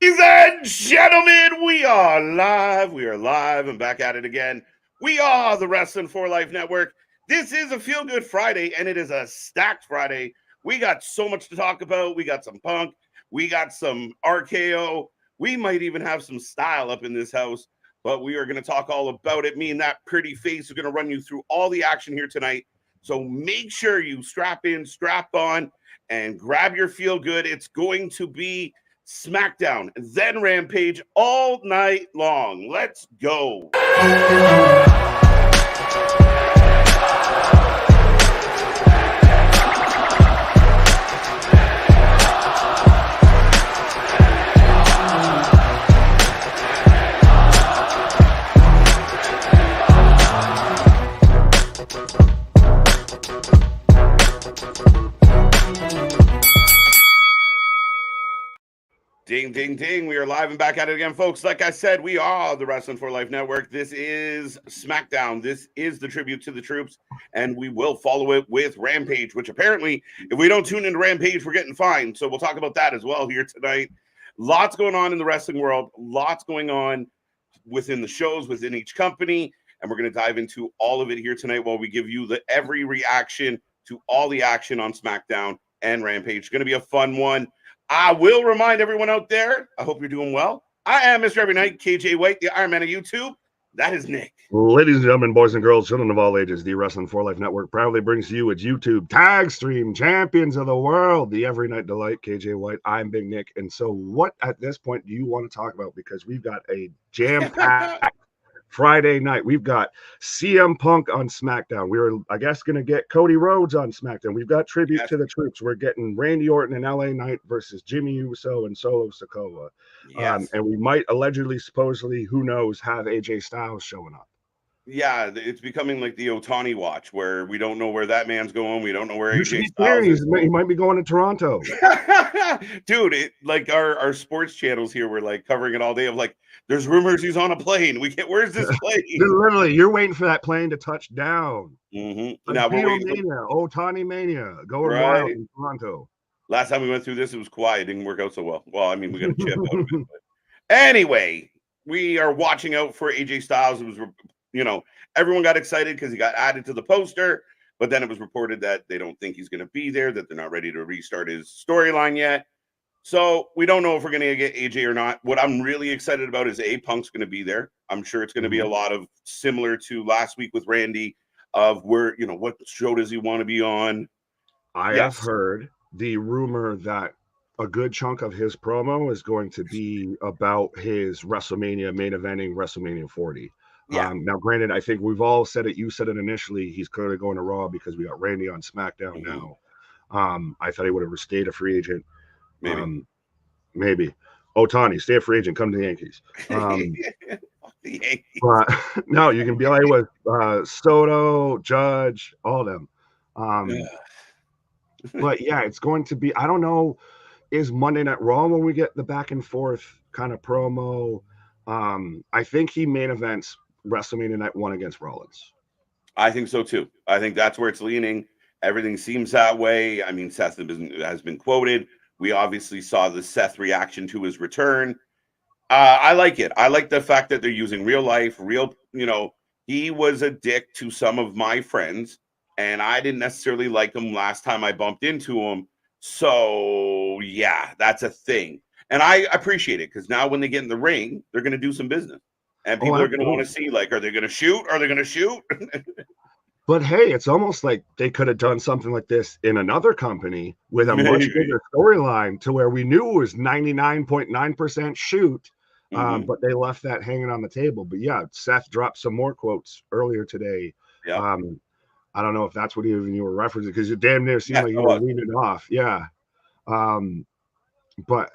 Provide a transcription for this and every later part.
Ladies and gentlemen, we are live. We are live and back at it again. We are the Wrestling for Life Network. This is a Feel Good Friday, and it is a stacked Friday. We got so much to talk about. We got some Punk. We got some RKO. We might even have some style up in this house, but we are going to talk all about it. Me and that pretty face are going to run you through all the action here tonight. So make sure you strap in, strap on, and grab your Feel Good. It's going to be SmackDown, then Rampage all night long. Let's go. Ding, ding, ding. We are live and back at it again, folks. Like I said, we are the Wrestling for Life Network. This is SmackDown. This is the tribute to the troops, and we will follow it with Rampage, which apparently, if we don't tune into Rampage, we're getting fined. So we'll talk about that as well here tonight. Lots going on in the wrestling world. Lots going on within the shows, within each company, and we're going to dive into all of it here tonight while we give you every reaction to all the action on SmackDown and Rampage. It's going to be a fun one. I will remind everyone out there, I hope you're doing well. I am Mr. Every Night, KJ White, the Iron Man of YouTube. That is Nick. Ladies and gentlemen, boys and girls, children of all ages, the Wrestling for Life Network proudly brings to you its YouTube tag stream champions of the world, the Every Night Delight, KJ White. I'm Big Nick. And so what at this point do you want to talk about? Because we've got a jam-packed Friday night. We've got CM Punk on SmackDown. We were, I guess, going to get Cody Rhodes on SmackDown. We've got tribute to the troops. We're getting Randy Orton and LA Knight versus Jimmy Uso and Solo Sikoa. Yes. And we might allegedly, supposedly, who knows, have AJ Styles showing up. Yeah, it's becoming like the Otani watch, where we don't know where that man's going. We don't know where AJ Styles is. He might be going to Toronto. Dude, like our sports channels here, we're like covering it all day of like, there's rumors he's on a plane. Where's this plane? Literally, you're waiting for that plane to touch down. Mm-hmm. Now Otani Mania, going wild in Toronto. Last time we went through this, it was quiet. It didn't work out so well. Well, I mean, we got a chip out of it. But anyway, we are watching out for AJ Styles. It was, everyone got excited because he got added to the poster, but then it was reported that they don't think he's going to be there, that they're not ready to restart his storyline yet. So we don't know if we're going to get AJ or not. What I'm really excited about is Punk's going to be there. I'm sure it's going to be a lot of similar to last week with Randy of where, what show does he want to be on? I have heard the rumor that a good chunk of his promo is going to be about his WrestleMania main eventing WrestleMania 40. Yeah. Now, granted, I think we've all said it. You said it initially. He's clearly going to Raw because we got Randy on SmackDown now. I thought he would have stayed a free agent. Maybe. Otani, stay a free agent. Come to the Yankees. The Yankees. But no, you can be like with Soto, Judge, all of them. But yeah, it's going to be. I don't know. Is Monday Night Raw when we get the back and forth kind of promo? I think he main events WrestleMania Night 1 against Rollins. I think so too. I think that's where it's leaning. Everything seems that way. I mean, Seth has been quoted. We obviously saw the Seth reaction to his return. I like it. I like the fact that they're using real life, he was a dick to some of my friends, and I didn't necessarily like him last time I bumped into him. So, yeah, that's a thing. And I appreciate it because now when they get in the ring, they're going to do some business. And people are going to want to see, like, are they going to shoot? Are they going to shoot? But hey, it's almost like they could have done something like this in another company with a much bigger storyline to where we knew it was 99.9% shoot, but they left that hanging on the table. But yeah, Seth dropped some more quotes earlier today. Yeah. I don't know if that's what you were referencing because you damn near seemed like you were leaning off. Yeah. But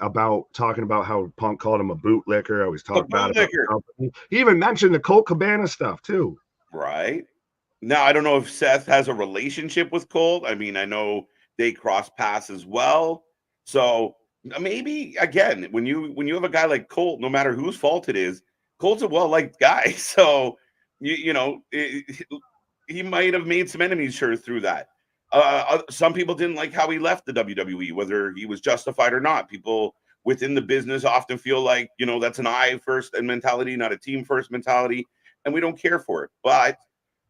talking about how Punk called him a bootlicker. I was talking about it. He even mentioned the Colt Cabana stuff too. Right. Now, I don't know if Seth has a relationship with Colt. I mean, I know they cross paths as well. So maybe, again, when you have a guy like Colt, no matter whose fault it is, Colt's a well-liked guy. So, he might have made some enemies through that. Some people didn't like how he left the WWE, whether he was justified or not. People within the business often feel like, you know, that's an I first mentality, not a team first mentality, and we don't care for it. But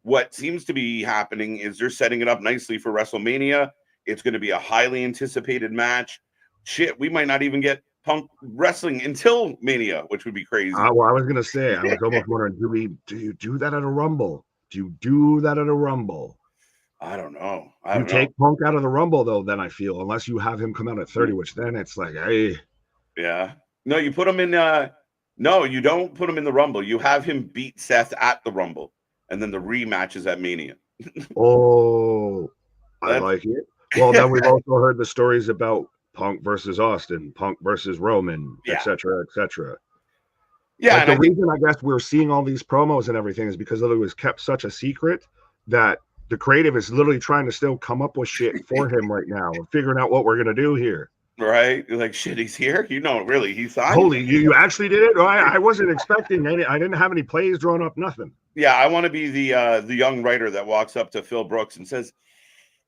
what seems to be happening is they're setting it up nicely for WrestleMania. It's going to be a highly anticipated match. Shit, we might not even get Punk wrestling until Mania, which would be crazy. Well, I was gonna say, I was almost wondering, do you do that at a Rumble? Do you do that at a Rumble? I don't know. You take Punk out of the Rumble, though, then I feel, unless you have him come out at 30, which then it's like, hey. Yeah. No, you put him in no, you don't put him in the Rumble. You have him beat Seth at the Rumble, and then the rematch is at Mania. Oh, I like it. Well, then we've also heard the stories about Punk versus Austin, Punk versus Roman, etc., etc. Yeah, like the reason I guess we're seeing all these promos and everything is because it was kept such a secret that the creative is literally trying to still come up with shit for him right now and figuring out what we're gonna do here. Right? Like, shit, he's here. You know, really, he's signed. Holy, you actually did it? I wasn't expecting any. I didn't have any plays drawn up. Nothing. Yeah, I want to be the young writer that walks up to Phil Brooks and says,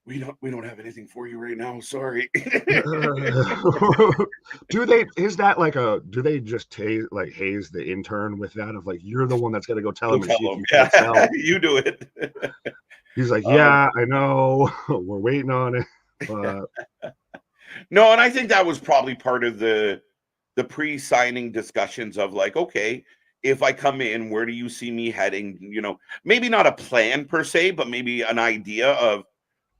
we don't have anything for you right now. Sorry. Do they just haze the intern with that of like, you're the one that's got to go tell him. Yeah, you do it. He's like, yeah, I know. We're waiting on it. But... No, and I think that was probably part of the pre-signing discussions of like, okay, if I come in, where do you see me heading? You know, maybe not a plan per se, but maybe an idea of,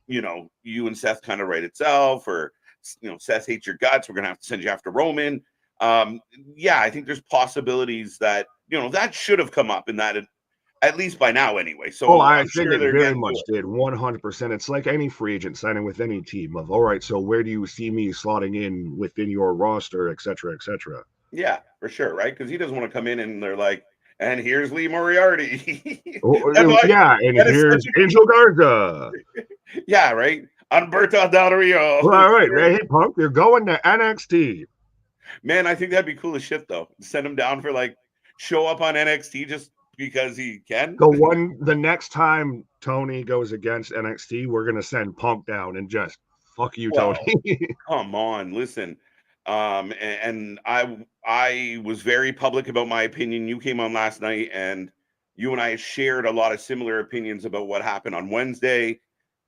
you know, you and Seth kind of write itself, or, you know, Seth hates your guts, we're gonna have to send you after Roman. Yeah, I think there's possibilities that, you know, that should have come up in that, at least by now anyway. So I think it very much did, 100%. It's like any free agent signing with any team of, all right, so where do you see me slotting in within your roster, et cetera, et cetera. Yeah, for sure, right? Because he doesn't want to come in and they're like, and here's Lee Moriarty. Yeah, and here's Angel Garza. Yeah, right. Humberto Del Rio. All right, hey Punk, you're going to NXT. Man, I think that'd be cool as shit though. Send him down for like, show up on NXT just because he can. The next time Tony goes against NXT, we're gonna send Punk down and just fuck you, Tony. Come on, listen. And I was very public about my opinion. You came on last night and you and I shared a lot of similar opinions about what happened on Wednesday.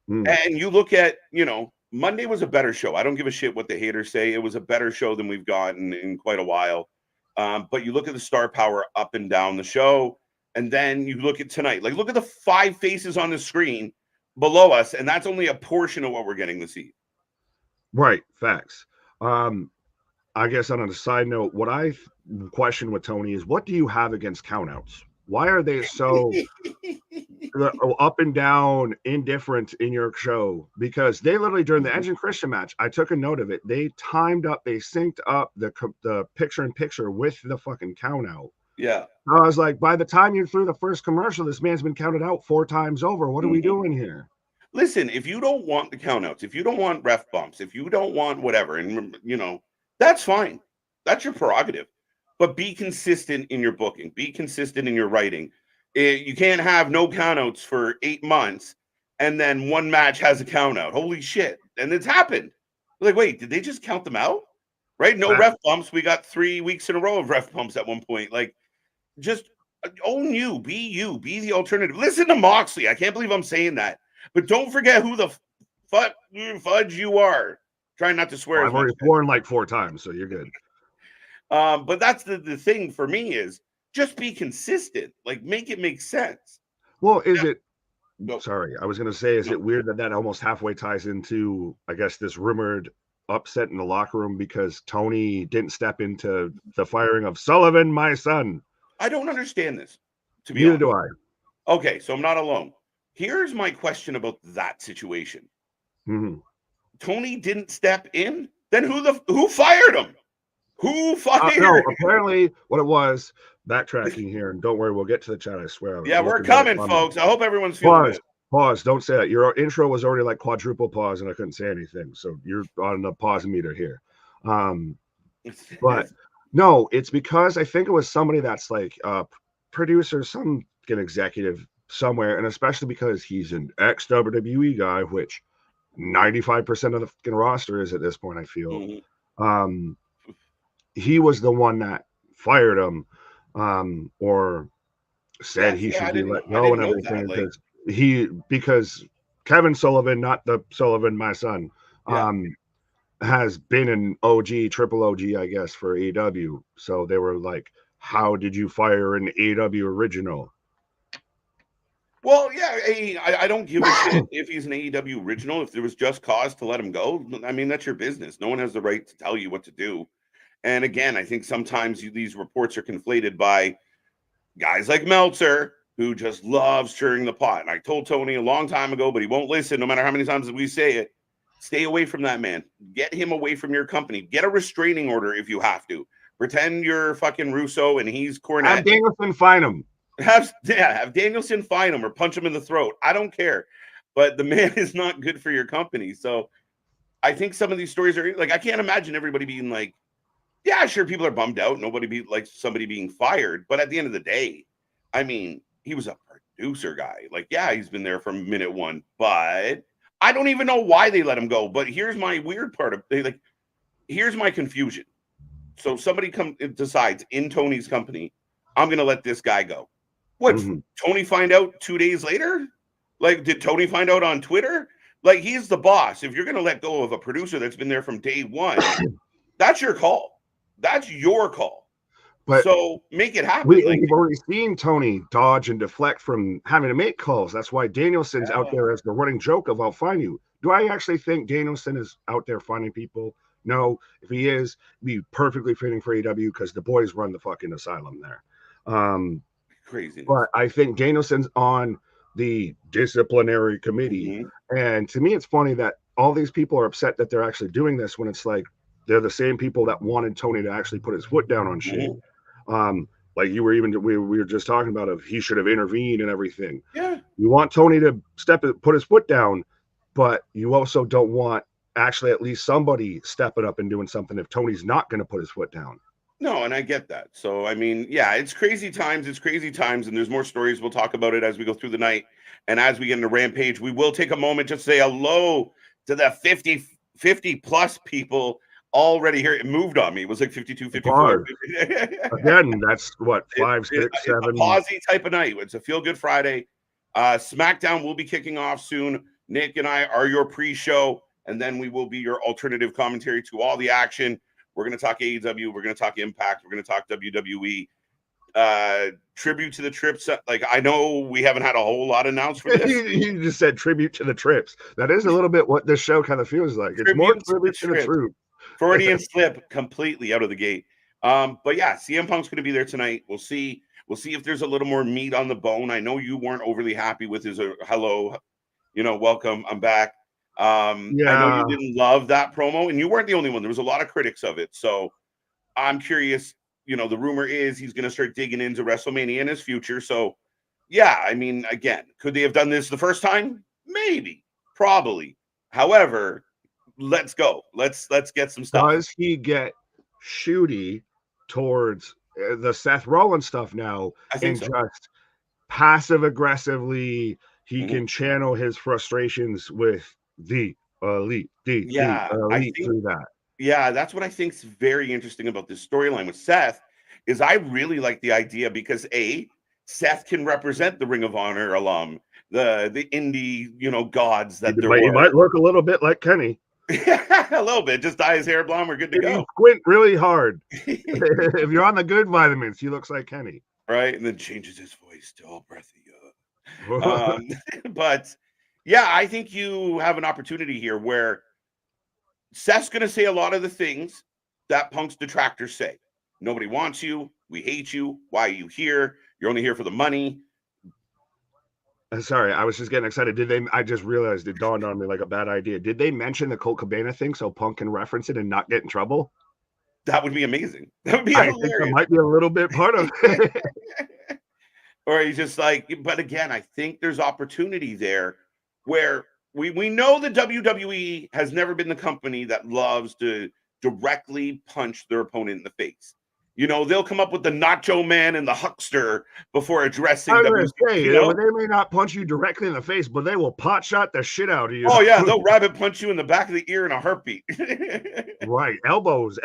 And you look at, you know, Monday was a better show. I don't give a shit what the haters say. It was a better show than we've gotten in quite a while. But you look at the star power up and down the show, and then you look at tonight. Like, look at the 5 faces on the screen below us, and that's only a portion of what we're getting to see. Right, facts. I guess on a side note, what I question with Tony is, what do you have against countouts? Why are they so up and down, indifferent in your show? Because they literally, during the Edge and Christian match, I took a note of it. They timed up, they synced up the picture-in-picture with the fucking countout. Yeah. I was like, by the time you're through the first commercial, this man's been counted out 4 times over. What are we doing here? Listen, if you don't want the countouts, if you don't want ref bumps, if you don't want whatever, and, you know, that's fine. That's your prerogative. But be consistent in your booking. Be consistent in your writing. You can't have no countouts for 8 months and then one match has a countout. Holy shit. And it's happened. Like, wait, did they just count them out? Right? No ref bumps. We got 3 weeks in a row of ref bumps at one point. Like, just own you. Be the alternative. Listen to Moxley. I can't believe I'm saying that. But don't forget who the fudge you are. Trying not to swear. I've already sworn like 4 times, so you're good. But that's the thing for me is just be consistent. Like, make it make sense. Well, sorry, I was going to say, is it weird that almost halfway ties into, I guess, this rumored upset in the locker room because Tony didn't step into the firing of Sullivan, my son? I don't understand this, to be honest. Neither do I. Okay, so I'm not alone. Here's my question about that situation. Tony didn't step in? Then who fired him? Who fired? No, apparently what it was, backtracking here, and don't worry, we'll get to the chat, I swear. Yeah, we're coming, folks. I hope everyone's feeling good. Pause, don't say that. Your intro was already like quadruple pause, and I couldn't say anything, so you're on the pause meter here. But no, it's because I think it was somebody that's like a producer, some executive somewhere, and especially because he's an ex-WWE guy, which 95% of the fucking roster is at this point, I feel. he was the one that fired him, or said Yeah, he see, should be let I go didn't and know that. everything, Like, because Kevin Sullivan, not the Sullivan, my son, yeah. has been an OG, triple OG, I guess, for AEW. So they were like, how did you fire an AEW original? Well, yeah, I don't give a shit if he's an AEW original. If there was just cause to let him go, I mean, that's your business. No one has the right to tell you what to do. And again, I think sometimes these reports are conflated by guys like Meltzer, who just loves stirring the pot. And I told Tony a long time ago, but he won't listen no matter how many times we say it. Stay away from that man. Get him away from your company. Get a restraining order if you have to. Pretend you're fucking Russo and he's Have Cornette. Danielson fine him. Have Danielson fine him or punch him in the throat. I don't care. But the man is not good for your company. So I think some of these stories are like, I can't imagine everybody being like, yeah, sure, people are bummed out. Nobody be like somebody being fired. But at the end of the day, I mean, he was a producer guy. Like, yeah, he's been there from minute one, but I don't even know why they let him go. But here's my weird part of like, here's my confusion. So somebody decides in Tony's company, I'm gonna let this guy go. What, Tony find out 2 days later? Like, did Tony find out on Twitter? Like, he's the boss. If you're gonna let go of a producer that's been there from day one, that's your call. That's your call. But so make it happen. we've already seen Tony dodge and deflect from having to make calls. That's why Danielson's out there as the running joke of, I'll find you. Do I actually think Danielson is out there finding people? No. If he is, be perfectly fitting for AEW because the boys run the fucking asylum there. Crazy. But I think Danielson's on the disciplinary committee. And to me, it's funny that all these people are upset that they're actually doing this when it's like they're the same people that wanted Tony to actually put his foot down on shit. Like we were just talking about if he should have intervened and everything. Yeah. You want Tony to put his foot down, but you also don't want actually at least somebody stepping up and doing something if Tony's not going to put his foot down. No, and I get that. So, I mean, yeah, it's crazy times. It's crazy times. And there's more stories. We'll talk about it as we go through the night. And as we get into Rampage, we will take a moment to say hello to the 50 plus people already here. It moved on me. It was like 52, 54. Again, that's what, 5, 6, 7. It's a pausey type of night. It's a feel good Friday. SmackDown will be kicking off soon. Nick and I are your pre-show, and then we will be your alternative commentary to all the action. We're going to talk AEW. We're going to talk Impact. We're going to talk WWE. Tribute to the trips. Like, I know we haven't had a whole lot announced for this. You just said tribute to the trips. That is a little bit what this show kind of feels like. It's more tribute to the troops. Freudian slip completely out of the gate. But yeah, CM Punk's going to be there tonight. We'll see. We'll see if there's a little more meat on the bone. I know you weren't overly happy with his hello, welcome, I'm back. I know you didn't love that promo, and you weren't the only one. There was a lot of critics of it. So I'm curious. The rumor is he's going to start digging into WrestleMania in his future. So yeah, I mean, again, could they have done this the first time? Maybe, probably. However, let's go. Let's get some stuff. Does he get shooty towards the Seth Rollins stuff now? I think so. Just passive aggressively, he can channel his frustrations with the elite. The elite through that. Yeah, that's what I think is very interesting about this storyline with Seth. Is I really like the idea because Seth can represent the Ring of Honor alum, the indie, gods that there were. He might look a little bit like Kenny. A little bit. Just dye his hair blonde. We're good to go. You squint really hard. If you're on the good vitamins, he looks like Kenny. Right, and then changes his voice to all breathy. But yeah, I think you have an opportunity here where Seth's going to say a lot of the things that Punk's detractors say. Nobody wants you. We hate you. Why are you here? You're only here for the money. Sorry, I was just getting excited. I just realized it dawned on me like a bad idea. Did they mention the Colt Cabana thing so Punk can reference it and not get in trouble? That would be amazing. That would be hilarious. I think that might be a little bit part of it. Or he's just like, but again, I think there's opportunity there where we know the WWE has never been the company that loves to directly punch their opponent in the face. You know, they'll come up with the Nacho Man and the Huckster before addressing I was WC. gonna say, You know? they may not punch you directly in the face, but they will pot shot the shit out of you. Oh yeah, they'll rabbit punch you in the back of the ear in a heartbeat. Right, elbows.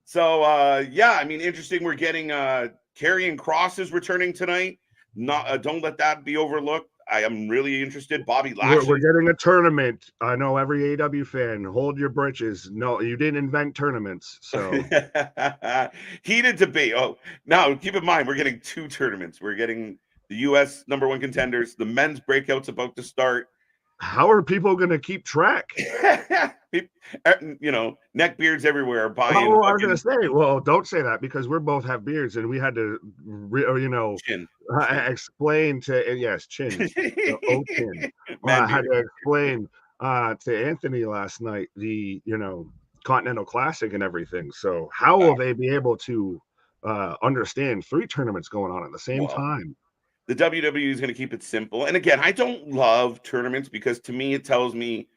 So yeah, I mean, interesting. We're getting Karrion Kross is returning tonight. Not don't let that be overlooked. I am really interested. Bobby Lashley. We're getting a tournament. I know every AEW fan. Hold your britches. No, you didn't invent tournaments. So heated debate. Oh, now keep in mind we're getting 2 tournaments. We're getting the US #1 contenders. The men's breakout's about to start. How are people going to keep track? You know, neck beards everywhere. Buying. Oh, I was going to say, well, don't say that because we both have beards and we had to, chin. Explain to chin. The chin. I had to explain to Anthony last night the Continental Classic and everything. So how will they be able to understand 3 tournaments going on at the same time? The WWE is going to keep it simple. And again, I don't love tournaments because to me, it tells me,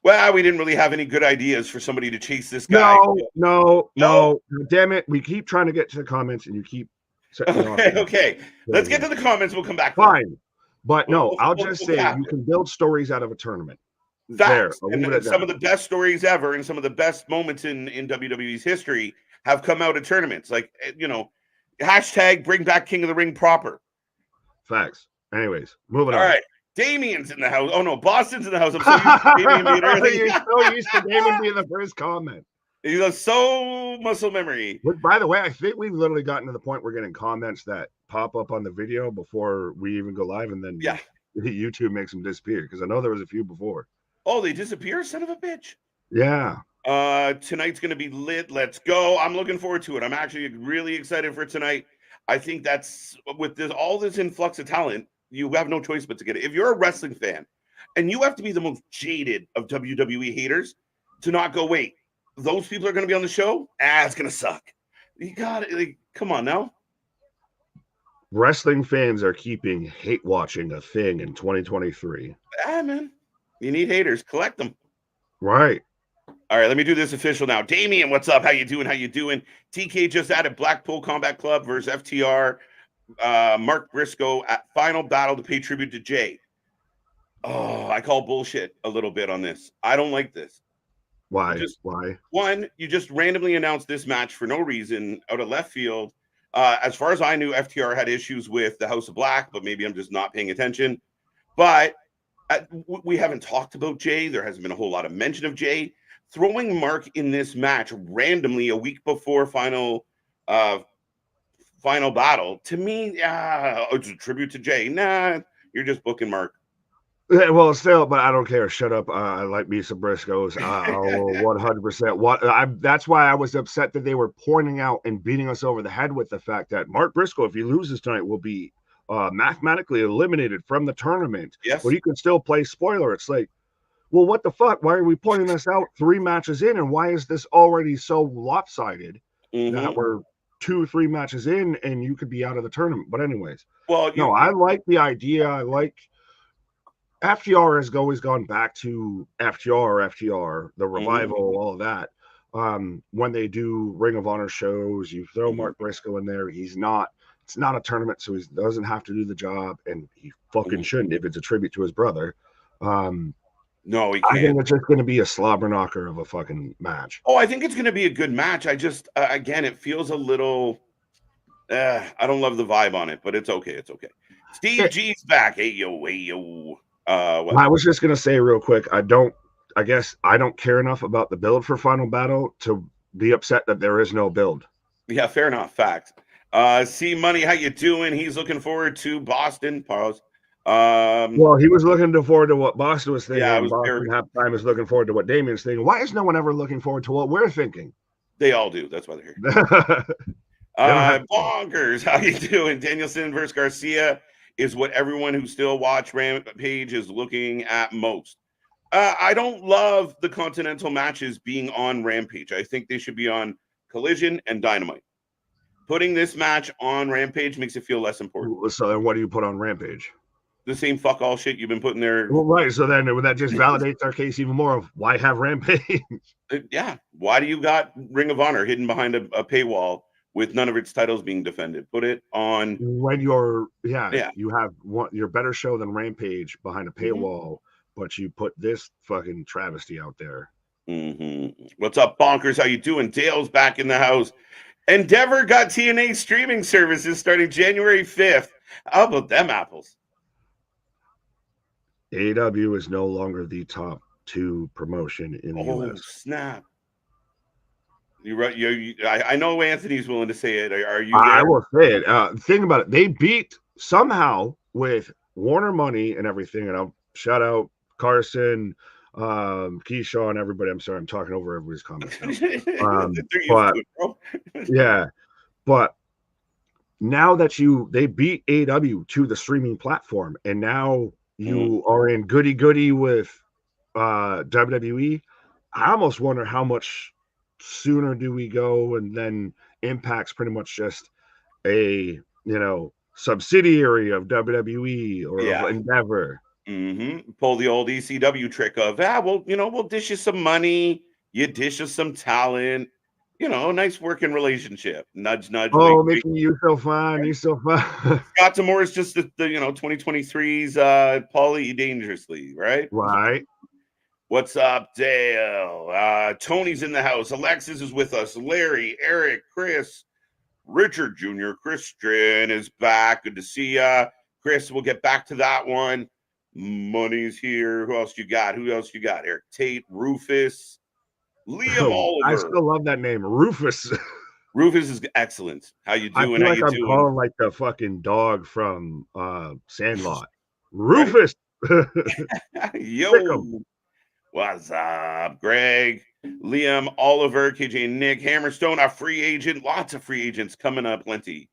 well, we didn't really have any good ideas for somebody to chase this guy. No. Damn it. We keep trying to get to the comments and you keep setting me off. Okay. Let's get to the comments. We'll come back. Fine. But no, I'll just say you can build stories out of a tournament. And some of the best stories ever and some of the best moments in WWE's history have come out of tournaments. Like, hashtag bring back King of the Ring proper. Facts. Anyways, moving on. All right. Damien's in the house. Oh, no. Boston's in the house. I'm so used to Damien being early. You're so used to Damien being the first comment. He's so muscle memory. But by the way, I think we've literally gotten to the point we're getting comments that pop up on the video before we even go live. And then YouTube makes them disappear because I know there was a few before. Oh, they disappear? Son of a bitch. Yeah. Tonight's going to be lit. Let's go. I'm looking forward to it. I'm actually really excited for tonight. I think that's with all this influx of talent, you have no choice but to get it. If you're a wrestling fan and you have to be the most jaded of WWE haters to not go, wait, those people are going to be on the show? It's going to suck. You got it. Like, come on now. Wrestling fans are keeping hate watching a thing in 2023. Man. You need haters. Collect them. Right. All right, let me do this official now. Damien, what's up? How you doing? TK just added Blackpool Combat Club versus FTR. Mark Briscoe at Final Battle to pay tribute to Jay. Oh, I call bullshit a little bit on this. I don't like this. Why? Why? You just randomly announced this match for no reason out of left field. As far as I knew, FTR had issues with the House of Black, but maybe I'm just not paying attention. But we haven't talked about Jay. There hasn't been a whole lot of mention of Jay. Throwing Mark in this match randomly a week before final battle, to me, it's a tribute to Jay. Nah, you're just booking Mark. Well, still, but I don't care. Shut up. I like me some Briscoes. 100%. That's why I was upset that they were pointing out and beating us over the head with the fact that Mark Briscoe, if he loses tonight, will be mathematically eliminated from the tournament. Yes. But he can still play spoiler. It's like, well, what the fuck? Why are we pointing this out 3 matches in? And why is this already so lopsided that we're 2-3 matches in and you could be out of the tournament? But anyways, I like the idea. I like FTR has always gone back to FTR, the revival, all of that. When they do Ring of Honor shows, you throw Mark Briscoe in there. It's not a tournament, so he doesn't have to do the job, and he fucking shouldn't if it's a tribute to his brother. No, he can't. I think it's just going to be a slobber knocker of a fucking match. Oh, I think it's going to be a good match. I just, again, it feels a little, I don't love the vibe on it, but it's okay. It's okay. Steve G's back. Hey, yo. I was just going to say real quick, I guess I don't care enough about the build for Final Battle to be upset that there is no build. Yeah, fair enough. Fact. C Money, how you doing? He's looking forward to Boston. Pause. Well, he was looking forward to what Boston was thinking. Yeah, Boston halftime is looking forward to what Damien's thinking. Why is no one ever looking forward to what we're thinking? They all do. That's why they're here. Bonkers, how you doing? Danielson versus Garcia is what everyone who still watch Rampage is looking at most. I don't love the Continental matches being on Rampage. I think they should be on Collision and Dynamite. Putting this match on Rampage makes it feel less important. So then what do you put on Rampage? The same fuck all shit you've been putting there. Well, right. So then that just validates our case even more of why have Rampage? Yeah. Why do you got Ring of Honor hidden behind a paywall with none of its titles being defended? Put it on. When you have your better show than Rampage behind a paywall, but you put this fucking travesty out there. What's up, Bonkers? How you doing? Dale's back in the house. Endeavor got TNA streaming services starting January 5th. How about them apples? AEW is no longer the top 2 promotion in the US. Snap. You're right. I know Anthony's willing to say it. Are you there? I will say it. Think about it. They beat somehow with Warner money and everything. And I'll shout out Carson, Keyshawn, everybody. I'm sorry, I'm talking over everybody's comments. But now that they beat AEW to the streaming platform, and now you are in goody with WWE. I almost wonder how much sooner do we go, and then Impact's pretty much just a subsidiary of WWE or of Endeavor. Pull the old ECW trick of we'll dish you some money, you dish us some talent, nice working relationship. Nudge, nudge. Oh, making you so fun. You're so fun. Scott Demore is just the 2023's Paulie Dangerously, right? Right. What's up, Dale? Tony's in the house. Alexis is with us. Larry, Eric, Chris, Richard Jr., Christian is back. Good to see ya. Chris, we'll get back to that one. Money's here. Who else you got? Eric Tate, Rufus, Liam Oliver. I still love that name, Rufus. Rufus is excellent. How you doing? I feel like I'm calling like the fucking dog from Sandlot. Rufus. Yo. What's up, Greg, Liam, Oliver, KJ, Nick, Hammerstone, our free agent. Lots of free agents coming up, plenty.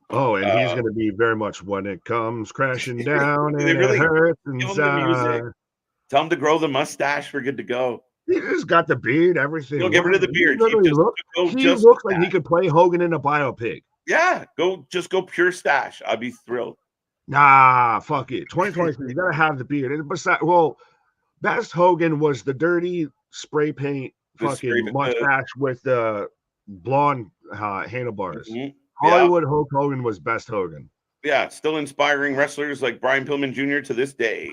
Oh, and he's going to be very much when it comes crashing down and it hurts inside. Tell him to grow the mustache. We're good to go. He just got the beard, everything. He'll get rid of the beard. He looks like he could play Hogan in a biopic. Yeah, go pure stash. I'd be thrilled. Nah, fuck it. 2023, you got to have the beard. And besides, best Hogan was the dirty spray paint fucking mustache with the blonde handlebars. Hollywood Hulk Hogan was best Hogan. Yeah, still inspiring wrestlers like Brian Pillman Jr. to this day.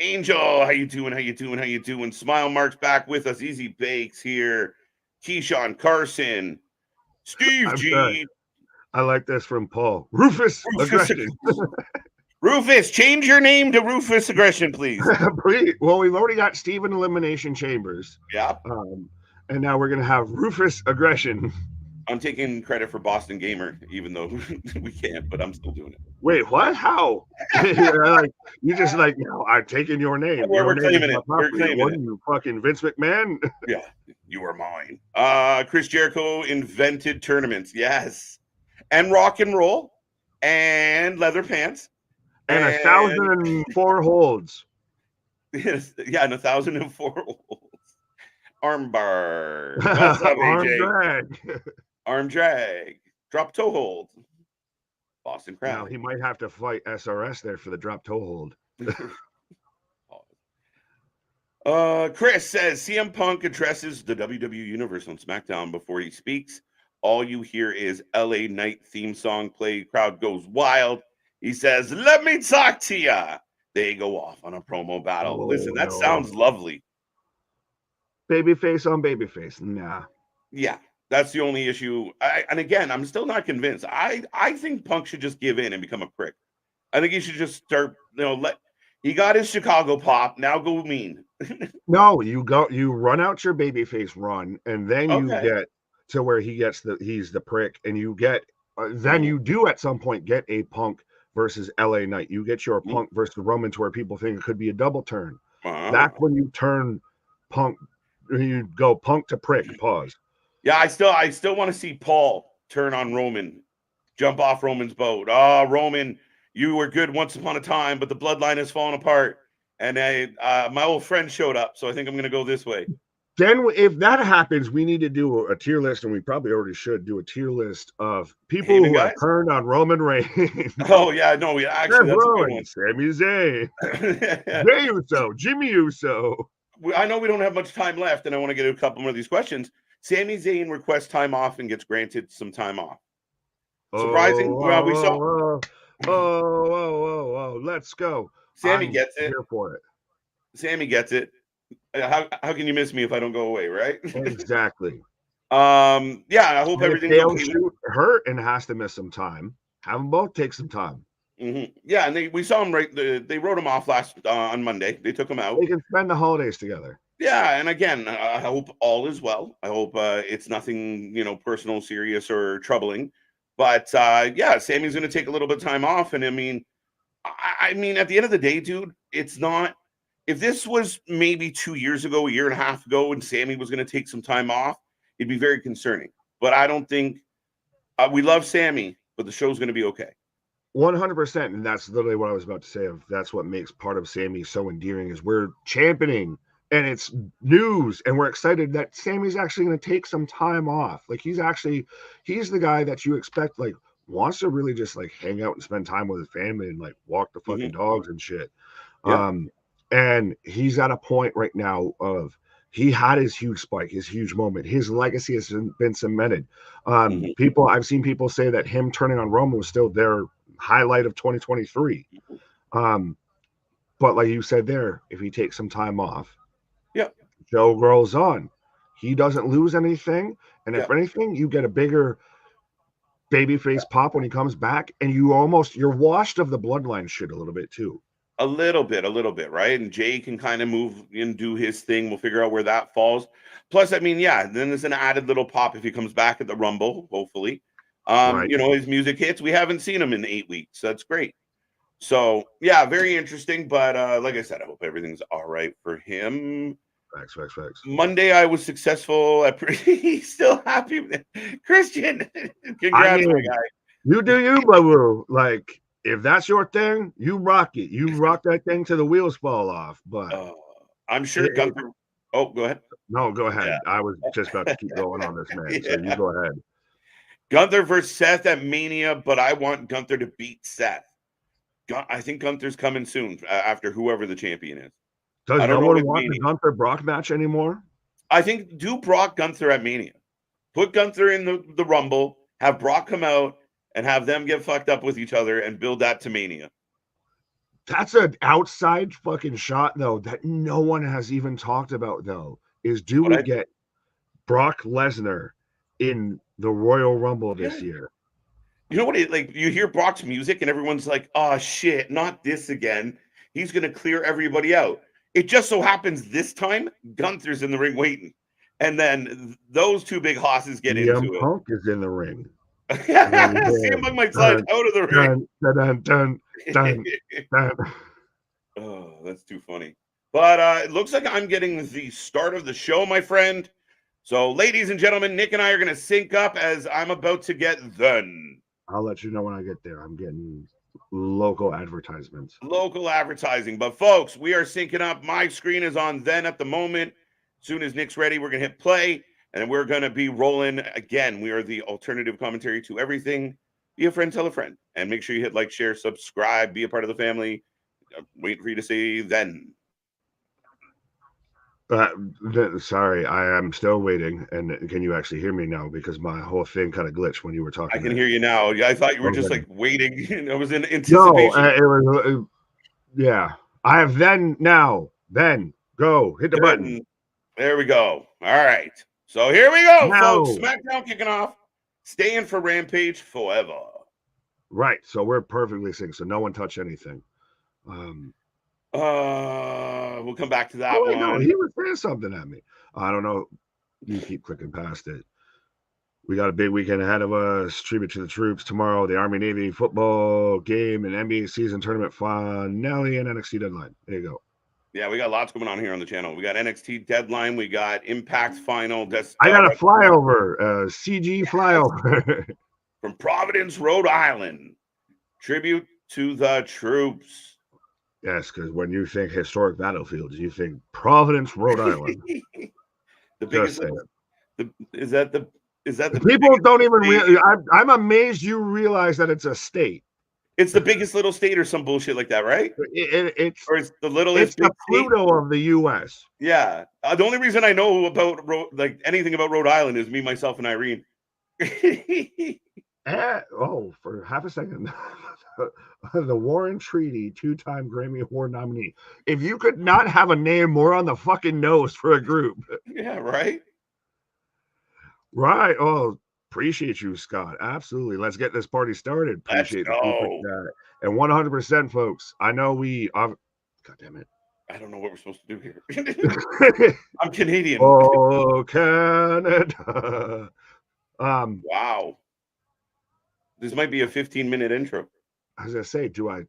Angel, how you doing? Smile Mark's back with us. Easy Bakes here. Keyshawn Carson. Steve G. Sorry. I like this from Paul. Rufus Aggression. Rufus, change your name to Rufus Aggression, please. Please. Well, we've already got Steven Elimination Chambers. Yeah. And now we're going to have Rufus Aggression. I'm taking credit for Boston Gamer, even though we can't, but I'm still doing it. Wait, what? How? You just I'm taking your name. We're claiming it. We're claiming it. You fucking Vince McMahon? Yeah, you are mine. Chris Jericho invented tournaments. Yes. And rock and roll and leather pants. And 1,004 holds. Yes, yeah, and 1,004 holds. Armbar. What's up, AJ? Arm drag. Drop toe hold. Boston Crab. Now he might have to fight SRS there for the drop toe hold. Chris says CM Punk addresses the WWE Universe on SmackDown before he speaks. All you hear is LA Knight theme song play. Crowd goes wild. He says, "Let me talk to ya." They go off on a promo battle. Listen, that sounds lovely. Babyface on babyface. Nah. Yeah, that's the only issue. And again, I'm still not convinced. I think Punk should just give in and become a prick. I think he should just start, he got his Chicago pop. Now go mean. No, you run out your babyface run, and then you get to where he's the prick, and you get, then you do at some point get a Punk versus LA Knight. You get your Punk versus Roman to where people think it could be a double turn. That's when you turn Punk. You go Punk to prick. Pause. Yeah, I still want to see Paul turn on Roman, jump off Roman's boat. Oh, Roman, you were good once upon a time, but the bloodline has fallen apart. And my old friend showed up, so I think I'm going to go this way. Then, if that happens, we need to do a tier list, and we probably already should do a tier list of people Heyman who have guys? turned on Roman Reigns. Oh yeah, no, actually, Seth that's a good one. Rollins, Sami Zayn, Jey Uso, Jimmy Uso. I know we don't have much time left, and I want to get a couple more of these questions. Sami Zayn requests time off and gets granted some time off. Surprising? Well, we saw. Oh, let's go. Sammy gets it. Here for it. Sammy gets it. How can you miss me if I don't go away, right? Exactly. Yeah, I hope everything's okay. Shoot hurt and has to miss some time. Have them both take some time. Mm-hmm. Yeah, and we saw him they wrote him off last on Monday. They took him out. They can spend the holidays together. Yeah, and again, I hope all is well. I hope it's nothing, personal, serious, or troubling. But yeah, Sammy's going to take a little bit of time off, and I mean, at the end of the day, dude, it's not. If this was maybe 2 years ago, a year and a half ago, and Sammy was going to take some time off, it'd be very concerning. But I don't think we love Sammy, but the show's going to be okay. 100%, and that's literally what I was about to say. That's what makes part of Sammy so endearing is we're championing, and it's news, and we're excited that Sammy's actually going to take some time off. Like he's the guy that you expect wants to really just hang out and spend time with his family and walk the fucking dogs and shit. Yeah. And he's at a point right now of he had his huge spike, his huge moment. His legacy has been cemented. I've seen people say that him turning on Roman was still their highlight of 2023. But like you said there, if he takes some time off, Joe grows on. He doesn't lose anything. And if anything, you get a bigger babyface pop when he comes back. And you're washed of the bloodline shit a little bit too. A little bit, right? And Jay can kind of move and do his thing. We'll figure out where that falls. Plus, I mean, then there's an added little pop if he comes back at the Rumble, hopefully. Right. His music hits. We haven't seen him in 8 weeks. So that's great. So, yeah, very interesting. But like I said, I hope everything's all right for him. Facts. Monday, I was successful. He's still happy with it. Christian, congrats, my guy. You do you, boo. If that's your thing, you rock it. You rock that thing till the wheels fall off. But I'm sure Gunther. Oh, go ahead. No, go ahead. Yeah. I was just about to keep going on this, man. So you go ahead. Gunther versus Seth at Mania, but I want Gunther to beat Seth. I think Gunther's coming soon after whoever the champion is. Does no one want the Gunther Brock match anymore? I think do Brock Gunther at Mania. Put Gunther in the Rumble. Have Brock come out. And have them get fucked up with each other and build that to Mania. That's an outside fucking shot, though, that no one has even talked about, though, is we get Brock Lesnar in the Royal Rumble this year? You know what? You hear Brock's music and everyone's like, oh, shit, not this again. He's going to clear everybody out. It just so happens this time, Gunther's in the ring waiting. And then those two big hosses get into it. Punk is in the ring. CM Punk might slide out of the ring. Oh, that's too funny. But it looks like I'm getting the start of the show, my friend. So, ladies and gentlemen, Nick and I are going to sync up as I'm about to get done. I'll let you know when I get there. I'm getting local advertisements. Local advertising. But, folks, we are syncing up. My screen is on then at the moment. As soon as Nick's ready, we're going to hit play. And we're going to be rolling again. We are the alternative commentary to everything. Be a friend, tell a friend. And make sure you hit like, share, subscribe, be a part of the family. Wait for you to say then. Sorry, I am still waiting. And can you actually hear me now? Because my whole thing kind of glitched when you were talking. I can hear you now. I thought you were just waiting. I was in anticipation. No, it was, yeah. I have then, now, then, go. Hit the button. There we go. All right. So here we go, folks. SmackDown kicking off. Staying for Rampage forever. Right. So we're perfectly synced. So no one touch anything. We'll come back to that one. No, he was saying something at me. I don't know. You keep clicking past it. We got a big weekend ahead of us. Tribute to the troops tomorrow. The Army Navy football game and NBA season tournament finale and NXT deadline. There you go. Yeah, we got lots going on here on the channel. We got NXT Deadline. We got Impact Final. I got a flyover, CG flyover. From Providence, Rhode Island. Tribute to the troops. Yes, because when you think historic battlefields, you think Providence, Rhode Island. The biggest Just little, is that the people don't even state? realize. I'm amazed you realize that it's a state. It's the biggest little state or some bullshit like that, right? It's Or it's the littlest the big state. Pluto of the U.S. Yeah. The only reason I know about like anything about Rhode Island is me, myself, and Irene. For half a second, the Warren Treaty, 2-time Grammy Award nominee. If you could not have a name more on the fucking nose for a group. Yeah, right? Right. Oh, appreciate you, Scott. Absolutely. Let's get this party started. Appreciate the super chat. And 100%, folks. I know God damn it. I don't know what we're supposed to do here. I'm Canadian. Oh, Canada. Wow. This might be a 15-minute intro. I was gonna say, do I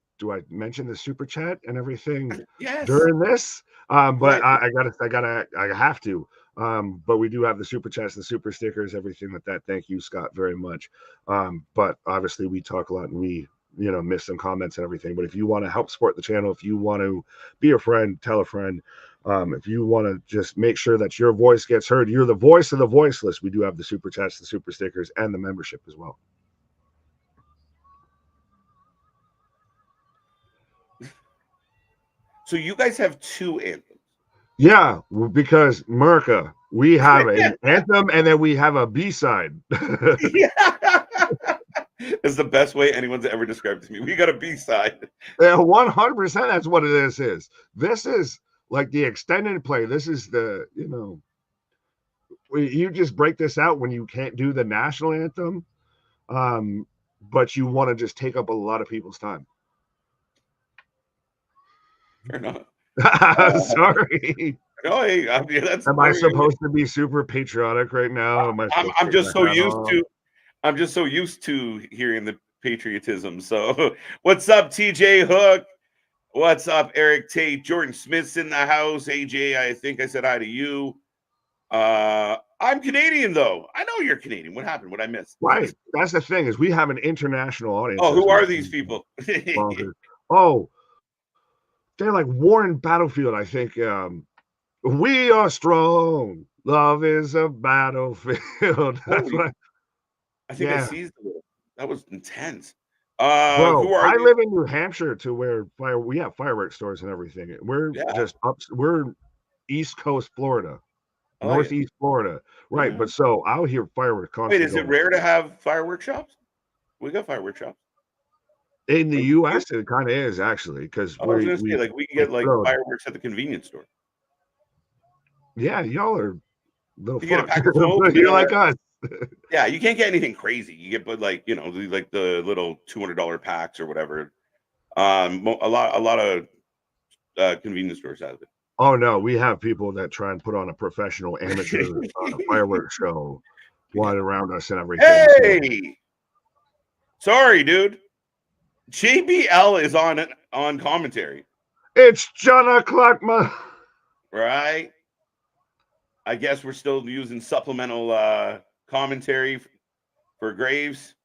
mention the super chat and everything yes. during this? But I have to. But we do have the super chats, the super stickers, everything like that. Thank you, Scott, very much. But obviously we talk a lot and we miss some comments and everything. But if you want to help support the channel, if you want to be a friend, tell a friend. If you want to just make sure that your voice gets heard, you're the voice of the voiceless. We do have the super chats, the super stickers, and the membership as well. So you guys have 2 anthems. Yeah, because America, we have an anthem and then we have a B-side. Yeah. It's the best way anyone's ever described it to me. We got a B-side. 100%. That's what it is. This is like the extended play. This is the, you just break this out when you can't do the national anthem, but you want to just take up a lot of people's time. Fair enough. Sorry. Oh, hey, am I supposed to be super patriotic right now? I'm just so used to hearing the patriotism. So, what's up, TJ Hook? What's up, Eric Tate? Jordan Smith's in the house. AJ, I think I said hi to you. I'm Canadian, though. I know you're Canadian. What happened? What I missed? Right. That's the thing is we have an international audience. Oh, who are these people? Oh. They're like Warren Battlefield, I think. We are strong. Love is a battlefield. That's what I think I seized a little. That was intense. Bro, who are I you? live in New Hampshire to where we have fireworks stores and everything. We're just up. We're East Coast Florida, Northeast Florida, right? Yeah. But so I'll hear fireworks constantly. Wait, is it rare to have fireworks shops? We got fireworks shops. In the U.S., it kind of is actually because I was gonna say, like, we can get like fireworks at the convenience store. Yeah, y'all are little you get a pack of smoke, you're like us. Yeah, you can't get anything crazy. You get, but like like the little $200 packs or whatever. A lot of convenience stores have it. Oh no, we have people that try and put on a professional amateur fireworks show, flying around us and everything. Hey, sorry, dude. JBL is on commentary. It's John o'clock, right? I guess we're still using supplemental commentary for Graves.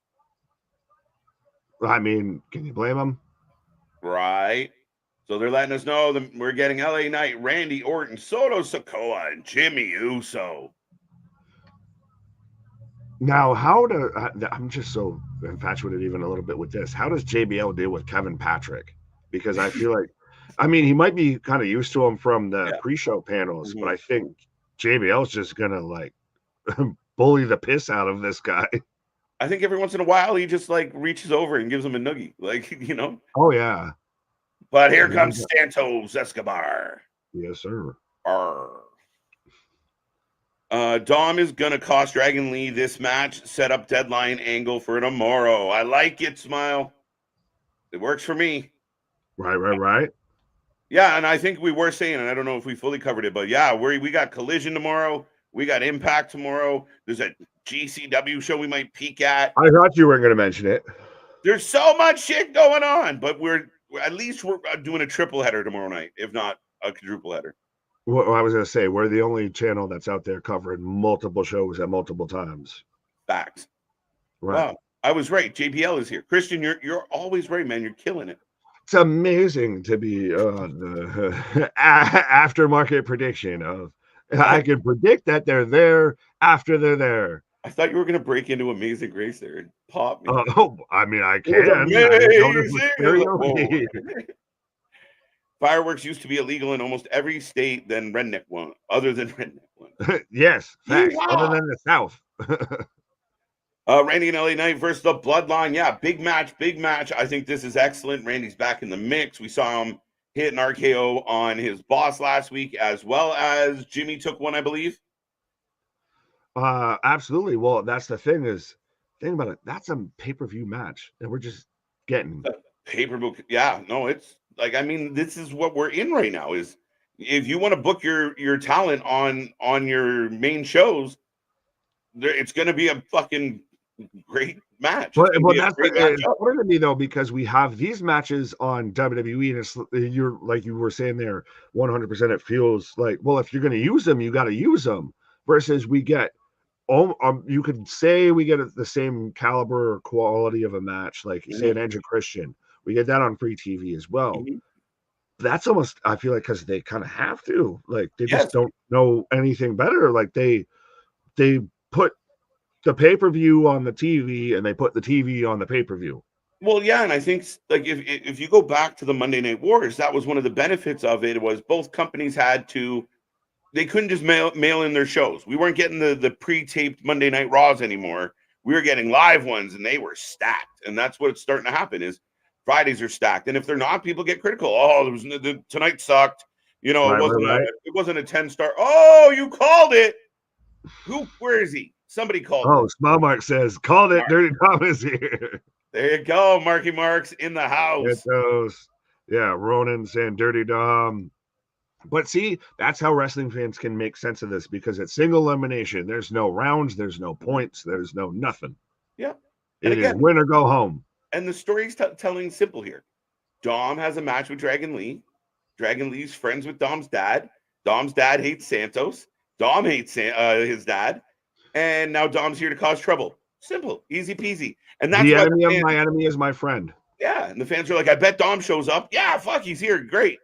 I mean, can you blame them? Right. So they're letting us know that we're getting LA Knight, Randy Orton, Soto Sikoa, and Jimmy Uso. Now, I'm just so infatuated even a little bit with this. How does JBL deal with Kevin Patrick? Because I feel like, I mean, he might be kind of used to him from the pre-show panels, but I think JBL's just going to like bully the piss out of this guy. I think every once in a while he just like reaches over and gives him a noogie, like, Oh, yeah. But here comes Santos Escobar. Yes, sir. Dom is gonna cost Dragon Lee this match. Set up deadline angle for tomorrow. I like it. Smile. It works for me. Right. Yeah, and I think we were saying, and I don't know if we fully covered it, but yeah, we got Collision tomorrow. We got Impact tomorrow. There's a GCW show we might peek at. I thought you weren't going to mention it. There's so much shit going on, but we're doing a triple header tomorrow night, if not a quadruple header. Well, I was going to say, we're the only channel that's out there covering multiple shows at multiple times. Facts. Right. Wow, I was right. JBL is here. Christian, you're always right, man. You're killing it. It's amazing to be on the aftermarket prediction of I can predict that they're there after they're there. I thought you were gonna break into Amazing Grace there and pop me. I mean, I It was can. I didn't know this was amazing. It was like, karaoke. whoa. Fireworks used to be illegal in almost every state than redneck one, other than redneck one. Yes, facts. Other Yeehaw! than the South. Randy and LA Knight versus the Bloodline. Yeah, big match, big match. I think this is excellent. Randy's back in the mix. We saw him hit an RKO on his boss last week, as well as Jimmy took one, I believe. Absolutely. Well, that's the thing about it. That's a pay-per-view match that we're just getting. Pay-per-view. Yeah, no, it's like, I mean, this is what we're in right now. Is if you want to book your talent on your main shows, it's going to be a fucking great match. But that's it's important to me though, because we have these matches on WWE, and it's you're like you were saying there, 100%. It feels like, well, if you're going to use them, you got to use them. Versus we get, you could say we get the same caliber or quality of a match, like say an Edge and Christian. We get that on free TV as well. Mm-hmm. That's almost, I feel like, because they kind of have to, like they just don't know anything better. Like they put the pay-per-view on the TV and they put the TV on the pay-per-view. Well, yeah, and I think like if you go back to the Monday Night Wars, that was one of the benefits of it, was both companies they couldn't just mail in their shows. We weren't getting the pre-taped Monday Night Raws anymore. We were getting live ones, and they were stacked. And that's what's starting to happen is Fridays are stacked. And if they're not, people get critical. Oh, tonight sucked. You know, it wasn't a 10-star. Oh, you called it. Where is he? Somebody called. Oh, Small Mark says, called it. Dirty Tom is here. There you go. Marky Mark's in the house. Yeah, Ronan saying Dirty Dom. But see, that's how wrestling fans can make sense of this, because it's single elimination. There's no rounds. There's no points. There's no nothing. Yeah. It is win or go home. And the story's telling simple here. Dom has a match with Dragon Lee. Dragon Lee's friends with Dom's dad. Dom's dad hates Santos. Dom hates his dad. And now Dom's here to cause trouble. Simple, easy peasy. And that's the enemy of my enemy is my friend. Yeah, and the fans are like, I bet Dom shows up. Yeah, fuck, he's here. Great.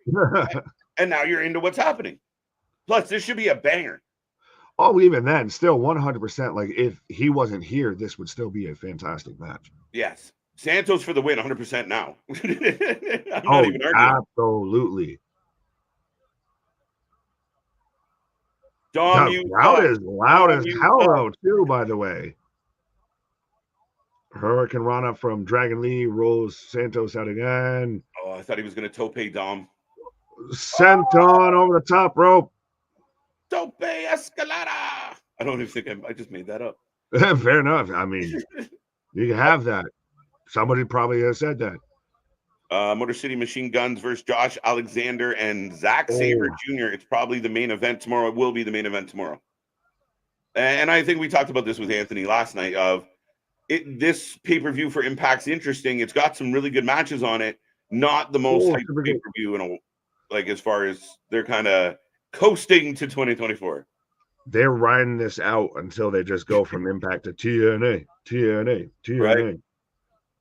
And now you're into what's happening. Plus, this should be a banger. Oh, even then, still 100%. Like, if he wasn't here, this would still be a fantastic match. Yes. Santos for the win, 100% now. I'm not even arguing. Absolutely. Dom, the crowd is loud as hell, though, too, by the way. Hurricane Rana from Dragon Lee rolls Santos out again. Oh, I thought he was going to tope Dom. Senton over the top rope. Tope Escalada. I don't even think I just made that up. Fair enough. I mean, you can have that. Somebody probably has said that. Motor City Machine Guns versus Josh Alexander and Zack Sabre Jr. It's probably the main event tomorrow. It will be the main event tomorrow. And I think we talked about this with Anthony last night. This pay-per-view for Impact's interesting. It's got some really good matches on it. Not the most hype pay-per-view as far as they're kind of coasting to 2024. They're riding this out until they just go from Impact to TNA. Right.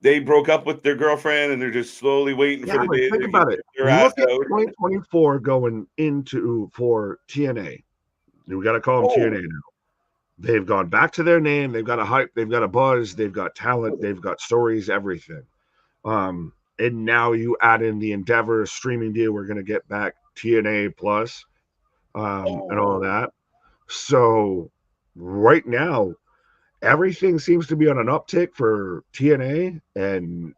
They broke up with their girlfriend and they're just slowly waiting for the day. Think about it. Look at 2024 going into for TNA. We got to call them TNA now. They've gone back to their name. They've got a hype. They've got a buzz. They've got talent. They've got stories, everything. And now you add in the Endeavor streaming deal. We're going to get back TNA Plus and all of that. So right now, everything seems to be on an uptick for TNA, and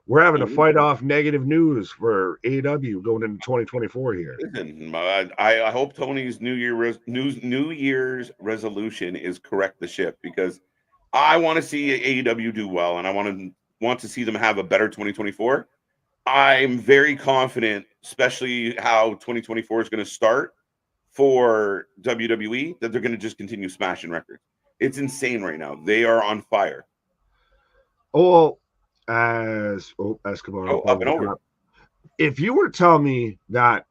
we're having to fight off negative news for AEW going into 2024 here. Listen, I hope Tony's New Year's resolution is correct the ship, because I want to see AEW do well, and I want to see them have a better 2024. I'm very confident, especially how 2024 is going to start for WWE, that they're going to just continue smashing records. It's insane right now. They are on fire. Escobar. Up and over. If you were to tell me that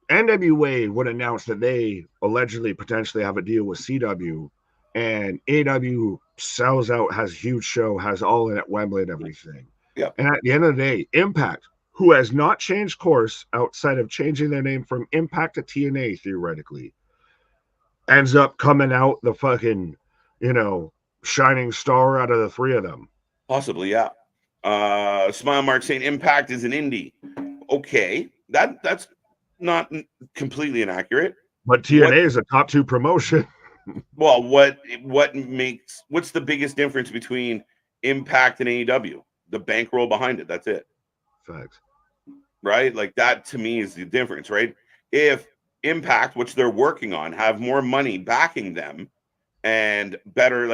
NWA would announce that they allegedly potentially have a deal with CW, and AEW sells out, has a huge show, has all in at Wembley and everything. Yep. And at the end of the day, Impact, who has not changed course outside of changing their name from Impact to TNA, theoretically, ends up coming out the fucking, shining star out of the three of them. Possibly, yeah. Smile Mark saying Impact is an indie. Okay, that's not completely inaccurate. But TNA is a top 2 promotion. Well, what's the biggest difference between Impact and AEW? The bankroll behind it. That's it. Facts. Right? Like that to me is the difference, right? If Impact, which they're working on, have more money backing them and better,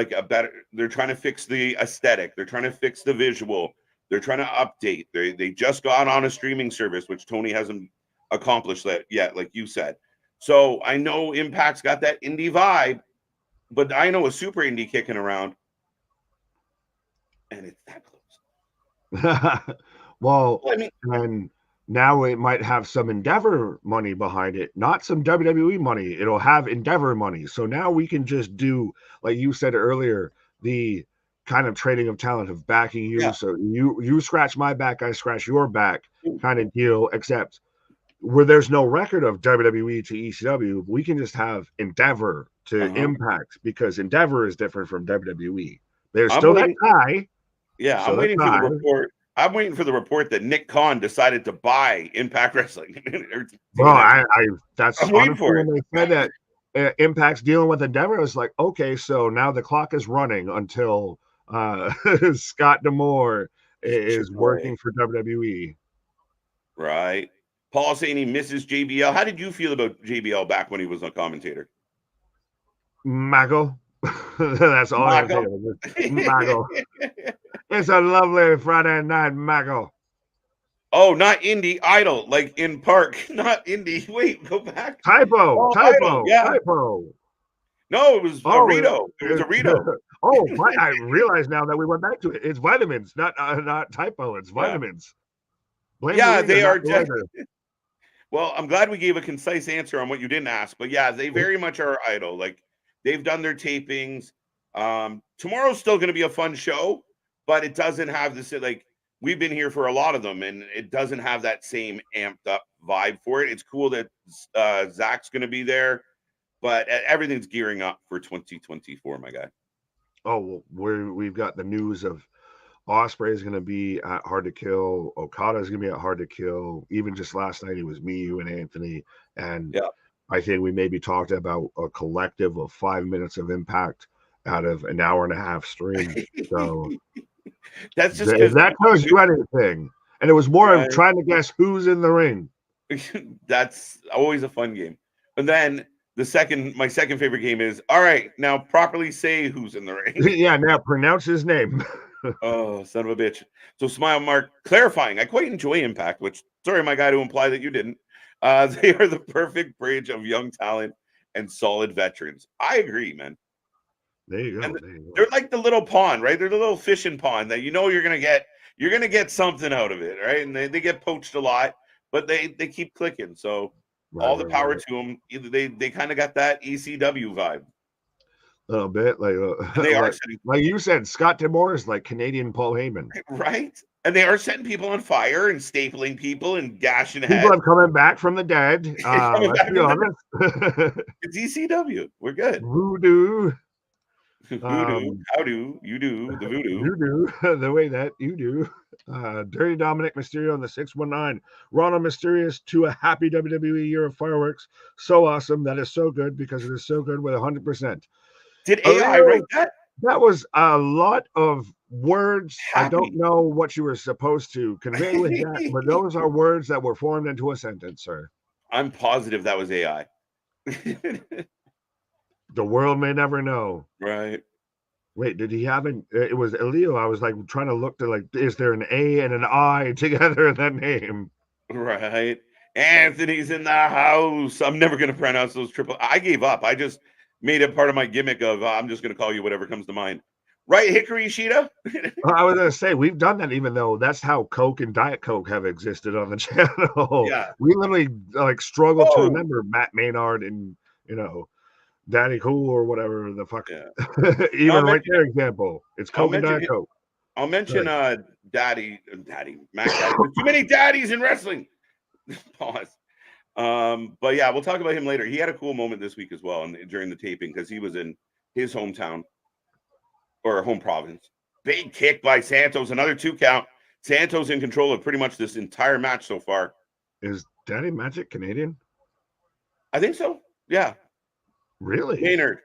they're trying to fix the aesthetic, they're trying to fix the visual, they're trying to update. They just got on a streaming service, which Tony hasn't accomplished that yet, like you said. So I know Impact's got that indie vibe, but I know a super indie kicking around, and it's that close. Well, I mean, and now it might have some Endeavor money behind it, not some WWE money. It'll have Endeavor money. So now we can just do, like you said earlier, the kind of trading of talent of backing you. Yeah. So you scratch my back, I scratch your back kind of deal, except where there's no record of WWE to ECW, we can just have Endeavor to Impact, because Endeavor is different from WWE. There's still that guy. Yeah, so I'm waiting for the report. I'm waiting for the report that Nick Khan decided to buy Impact Wrestling. Well, that's honestly when they said that Impact's dealing with Endeavor. I was like, okay, so now the clock is running until Scott D'Amore is working for WWE. Right. Paul saying he misses JBL. How did you feel about JBL back when he was a commentator? Mago. That's all I say. Mago. It's a lovely Friday night, Mago. Oh, not indie, idol, like in Park, not indie. Wait, go back. Typo. Yeah. Typo. No, it was a Rito. It was a Rito. I realize now that we went back to it. It's vitamins, not typo. It's vitamins. Yeah, they are. Well, I'm glad we gave a concise answer on what you didn't ask, but yeah, they very much are idol. Like they've done their tapings. Tomorrow's still going to be a fun show, but it doesn't have this, like, we've been here for a lot of them, and it doesn't have that same amped up vibe for it. It's cool that Zach's going to be there, but everything's gearing up for 2024, my guy. Oh, well, we've got the news of Ospreay is going to be at Hard to Kill. Okada is going to be at Hard to Kill. Even just last night, it was me, you, and Anthony. And I think we maybe talked about a collective of 5 minutes of Impact out of an hour and a half stream. So that's just if that tells you anything. And it was more of trying to guess who's in the ring. That's always a fun game. And then my second favorite game is, all right, now properly say who's in the ring. Yeah, now pronounce his name. Oh, son of a bitch. So Smile Mark clarifying, I quite enjoy Impact, which, sorry, my guy, to imply that you didn't. They are the perfect bridge of young talent and solid veterans. I agree, man. There you go. They're like the little pond, right? They're the little fishing pond that you're gonna get something out of it, right? And they get poached a lot, but they keep clicking. So all the power to them. They kind of got that ECW vibe. A little bit, like they are like you said, Scott D'Amore is like Canadian Paul Heyman, right? And they are setting people on fire and stapling people and gashing heads. People are coming back from the dead. Let's be honest. It's ECW. We're good. Voodoo. How do you do the voodoo? You do the way that you do. Dirty Dominic Mysterio on the 619. Ronald Mysterious to a happy WWE year of fireworks. So awesome. That is so good because it is so good with 100%. Did AI write that? That was a lot of words. Happy. I don't know what you were supposed to convey with that, but those are words that were formed into a sentence, sir. I'm positive that was AI. The world may never know. Right. Wait, did he have it was Elio. I was like trying to look to, like, is there an A and an I together in that name? Right. Anthony's in the house. I'm never going to pronounce those triple. I gave up. I just made it part of my gimmick of I'm just going to call you whatever comes to mind. Right, Hickory Sheeta? I was going to say, we've done that, even though that's how Coke and Diet Coke have existed on the channel. Yeah. We literally struggle to remember Matt Maynard and, Daddy Cool or whatever the fuck. Yeah. Even right there example. It's Coke and Diet Coke. I'll mention Daddy, Mac Daddy. There's too many daddies in wrestling. Pause. But yeah, we'll talk about him later. He had a cool moment this week as well, and during the taping, because he was in his hometown or home province. Big kick by Santos, another 2 count. Santos in control of pretty much this entire match so far. Is Daddy Magic Canadian? I think so. Yeah. Really? Maynard.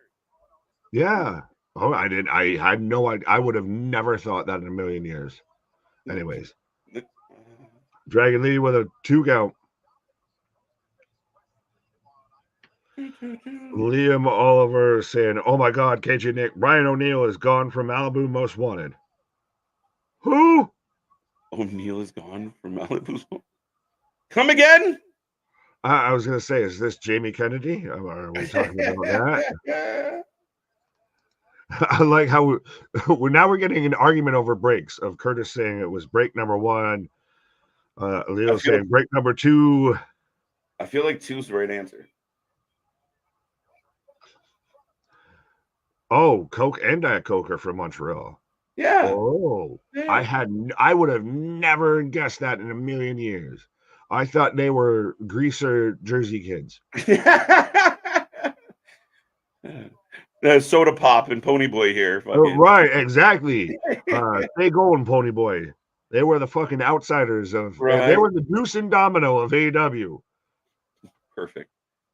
Yeah. Oh, I did. I had no idea. I would have never thought that in a million years. Anyways, Dragon Lee with a 2 count. Liam Oliver saying, "Oh my God, KJ Nick, Brian O'Neill is gone from Malibu Most Wanted." Who? O'Neill is gone from Malibu. Come again? I was gonna say, is this Jamie Kennedy? Are we talking about that? I like how we're getting an argument over breaks of Curtis saying it was break number 1. Leo saying break number 2. I feel like 2's the right answer. Oh, Coke and Diet Coke are from Montreal. Yeah. Oh, yeah. I would have never guessed that in a million years. I thought they were greaser Jersey kids. Soda Pop and Pony Boy here. Right, exactly. Stay going, Pony Boy. They were the fucking outsiders of. Right. They were the Deuce and Domino of AEW. Perfect.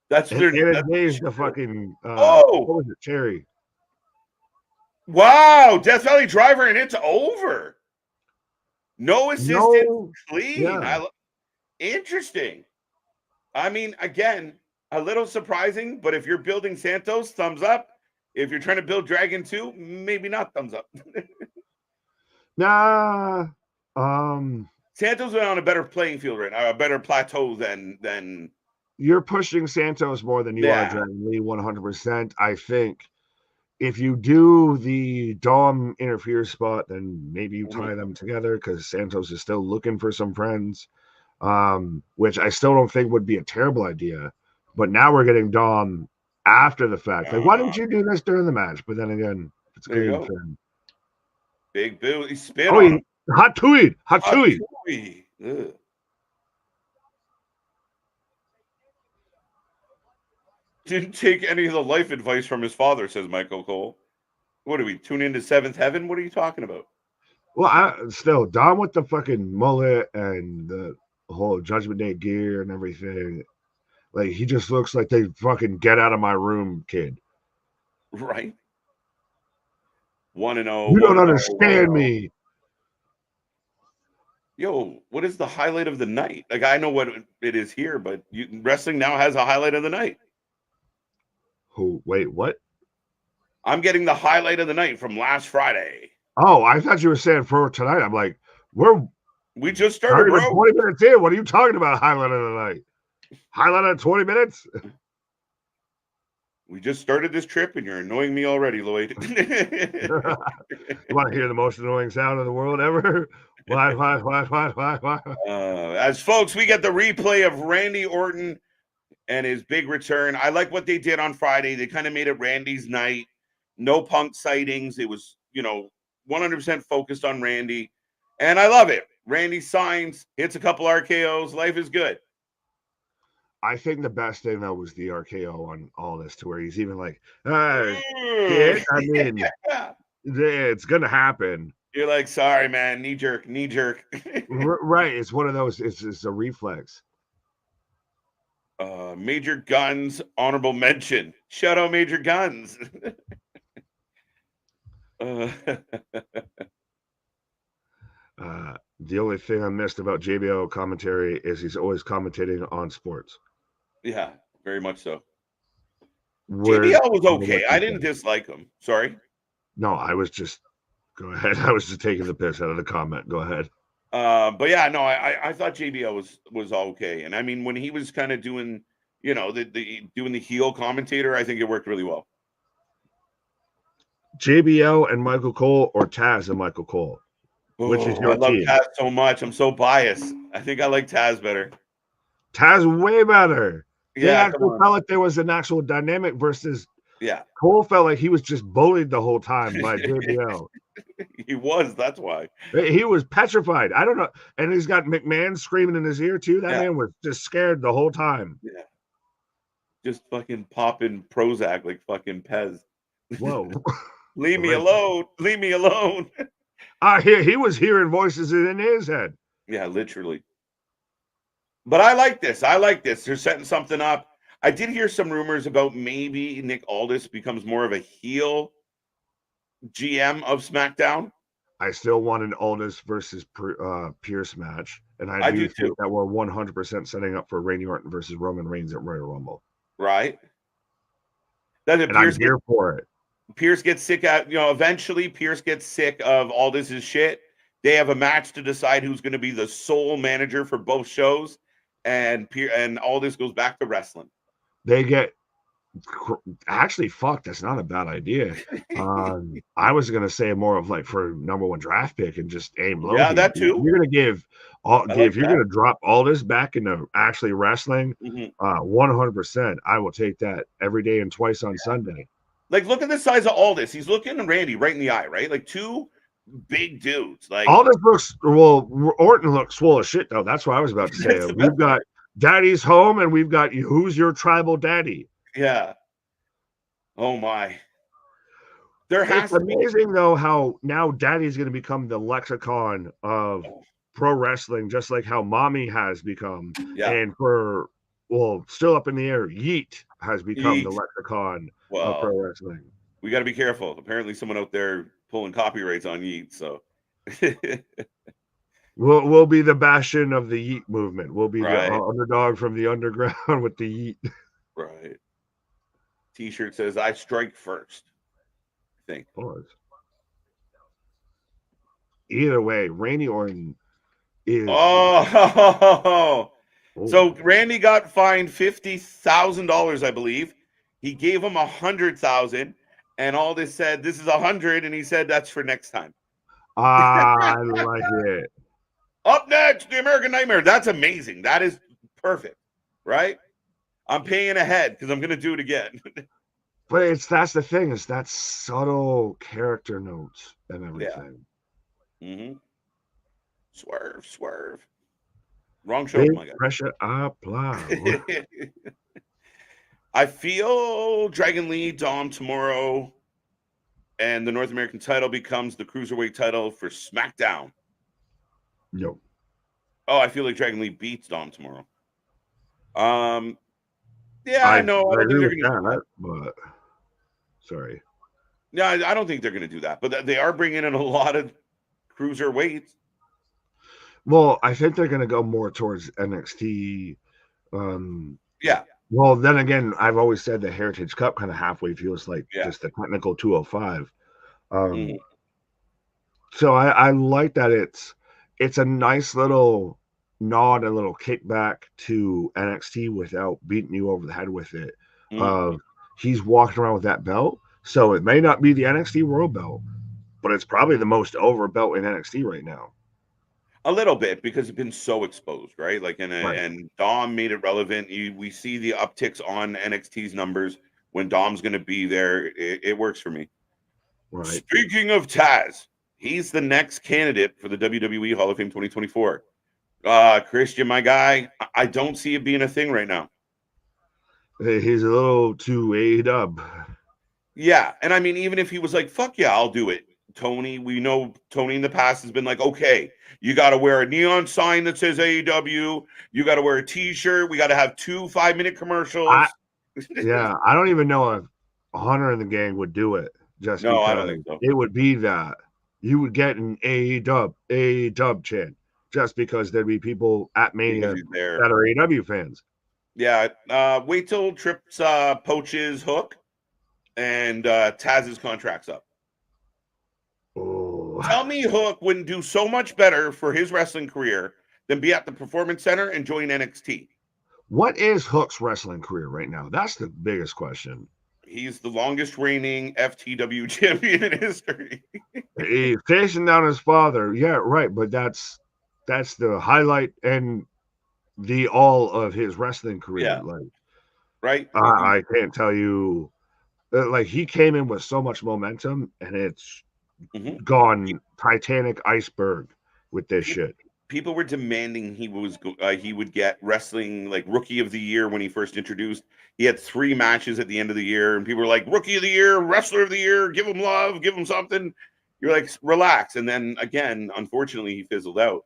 That's their. Days the fucking. What was it? Cherry. Wow, Death Valley Driver, and it's over. No assistance, clean. Yeah. Interesting. I mean, again, a little surprising, but if you're building Santos, thumbs up. If you're trying to build Dragon 2, maybe not thumbs up. Nah. Santos went on a better playing field right now, a better plateau than. You're pushing Santos more than you are Dragon Lee, 100%. I think. If you do the Dom interfere spot, then maybe you tie them together because Santos is still looking for some friends, which I still don't think would be a terrible idea. But now we're getting Dom after the fact. Like, why didn't you do this during the match? But then again, it's clean for him. Big Boo, he spit on him. Hot Tui. Didn't take any of the life advice from his father, says Michael Cole. What do we tune into 7th Heaven? What are you talking about? Well, still, Dom with the fucking mullet and the whole Judgment Day gear and everything. Like, he just looks like they fucking get out of my room kid. Right? 1-0. You don't understand me. Yo, what is the highlight of the night? Like, I know what it is here, but wrestling now has a highlight of the night. Wait, what? I'm getting the highlight of the night from last Friday. Oh, I thought you were saying for tonight. I'm like, we just started, bro. 20 minutes in. What are you talking about? Highlight of the night? Highlight of 20 minutes? We just started this trip, and you're annoying me already, Lloyd. You want to hear the most annoying sound in the world ever? Why? As folks, we get the replay of Randy Orton and his big return. I like what they did on Friday. They kind of made it Randy's night. No Punk sightings. It was, 100% focused on Randy. And I love it. Randy signs, hits a couple RKOs. Life is good. I think the best thing, though, was the RKO on all this, to where he's even like, it's going to happen. You're like, sorry, man. Knee jerk. Right. It's one of those. It's a reflex. Major Guns, honorable mention. Shout out Major Guns. The only thing I missed about JBL commentary is he's always commentating on sports. Yeah, very much so. JBL was okay. I didn't dislike him. Sorry. No, I was just go ahead. I was just taking the piss out of the comment. Go ahead. But yeah, no, I thought JBL was okay, and I mean when he was kind of doing, doing the heel commentator, I think it worked really well. JBL and Michael Cole, or Taz and Michael Cole, which is your team? I love Taz so much. I'm so biased. I think I like Taz better. Taz way better. Yeah, they actually felt like there was an actual dynamic versus. Yeah, Cole felt like he was just bullied the whole time by JBL. He was. That's why. He was petrified. I don't know. And he's got McMahon screaming in his ear too. That Yeah. man was just scared the whole time. Yeah. Just fucking popping Prozac like fucking Pez. Whoa. Leave me alone. Leave me alone. He was hearing voices in his head. Yeah, literally. But I like this. I like this. They're setting something up. I did hear some rumors about maybe Nick Aldis becomes more of a heel GM of SmackDown. I still want an Aldis versus Pierce match. And I do think that we're 100% setting up for Randy Orton versus Roman Reigns at Royal Rumble. Right. And I'm here for it. Pierce gets sick eventually Pierce gets sick of Aldis's shit. They have a match to decide who's going to be the sole manager for both shows. And Aldis goes back to wrestling. They get actually fuck. That's not a bad idea. I was gonna say more of like for #1 draft pick and just aim low. Yeah, that too. You're gonna drop Aldis back into actually wrestling. 100%. I will take that every day and twice on Sunday. Like, look at the size of Aldis. He's looking Randy right in the eye, right? Like two big dudes. Like Aldis looks Orton looks swole as shit though. That's what I was about to say. We've got Daddy's home and we've got who's your tribal daddy. Yeah. Oh my. It's amazing though how now Daddy's going to become the lexicon of pro wrestling, just like how Mommy has become. Yeah. And still up in the air, Yeet has become the lexicon of pro wrestling. We got to be careful. Apparently, someone out there pulling copyrights on Yeet. So we'll be the bastion of the Yeet movement. We'll be the underdog from the underground with the Yeet. Right. T-shirt says, "I strike first." I think. Pause. Either way, Randy Orton is. So Randy got fined $50,000, I believe. He gave him $100,000, and Aldis said, "This is $100," and he said, "That's for next time." I like it. Up next, the American Nightmare. That's amazing. That is perfect, right? I'm paying ahead because I'm going to do it again. But that's the thing, is that subtle character notes and everything. Yeah. Mm-hmm. Swerve. Wrong show, Big my guy. Pressure applaud. I feel Dragon Lee, Dom tomorrow, and the North American title becomes the Cruiserweight title for SmackDown. Yo. Oh, I feel like Dragon Lee beats Dom tomorrow. Yeah, I know. I don't think they're going to do that, but sorry. Yeah, I don't think they're going to do that, but they are bringing in a lot of cruiserweights. Well, I think they're going to go more towards NXT. Yeah. Well, then again, I've always said the Heritage Cup kind of halfway feels like just the technical 205. So I like that it's a nice little nod, a little kickback to NXT without beating you over the head with it. He's walking around with that belt, so it may not be the NXT World Belt, but it's probably the most over belt in NXT right now. A little bit, because it's been so exposed, right? Like, and Dom made it relevant. We see the upticks on NXT's numbers when Dom's going to be there. It works for me. Right. Speaking of Taz, he's the next candidate for the WWE Hall of Fame 2024. Christian, my guy, I don't see it being a thing right now. He's a little too A-dub. Yeah, and I mean, even if he was like, "Fuck yeah, I'll do it," Tony, we know Tony in the past has been like, "Okay, you got to wear a neon sign that says AEW. You got to wear a T-shirt. We got to have 2 5-minute commercials." I don't even know if Hunter and the gang would do it. Just because I don't think so. It would be that you would get an A-dub chant, just because there'd be people at Mania that are AEW fans. Yeah, wait till Trips poaches Hook and Taz's contract's up. Oh. Tell me Hook wouldn't do so much better for his wrestling career than be at the Performance Center and join NXT. What is Hook's wrestling career right now? That's the biggest question. He's the longest reigning FTW champion in history. He's chasing down his father. Yeah, right. But that's the highlight and the all of his wrestling career. Yeah. Like, right. I can't tell you. Like, he came in with so much momentum, and it's gone Titanic iceberg with this shit. People were demanding he would get wrestling like rookie of the year when he first introduced. He had 3 matches at the end of the year, and people were like, rookie of the year, wrestler of the year, give him love, give him something. You're like, relax. And then again, unfortunately, he fizzled out.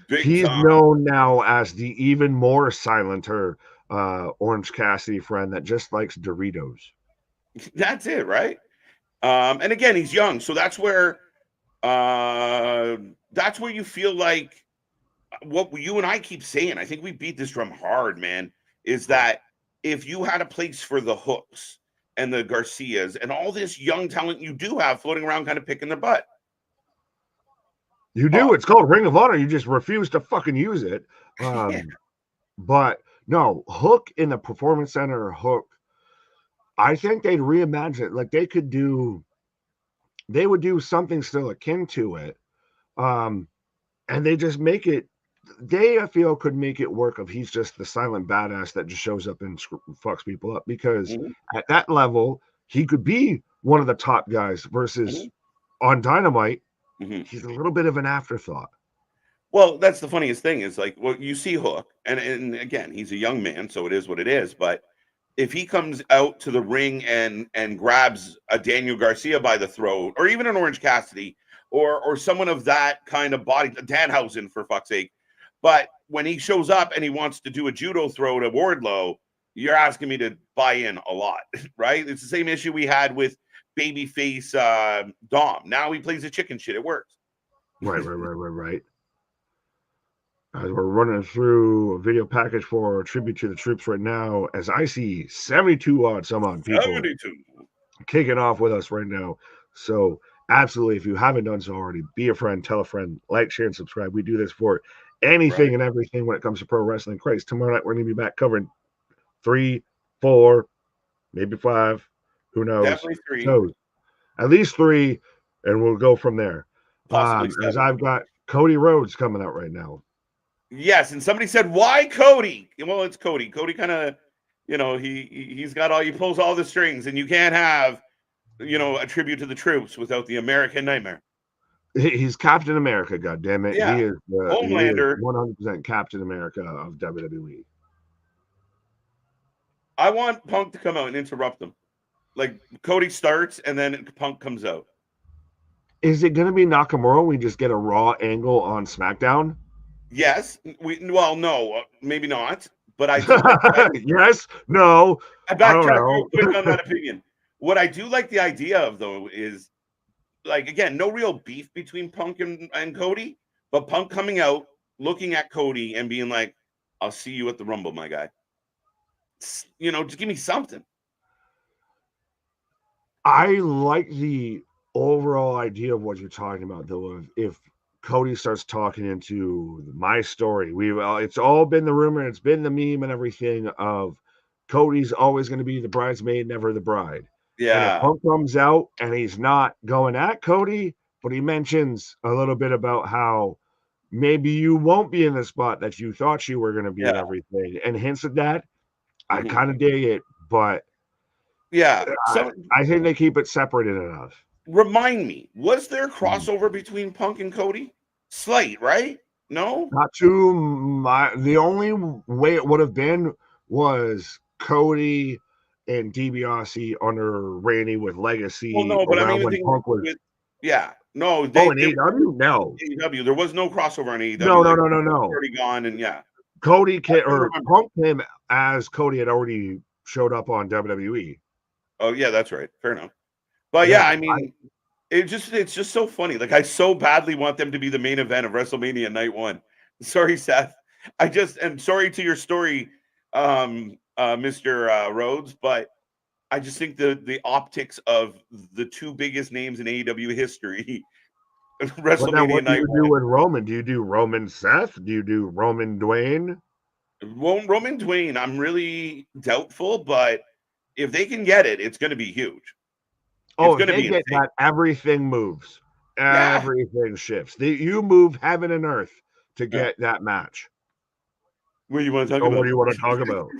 He's known now as the even more silenter Orange Cassidy friend that just likes Doritos. That's it, right? And again, he's young, so that's where you feel like what you and I keep saying. I think we beat this drum hard, man. Is that if you had a place for the Hooks and the Garcias and all this young talent you do have floating around, kind of picking their butt. You do. It's called Ring of Honor. You just refuse to fucking use it. But no, Hook in the Performance Center, Hook. I think they'd reimagine it. Like they would do something still akin to it. And they just make it. I feel, could make it work if he's just the silent badass that just shows up and fucks people up. Because at that level, he could be one of the top guys versus on Dynamite. He's a little bit of an afterthought. Well, that's the funniest thing is like, well, you see Hook, and again, he's a young man, so it is what it is. But if he comes out to the ring and grabs a Daniel Garcia by the throat, or even an Orange Cassidy, or someone of that kind of body, Danhausen for fuck's sake. But when he shows up and he wants to do a judo throw to Wardlow, you're asking me to buy in a lot, right? It's the same issue we had with babyface Dom. Now he plays the chicken shit. It works. Right. As we're running through a video package for a tribute to the troops right now, as I see 72 odd some odd people 72 kicking off with us right now. So absolutely, if you haven't done so already, be a friend, tell a friend, like, share, and subscribe. We do this for anything and everything when it comes to pro wrestling. Christ, tomorrow night we're going to be back covering 3, 4, maybe 5. Who knows? Definitely 3. So, at least 3, and we'll go from there. Possibly 7. As I've got Cody Rhodes coming out right now. Yes, and somebody said, "Why Cody?" Well, it's Cody. Cody kind of, he's got he pulls all the strings, and you can't have, a tribute to the troops without the American Nightmare. He's Captain America, goddammit. Yeah. He is Homelander. 100% Captain America of WWE. I want Punk to come out and interrupt them. Like Cody starts, and then Punk comes out. Is it going to be Nakamura? We just get a Raw angle on SmackDown? Yes. No, maybe not. But I do yes, no. I backtrack real quick on that opinion. What I do like the idea of, though, is, like, again, no real beef between Punk and Cody, but Punk coming out, looking at Cody and being like, "I'll see you at the Rumble, my guy." Just give me something. I like the overall idea of what you're talking about, though. If Cody starts talking into my story, it's all been the rumor, it's been the meme and everything of Cody's always going to be the bridesmaid, never the bride. Yeah. And if Punk comes out and he's not going at Cody, but he mentions a little bit about how maybe you won't be in the spot that you thought you were going to be and everything, and hints at that, I kind of dig it, but yeah, I think they keep it separated enough. Remind me, was there crossover between Punk and Cody? Slight, right? No? Not too. The only way it would have been was Cody and DiBiase under Randy with Legacy. Well, no, but I mean, Punk was. No. In AEW? No. AEW. There was no crossover on AEW. No. Already gone, and Punk came as Cody had already showed up on WWE. Oh, yeah, that's right. Fair enough. But I mean, it's just so funny. Like, I so badly want them to be the main event of WrestleMania Night 1. Sorry, Seth. I just am sorry to your story, Mr. Rhodes, but I just think the optics of the 2 biggest names in AEW history, WrestleMania Night 1. What do you do with Roman? Do you do Roman Seth? Do you do Roman Dwayne? Roman Dwayne, I'm really doubtful, but if they can get it, it's going to be huge. Oh, if they get that, everything moves. Everything shifts. You move heaven and earth to get that match. What do you want to talk about? What do you want to talk about?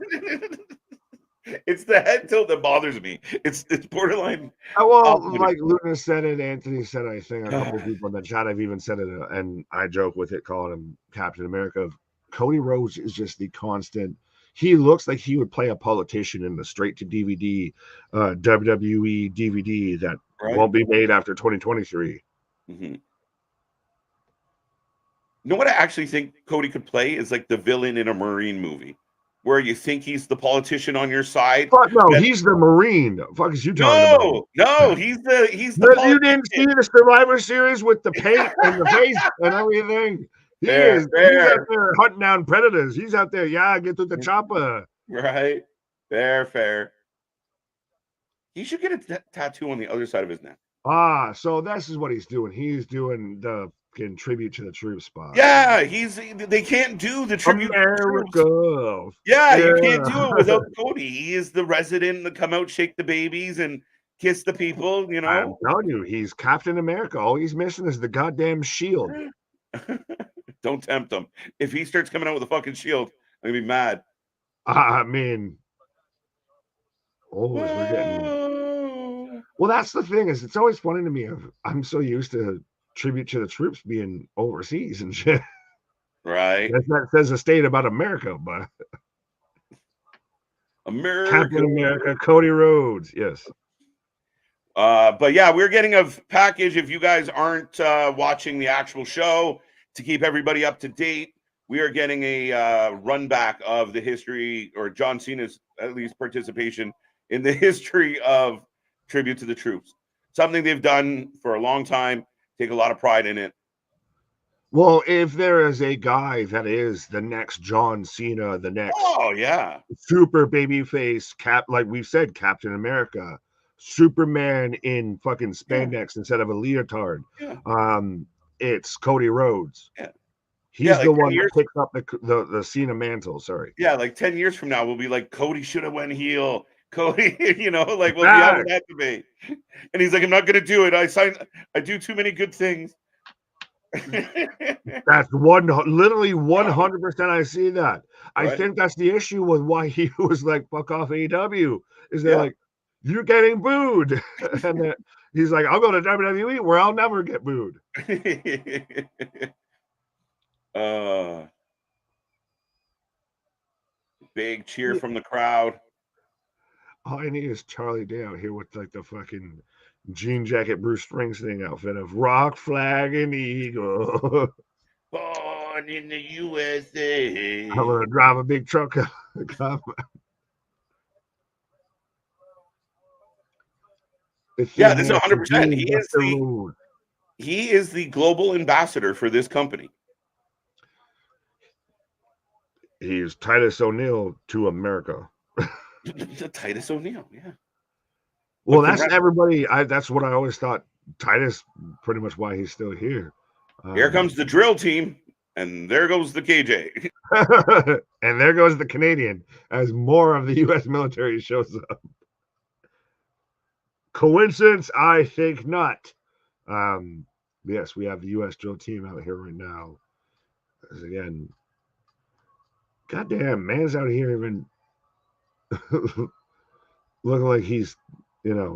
It's the head tilt that bothers me. It's borderline. Well, like Luna said it, Anthony said it, I think a couple of God. people in the chat have even said it, and I joke with it, calling him Captain America. Cody Rhodes is just the constant. He looks like he would play a politician in the straight to DVD WWE DVD that won't be made after 2023. Mm-hmm. You know what I actually think Cody could play is like the villain in a Marine movie, where you think he's the politician on your side. Fuck no, he's the Marine. The fuck is you talking about? No, he's the You didn't see the Survivor Series with the paint and the face and everything. He's out there hunting down predators. He's out there, get to the chopper. Right. Fair. He should get a tattoo on the other side of his neck. So this is what he's doing. He's doing the tribute to the troops spot. Yeah, they can't do the tribute America. To the troops. Yeah, you can't do it without Cody. He is the resident to come out, shake the babies, and kiss the people, you know. I'm telling you, he's Captain America. All he's missing is the goddamn shield. Don't tempt him. If he starts coming out with a fucking shield, I'm gonna be mad. I mean, we're getting. Well, that's the thing, is it's always funny to me. I'm so used to tribute to the troops being overseas and shit. Right. That says a state about America, but Captain America, Cody Rhodes, yes. But yeah, we're getting a package. If you guys aren't watching the actual show, to keep everybody up to date, we are getting a run back of the history, or John Cena's at least participation in the history of tribute to the troops. Something they've done for a long time. Take a lot of pride in it. Well, if there is a guy that is the next John Cena, the next super babyface like we've said, Captain America, Superman in fucking spandex instead of a leotard. It's Cody Rhodes. He's the one that picks up the Cena mantle. Sorry. Yeah, like 10 years from now, we'll be like, Cody should have went heel. Cody, like we'll be having that debate. And he's like, I'm not gonna do it. I do too many good things. That's literally 100%. I see that. I think that's the issue with why he was like, fuck off AEW. Is they're like, you're getting booed. And then he's like, I'll go to WWE where I'll never get booed. Big cheer from the crowd. All I need is Charlie Day out here with like the fucking jean jacket Bruce Springsteen outfit of rock, flag, and eagle. Born in the USA. I'm gonna drive a big truck. Yeah, this is 100%. He is the global ambassador for this company. He's Titus O'Neil to America. Titus O'Neil, yeah. Well, that's everybody. That's what I always thought. Titus, pretty much why he's still here. Here comes the drill team, and there goes the KJ. And there goes the Canadian, as more of the U.S. military shows up. Coincidence? I think not. Yes, we have the U.S. drill team out here right now. As again, goddamn, man's out here even looking like he's,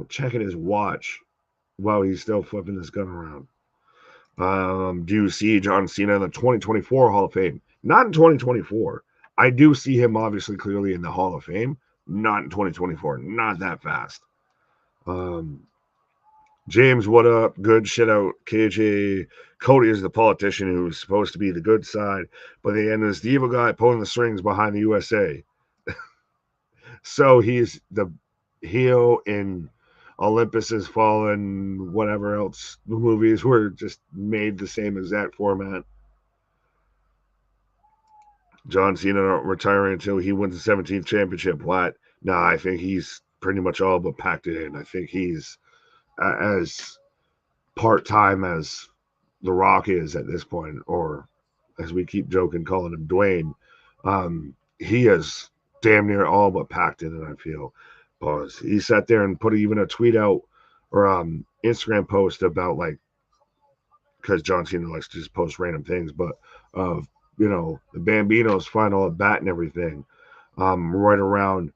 checking his watch while he's still flipping this gun around. Do you see John Cena in the 2024 Hall of Fame? Not in 2024. I do see him obviously clearly in the Hall of Fame. Not in 2024. Not that fast. James, what up? Good shit out. KJ. Cody is the politician who's supposed to be the good side, but the end is the evil guy pulling the strings behind the USA. So he's the heel in Olympus Has Fallen, whatever else. The movies were just made the same exact format. John Cena retiring until he wins the 17th championship. What? No, I think he's pretty much all but packed it in. I think he's as part-time as The Rock is at this point, or as we keep joking, calling him Dwayne. He is damn near all but packed in it, I feel. Pause. He sat there and put even a tweet out or Instagram post about, like, because John Cena likes to just post random things, but the Bambino's final at bat and everything, right around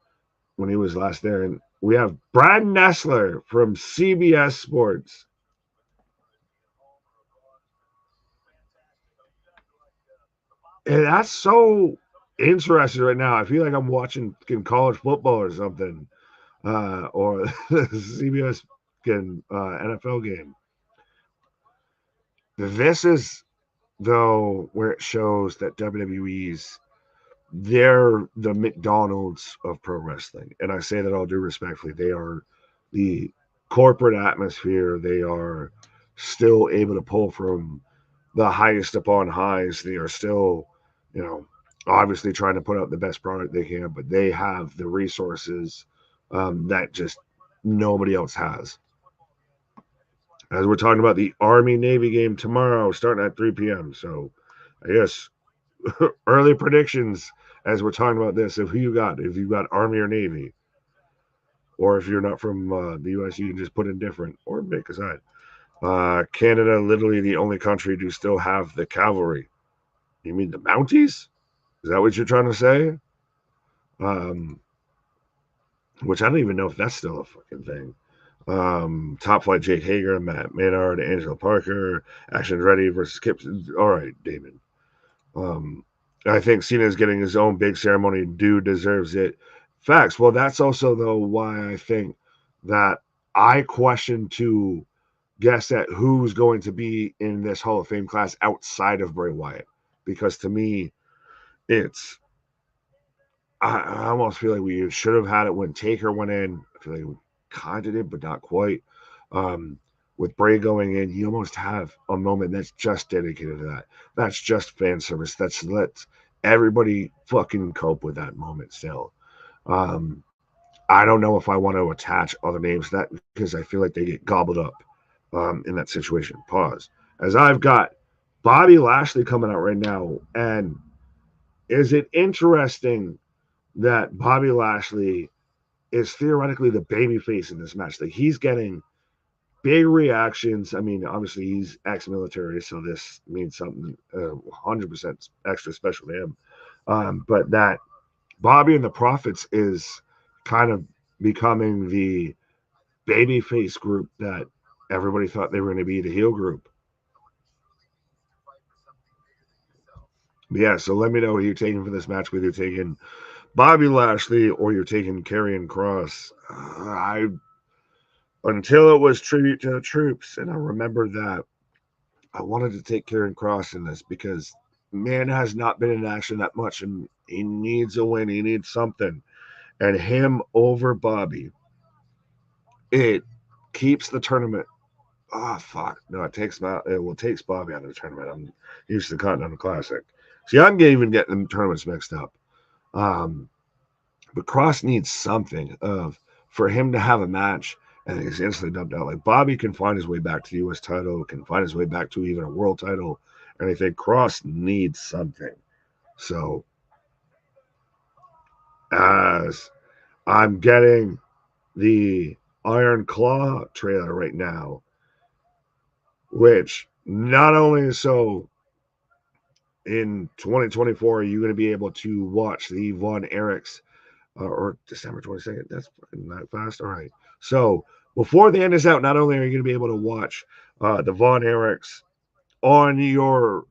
when he was last there. And we have Brad Nessler from CBS Sports. And that's so interesting right now. I feel like I'm watching college football or something, or the CBS NFL game. This is, though, where it shows that they're the McDonald's of pro wrestling. And I say that all due respectfully. They are the corporate atmosphere. They are still able to pull from the highest upon highs. They are still, obviously trying to put out the best product they can, but they have the resources that just nobody else has. As we're talking about the Army-Navy game tomorrow, starting at 3 p.m. So I guess early predictions as we're talking about this. If you got Army or Navy, or if you're not from the U.S., you can just put in different or pick a side. Canada, literally the only country to still have the cavalry. You mean the Mounties? Is that what you're trying to say? Which I don't even know if that's still a fucking thing. Top Flight Jake Hager, Matt Maynard, Angela Parker, Actions Ready versus Kip. All right, David. I think Cena is getting his own big ceremony. Dude deserves it. Facts. Well, that's also, though, why I think that I question to guess at who's going to be in this Hall of Fame class outside of Bray Wyatt. Because to me, I almost feel like we should have had it when Taker went in. I feel like we kind of did, but not quite. With Bray going in, you almost have a moment that's just dedicated to that. That's just fan service. Let everybody fucking cope with that moment still. I don't know if I want to attach other names to that because I feel like they get gobbled up in that situation. Pause. As I've got Bobby Lashley coming out right now, and is it interesting that Bobby Lashley is theoretically the babyface in this match? Like, he's getting big reactions. I mean, obviously he's ex-military, so this means something 100% extra special to him. But that Bobby and the Profits is kind of becoming the babyface group that everybody thought they were going to be the heel group. But yeah, so let me know who you're taking for this match, whether you're taking Bobby Lashley or you're taking Karrion Kross. Until it was tribute to the troops, and I remember that I wanted to take Karrion Kross in this because man has not been in action that much, and he needs a win. He needs something, and him over Bobby, it keeps the tournament. Oh fuck! No, it takes Bobby out of the tournament. I'm used to the Continental Classic. See, I'm even getting the tournaments mixed up. But Kross needs something for him to have a match and he's instantly dumped out. Like, Bobby can find his way back to the U.S. title, can find his way back to even a world title, and I think Kross needs something. So, as I'm getting the Iron Claw trailer right now, which not only is so in 2024 are you going to be able to watch the Von Erichs or December 22nd. That's fucking that fast. All right. So before the end is out, not only are you going to be able to watch the Von Erichs on your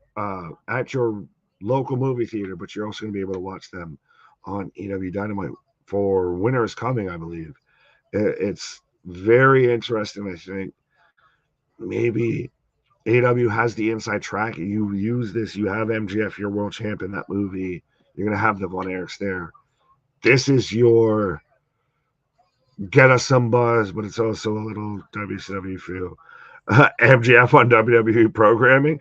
at your local movie theater, but you're also going to be able to watch them on AEW Dynamite for Winter is Coming, I believe. It's very interesting. I think maybe AEW has the inside track. You use this. You have MJF, your world champ in that movie. You're going to have the Von Erichs there. This is your get us some buzz, but it's also a little WCW feel. MJF on WWE programming.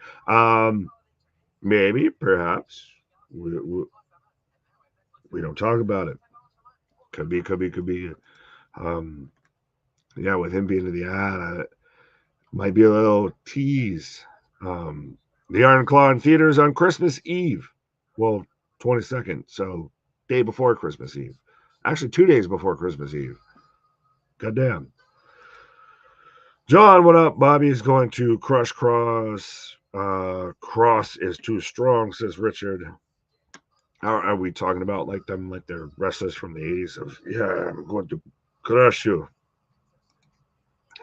Maybe, perhaps. We don't talk about it. Could be. Yeah, with him being in the ad, might be a little tease. The Iron Claw in theaters on Christmas Eve. Well, 22nd, so day before Christmas Eve. Actually, 2 days before Christmas Eve. Goddamn. John, what up? Bobby is going to crush Kross. Kross is too strong, says Richard. Are we talking about like them, like they're wrestlers from the 80s of, yeah, I'm going to crush you.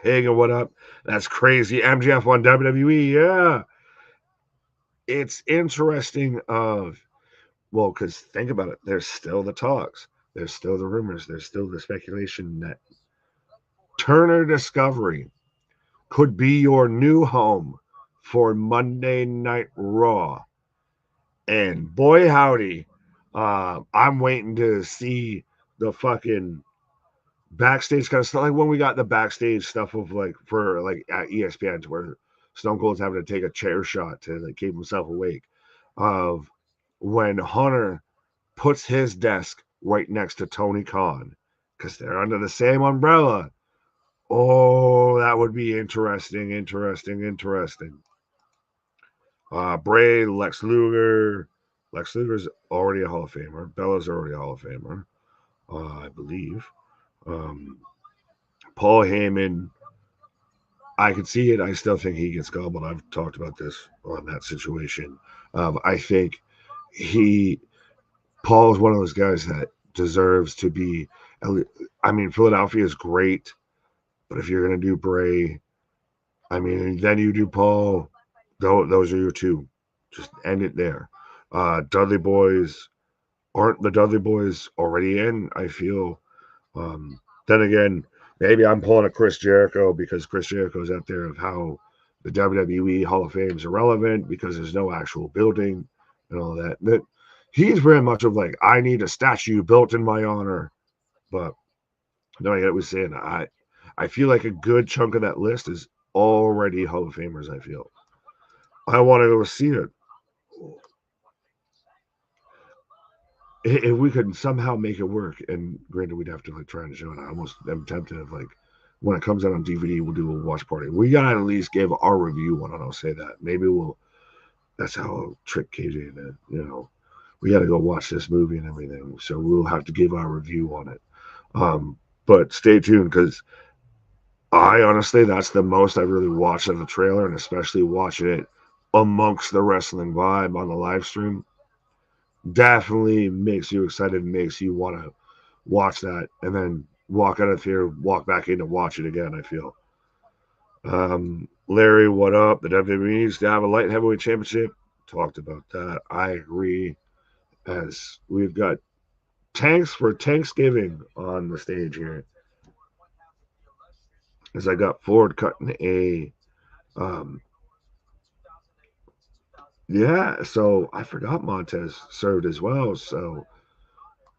Hagen, what up? That's crazy. MJF on WWE. Yeah. It's interesting of, well, because think about it. There's still the talks. There's still the rumors. There's still the speculation that Turner Discovery could be your new home for Monday Night Raw. And boy, howdy, I'm waiting to see the fucking backstage kind of stuff. Like when we got the backstage stuff of like for like at ESPN where Stone Cold's having to take a chair shot to like keep himself awake. Of when Hunter puts his desk right next to Tony Khan because they're under the same umbrella. Oh, that would be interesting. Bray, Lex Luger. Lex Luger's already a Hall of Famer. Bella's already a Hall of Famer, I believe. Um, Paul Heyman, I can see it. I still think he gets gobbled. I've talked about this on that situation. I think he, Paul is one of those guys that deserves to be. I mean, Philadelphia is great, but if you're going to do Bray, I mean, then you do Paul. Those are your two. Just end it there. Dudley Boys aren't the Dudley Boys already in? I feel. Then again, maybe I'm pulling a Chris Jericho because Chris Jericho's out there of how the WWE Hall of Fame is irrelevant because there's no actual building and all that. That he's very much of like, I need a statue built in my honor. But no, I was saying I feel like a good chunk of that list is already Hall of Famers. I feel. I want to go see it. If we could somehow make it work, and granted, we'd have to like try and show it. I almost am tempted of like when it comes out on DVD, we'll do a watch party. We gotta at least give our review on it. I'll say that. Maybe we'll. That's how I'll trick KJ into. We got to go watch this movie and everything. So we'll have to give our review on it. But stay tuned because I honestly, that's the most I've really watched of the trailer, and especially watching it amongst the wrestling vibe on the live stream. Definitely makes you excited, makes you want to watch that, and then walk out of here, walk back in to watch it again. I feel. Larry, what up? The WWE needs to have a light heavyweight championship. Talked about that. I agree. As we've got tanks for Thanksgiving on the stage here. As I got Ford cutting a yeah, so I forgot Montez served as well. So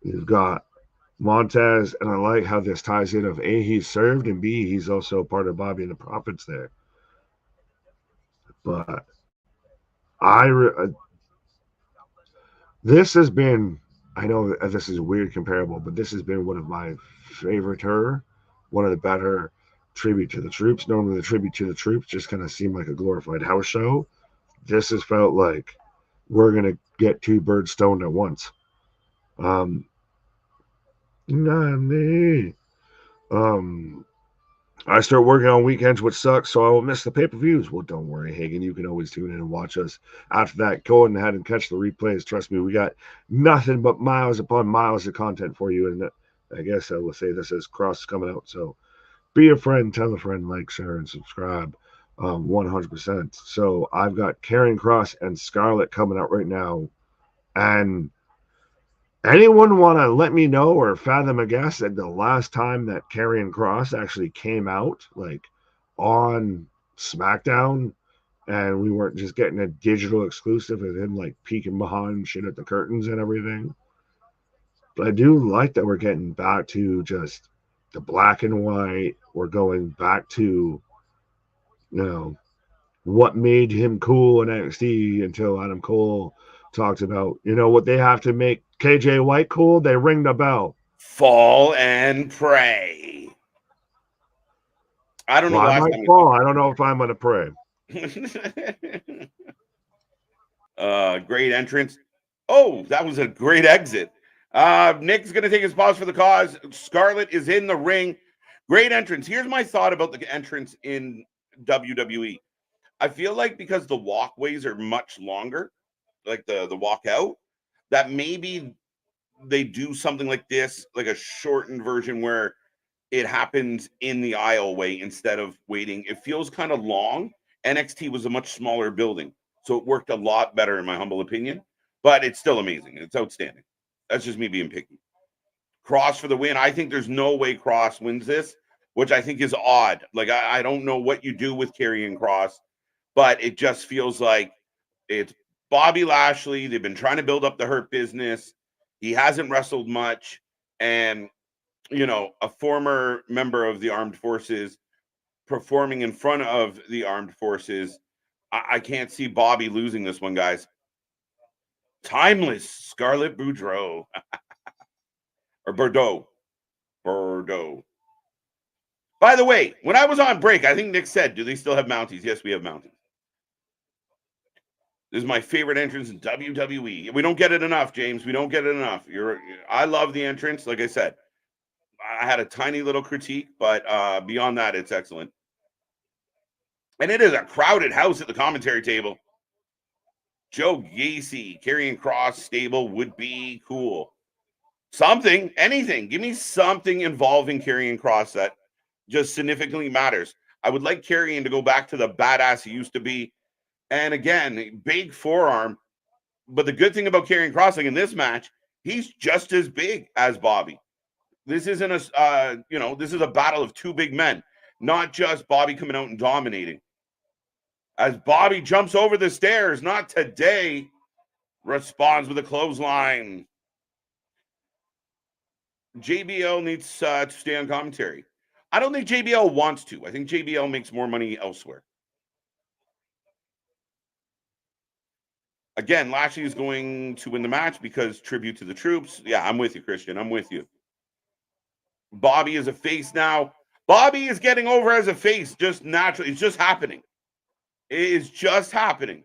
you've got Montez, and I like how this ties in of A, he's served, and B, he's also part of Bobby and the Profits there. But this has been, I know this is a weird comparable, but this has been one of my favorite one of the better tribute to the troops. Normally the tribute to the troops just kind of seemed like a glorified house show. This has felt like we're going to get two birds stoned at once. Not me. I start working on weekends, which sucks, so I will miss the pay-per-views. Well, don't worry, Hagen. You can always tune in and watch us. After that, go ahead and catch the replays. Trust me, we got nothing but miles upon miles of content for you. And I guess I will say this as Kross coming out. So be a friend, tell a friend, like, share, and subscribe. 100%. So I've got Karrion Kross and Scarlett coming out right now. And anyone want to let me know or fathom a guess at the last time that Karrion Kross actually came out, like on SmackDown, and we weren't just getting a digital exclusive of him like peeking behind shit at the curtains and everything? But I do like that we're getting back to just the black and white. We're going back to, what made him cool in NXT until Adam Cole talked about, what they have to make KJ White cool? They ring the bell. Fall and pray. I don't know. I might fall. I don't know if I'm going to pray. Great entrance. Oh, that was a great exit. Nick's going to take his pause for the cause. Scarlett is in the ring. Great entrance. Here's my thought about the entrance in WWE. I feel like because the walkways are much longer, like the walk out, that maybe they do something like this, like a shortened version where it happens in the aisleway instead of waiting. It feels kind of long. NXT was a much smaller building, so it worked a lot better in my humble opinion, but it's still amazing. It's outstanding. That's just me being picky. Kross for the win. I think there's no way Kross wins this, which I think is odd. Like, I don't know what you do with Karrion Kross, but it just feels like it's Bobby Lashley. They've been trying to build up the Hurt Business. He hasn't wrestled much. And, a former member of the armed forces performing in front of the armed forces. I can't see Bobby losing this one, guys. Timeless Scarlett Boudreaux. Or Bordeaux. By the way, when I was on break, I think Nick said, do they still have Mounties? Yes, we have Mounties. This is my favorite entrance in WWE. We don't get it enough, James. We don't get it enough. I love the entrance. Like I said, I had a tiny little critique, but beyond that, it's excellent. And it is a crowded house at the commentary table. Joe Gacy, Karrion Kross stable would be cool. Something, anything. Give me something involving Karrion Kross that just significantly matters. I would like Karrion to go back to the badass he used to be. And again, big forearm. But the good thing about Karrion Kross, like in this match, he's just as big as Bobby. This isn't this is a battle of two big men, not just Bobby coming out and dominating. As Bobby jumps over the stairs, not today, responds with a clothesline. JBL needs to stay on commentary. I don't think JBL wants to. I think JBL makes more money elsewhere. Again, Lashley is going to win the match because tribute to the troops. Yeah, I'm with you, Christian. I'm with you. Bobby is a face now. Bobby is getting over as a face just naturally. It's just happening. It is just happening.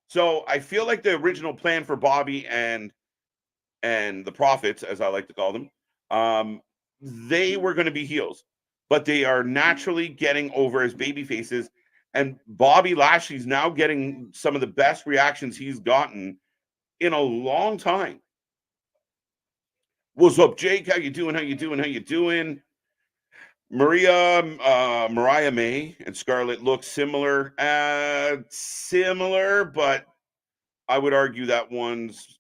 So I feel like the original plan for Bobby and the Prophets, as I like to call them, they were going to be heels, but they are naturally getting over as baby faces. And Bobby Lashley's now getting some of the best reactions he's gotten in a long time. What's up, Jake? How you doing? How you doing? How you doing? Mariah May and Scarlett look similar. Similar, but I would argue that one's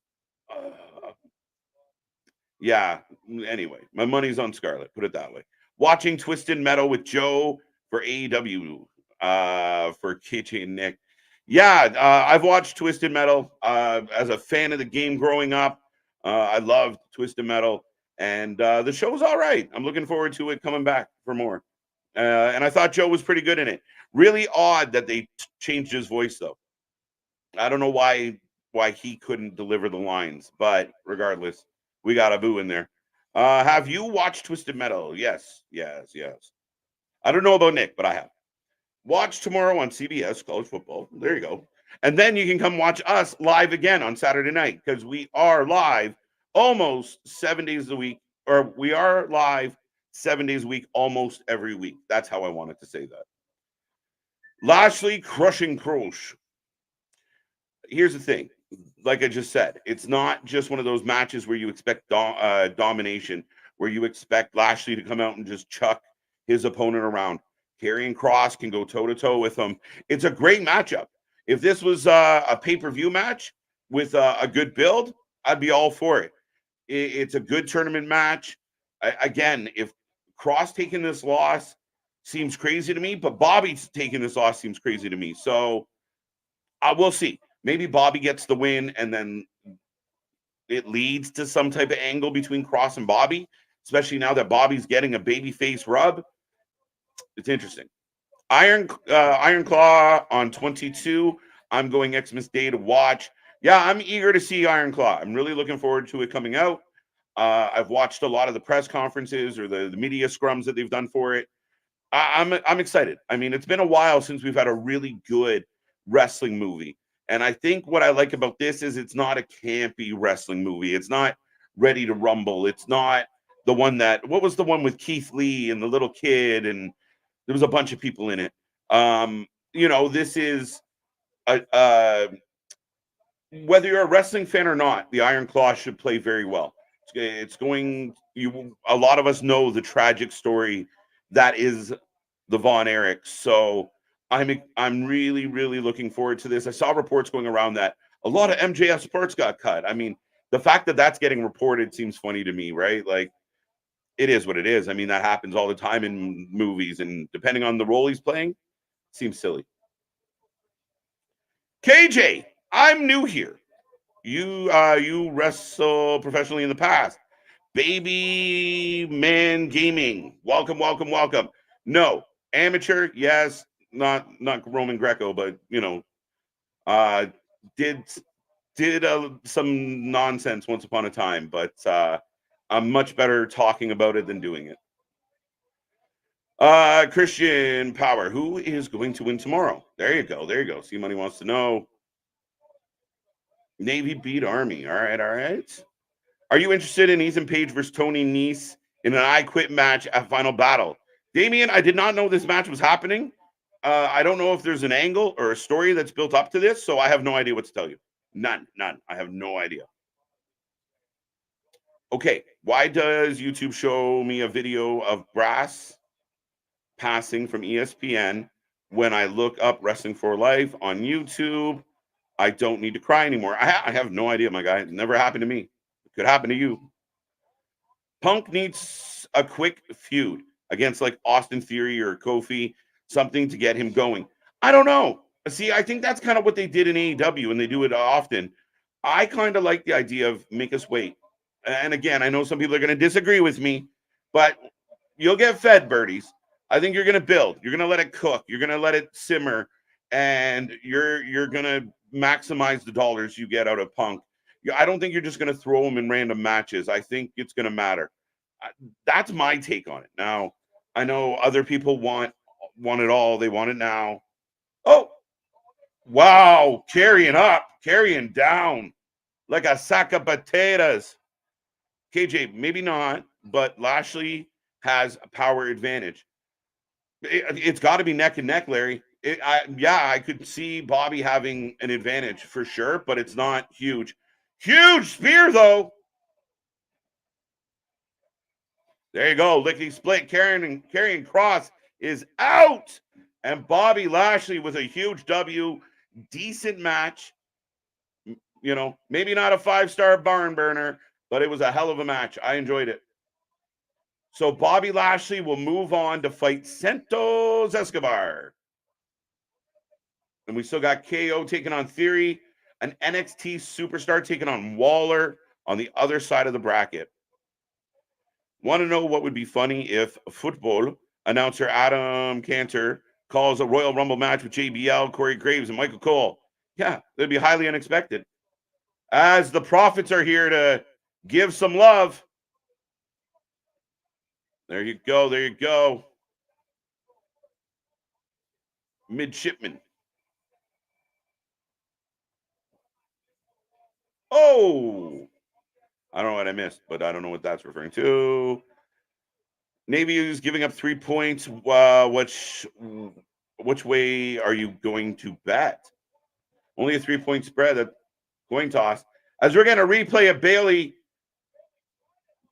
yeah. Anyway, my money's on Scarlett. Put it that way. Watching Twisted Metal with Joe for AEW for KJ and Nick. Yeah, I've watched Twisted Metal as a fan of the game growing up. I loved Twisted Metal, and the show's all right. I'm looking forward to it coming back for more. And I thought Joe was pretty good in it. Really odd that they changed his voice, though. I don't know why he couldn't deliver the lines, but regardless, we got a boo in there. Have you watched Twisted Metal? Yes. I don't know about Nick, but I have. Watch tomorrow on CBS College Football. There you go. And then you can come watch us live again on Saturday night because we are live almost 7 days a week, or we are live 7 days a week almost every week. That's how I wanted to say that. Lashley crushing Kross. Here's the thing. Like I just said, it's not just one of those matches where you expect domination, where you expect Lashley to come out and just chuck his opponent around. Karrion Kross can go toe-to-toe with him. It's a great matchup. If this was a pay-per-view match with a good build, I'd be all for it. It's a good tournament match. Again, if Kross taking this loss seems crazy to me, but Bobby taking this loss seems crazy to me. So we'll see. Maybe Bobby gets the win, and then it leads to some type of angle between Kross and Bobby, especially now that Bobby's getting a babyface rub. It's interesting. Iron Claw on 22. I'm going Xmas Day to watch. Yeah, I'm eager to see Iron Claw. I'm really looking forward to it coming out. I've watched a lot of the press conferences or the media scrums that they've done for it. I'm excited. I mean, it's been a while since we've had a really good wrestling movie. And I think what I like about this is it's not a campy wrestling movie. It's not Ready to Rumble. It's not the one what was the one with Keith Lee and the little kid, and there was a bunch of people in it. This is whether you're a wrestling fan or not, the Iron Claw should play very well. It's going. A lot of us know the tragic story that is the Von Erich. So I'm really looking forward to this. I saw reports going around that a lot of MJF sports got cut. I mean, the fact that that's getting reported seems funny to me, right? Like, it is what it is. I mean, that happens all the time in movies, and depending on the role he's playing, seems silly. KJ, I'm new here. You wrestle professionally in the past. Baby Man Gaming. Welcome. No, amateur, yes, not Roman Greco, but uh did some nonsense once upon a time, but I'm much better talking about it than doing it. Christian Power, who is going to win tomorrow? There you go. See, Money wants to know. Navy beat Army. All right. Are you interested in Ethan Page versus Tony Nese in an I Quit match at Final Battle? Damien, I did not know this match was happening. I don't know if there's an angle or a story that's built up to this, so I have no idea what to tell you. None. I have no idea. Okay, why does YouTube show me a video of Brass passing from ESPN when I look up Wrestling for Life on YouTube? I don't need to cry anymore. I have no idea, my guy. It never happened to me. It could happen to you. Punk needs a quick feud against like Austin Theory or Kofi, something to get him going. I don't know. See, I think that's kind of what they did in AEW, and they do it often. I kind of like the idea of make us wait. And again, I know some people are going to disagree with me, but you'll get fed, birdies. I think you're going to build. You're going to let it cook. You're going to let it simmer, and you're going to maximize the dollars you get out of Punk. I don't think you're just going to throw them in random matches. I think it's going to matter. That's my take on it. Now, I know other people want it all. They want it now. Oh, wow. Karrion up, Karrion down like a sack of potatoes. KJ, maybe not, but Lashley has a power advantage. It's got to be neck and neck, Larry. I could see Bobby having an advantage for sure, but it's not huge. Huge spear, though. There you go. Lickety split. Karrion Kross is out. And Bobby Lashley with a huge W. Decent match. Maybe not a 5-star barn burner, but it was a hell of a match. I enjoyed it. So Bobby Lashley will move on to fight Santos Escobar. And we still got KO taking on Theory, an NXT superstar taking on Waller on the other side of the bracket. Want to know what would be funny if football announcer Adam Cantor calls a Royal Rumble match with JBL, Corey Graves, and Michael Cole? Yeah, it'd be highly unexpected. As the Prophets are here to give some love. There you go. Midshipman. Oh, I don't know what I missed, but I don't know what that's referring to. Navy is giving up 3 points. Which way are you going to bet? Only a 3-point spread. That coin toss. As we're going to replay of Bailey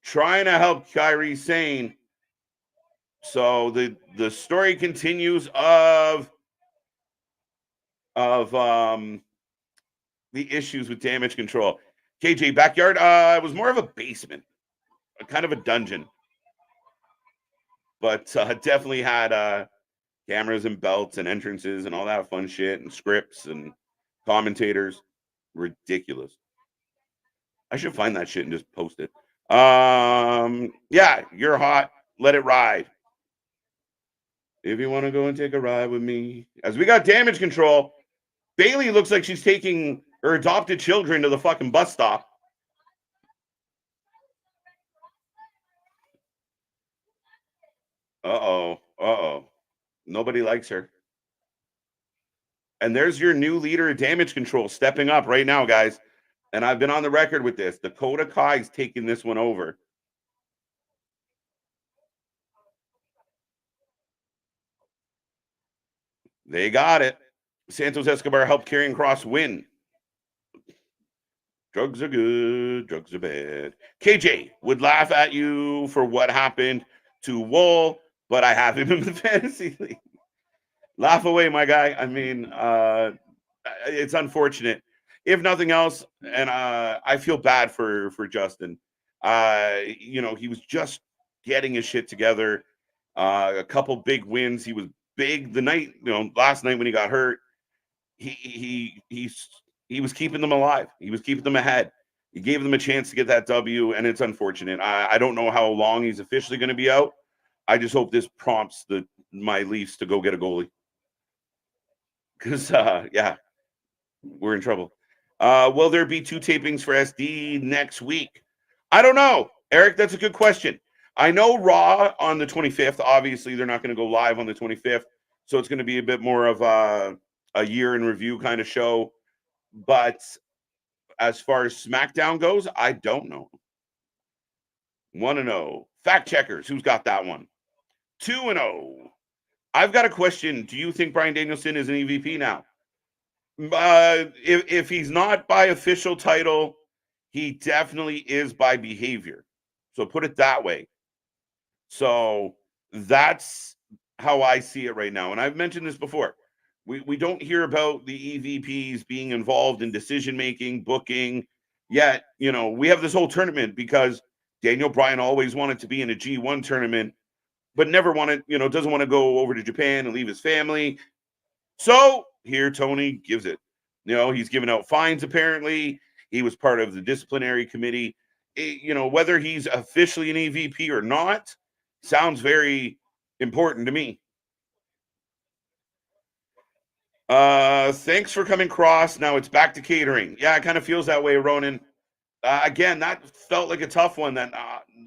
trying to help Kairi Sane. So the story continues of the issues with damage control. KJ, backyard. It was more of a basement, kind of a dungeon, but definitely had cameras and belts and entrances and all that fun shit and scripts and commentators. Ridiculous. I should find that shit and just post it. Yeah, you're hot. Let it ride. If you want to go and take a ride with me. As we got damage control, Bailey looks like she's taking her adopted children to the fucking bus stop. Uh-oh. Nobody likes her. And there's your new leader of damage control stepping up right now, guys. And I've been on the record with this. Dakota Kai's taking this one over. They got it. Santos Escobar helped Karrion Kross win. Drugs are good, drugs are bad. KJ would laugh at you for what happened to Wool, but I have him in the fantasy league. Laugh away, my guy. I mean, it's unfortunate. If nothing else, and I feel bad for Justin. He was just getting his shit together. A couple big wins. He was big the night, last night when he got hurt. He was keeping them alive. He was keeping them ahead. He gave them a chance to get that W, and it's unfortunate. I don't know how long he's officially going to be out. I just hope this prompts my Leafs to go get a goalie. Because, we're in trouble. Will there be 2 tapings for SD next week? I don't know. Eric, that's a good question. I know Raw on the 25th. Obviously, they're not going to go live on the 25th. So it's going to be a bit more of a year in review kind of show. But as far as SmackDown goes, I don't know. 1-0. Fact checkers. Who's got that one? 2-0. I've got a question. Do you think Bryan Danielson is an EVP now? If he's not by official title, he definitely is by behavior. So put it that way. So that's how I see it right now. And I've mentioned this before. We don't hear about the EVPs being involved in decision-making, booking, yet, we have this whole tournament because Daniel Bryan always wanted to be in a G1 tournament, but never wanted, doesn't want to go over to Japan and leave his family. So here Tony gives it. He's given out fines apparently. He was part of the disciplinary committee. Whether he's officially an EVP or not sounds very important to me. Thanks for coming, Kross. Now it's back to catering. Yeah, it kind of feels that way, Ronan. Again, that felt like a tough one that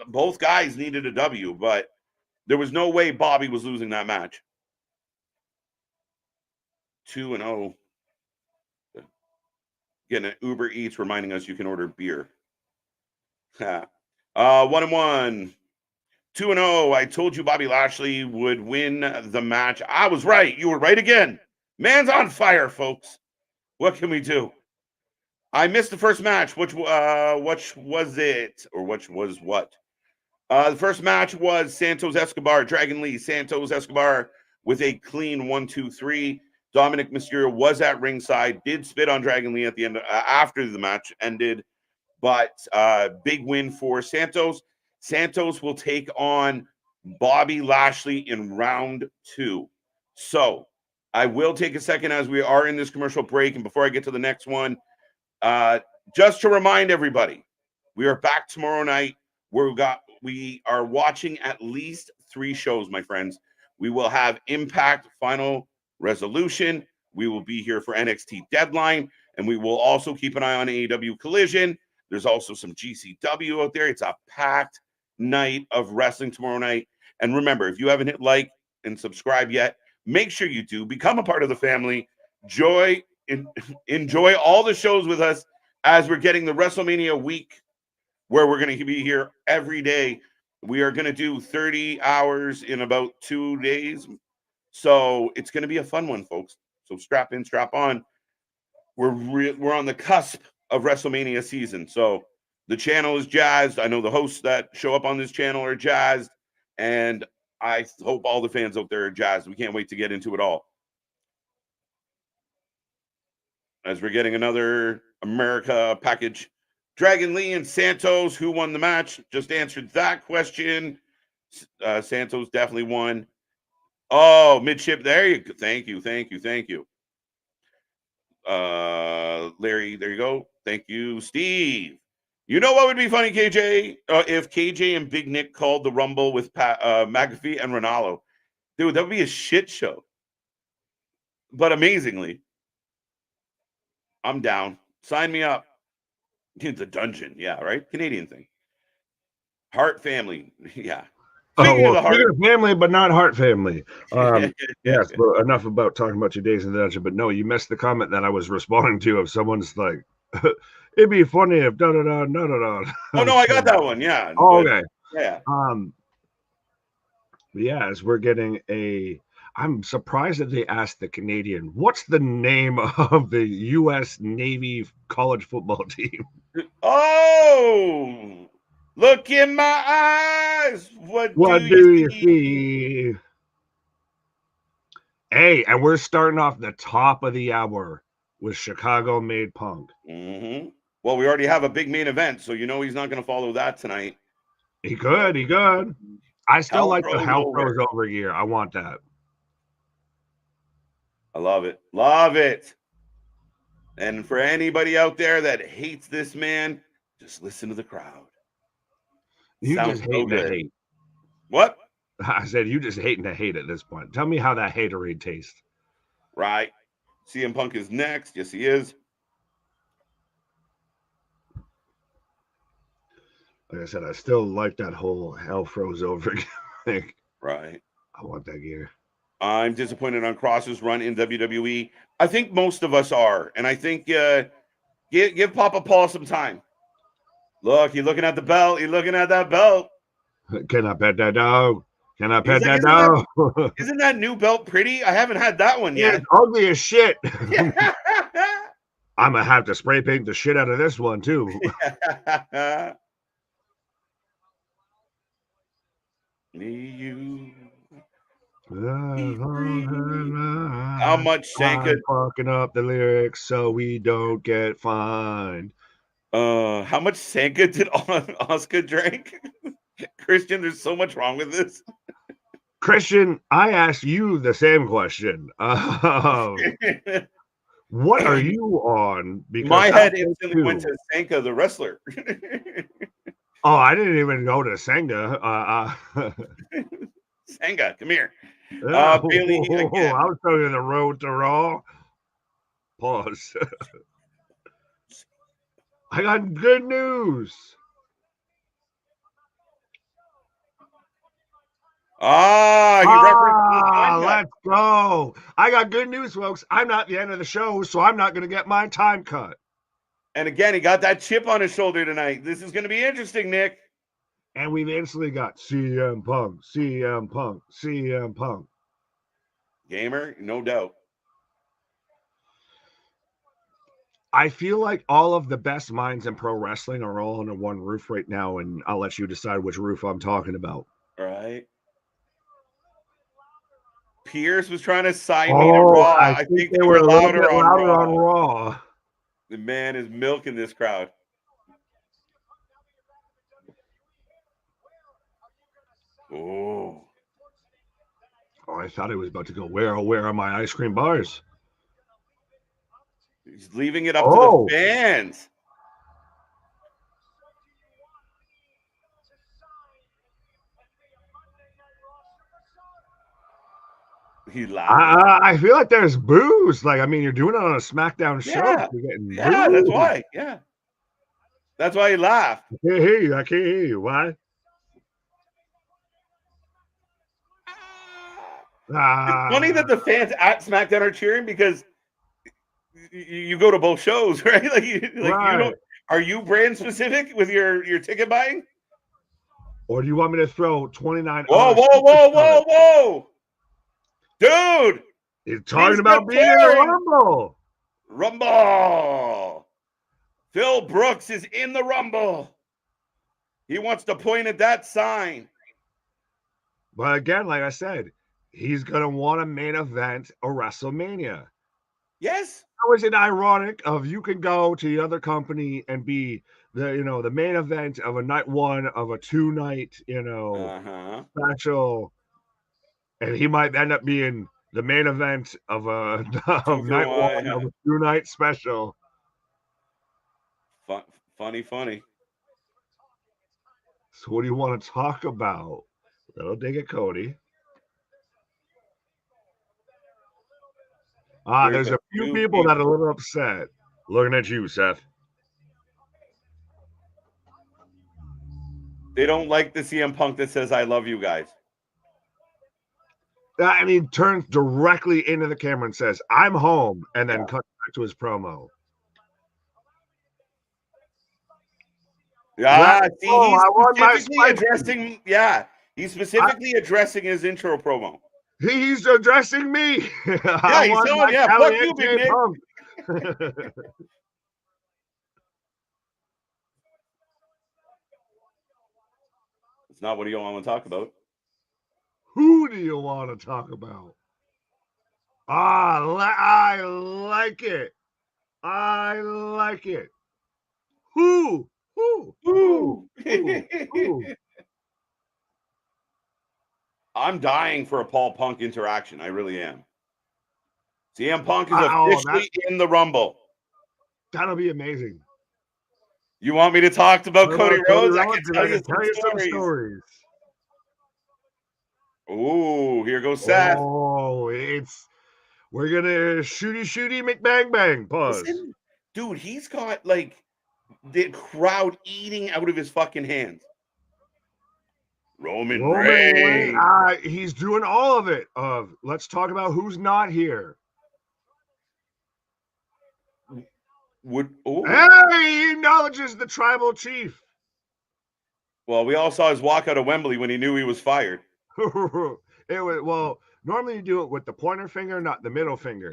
both guys needed a W, but there was no way Bobby was losing that match. 2-0. Getting an Uber Eats reminding us you can order beer. 1-1. 2-0. I told you Bobby Lashley would win the match. I was right. You were right again. Man's on fire, folks. What can we do? I missed the first match. Which was it? Or which was what? The first match was Santos Escobar, Dragon Lee. Santos Escobar with a clean 1-2-3. Dominic Mysterio was at ringside, did spit on Dragon Lee at the end after the match ended, but big win for Santos. Santos will take on Bobby Lashley in round 2. So I will take a second as we are in this commercial break, and before I get to the next one, just to remind everybody, we are back tomorrow night. We are watching at least 3 shows, my friends. We will have Impact Final Resolution. We will be here for NXT Deadline, and we will also keep an eye on AEW Collision. There's also some GCW out there. It's a packed night of wrestling tomorrow night. And remember, if you haven't hit like and subscribe yet, make sure you do. Become a part of the family. Enjoy all the shows with us as we're getting the WrestleMania week, where we're going to be here every day. We are going to do 30 hours in about 2 days. So it's going to be a fun one, folks. So strap in, strap on. We're on the cusp of WrestleMania season. So the channel is jazzed. I know the hosts that show up on this channel are jazzed. And I hope all the fans out there are jazzed. We can't wait to get into it all. As we're getting another America package. Dragon Lee and Santos, who won the match? Just answered that question. Santos definitely won. Oh, midship. There you go. Thank you. Larry, there you go. Thank you, Steve. You know what would be funny, KJ? If KJ and Big Nick called the Rumble with McAfee and Ronaldo. Dude, that would be a shit show. But amazingly, I'm down. Sign me up. The dungeon. Yeah, right? Canadian thing. Hart family. Yeah. Speaking of the Hart family, but not Hart family. Yes, but enough about talking about your days in the dungeon. But no, you missed the comment that I was responding to of someone's like, it'd be funny if da-da-da, da-da-da. Oh, no, I got that one. Yeah. Oh, okay. Yeah. Yeah, as we're getting I'm surprised that they asked the Canadian, what's the name of the U.S. Navy college football team? Oh, look in my eyes. What do you see? see? Hey, and we're starting off the top of the hour with Chicago made Punk. Mm-hmm. Well, we already have a big main event, so you know he's not going to follow that tonight. He could. I still like the Hell Froze Froze Over gear. I want that. I love it. Love it. And for anybody out there that hates this man, just listen to the crowd. You Sounds just hating to hate. What? I said you just hating to hate at this point. Tell me how that haterade tastes. Right. CM Punk is next. Yes, he is. Like I said, I still like that whole Hell Froze Over thing. Right. I want that gear. I'm disappointed on Kross's run in WWE. I think most of us are. And I think give Papa Paul some time. Look, he's looking at the belt. He's looking at that belt. Can I pet that dog? Can I pet that dog? Isn't that new belt pretty? I haven't had that one yet. It's ugly as shit. I'm going to have to spray paint the shit out of this one, too. How much Sanka fucking up the lyrics so we don't get fined. How much Sanka did Asuka drink? Christian, there's so much wrong with this. Christian, I asked you the same question. What are you on? Because my head instantly went to Sanka, the wrestler. Oh, I didn't even go to Senga. Senga, come here. Bailey, I was telling you the road to Raw. Pause. I got good news. Let's go. I got good news, folks. I'm not the end of the show, so I'm not going to get my time cut. And again, he got that chip on his shoulder tonight. This is going to be interesting, Nick. And we've instantly got CM Punk, CM Punk, CM Punk. Gamer, no doubt. I feel like all of the best minds in pro wrestling are all under one roof right now, and I'll let you decide which roof I'm talking about. All right. Pierce was trying to sign me to Raw. I think they were louder on Raw. The man is milking this crowd. Oh, I thought he was about to go, where are my ice cream bars? He's leaving it up to the fans. He laughed. I feel like there's boos. Like, I mean, you're doing it on a SmackDown show. You're getting that's why. Yeah. That's why he laughed. I can't hear you. Why? It's funny that the fans at SmackDown are cheering because you go to both shows, right? You don't. Are you brand specific with your ticket buying? Or do you want me to throw 29? Whoa! Dude! He's talking about being in the Rumble! Phil Brooks is in the Rumble. He wants to point at that sign. But again, like I said, he's going to want a main event a WrestleMania. Yes. How is it ironic of you can go to the other company and be the main event of a night one of a 2-night, special, and he might end up being the main event of a night one of a 2-night special. Funny. So what do you want to talk about? Little dig at Cody. There's a few people that are a little upset. Looking at you, Seth. They don't like the CM Punk that says, I love you guys. And he turns directly into the camera and says, I'm home, and then cuts back to his promo. Yeah, he's specifically addressing his intro promo. He's addressing me. He's telling fuck you, big Nick. It's not what you want to talk about. Who do you want to talk about? I like it. I like it. Who? I'm dying for a Paul Punk interaction. I really am. CM Punk is officially in the Rumble. That'll be amazing. You want me to talk about Cody Rhodes? I can tell you some stories. Ooh, here goes Seth. Oh, we're gonna shooty McBang. Pause. Listen, dude, he's got like the crowd eating out of his fucking hands. Roman Reigns. He's doing all of it. Let's talk about who's not here. He acknowledges the tribal chief. Well, we all saw his walk out of Wembley when he knew he was fired. Normally you do it with the pointer finger, not the middle finger.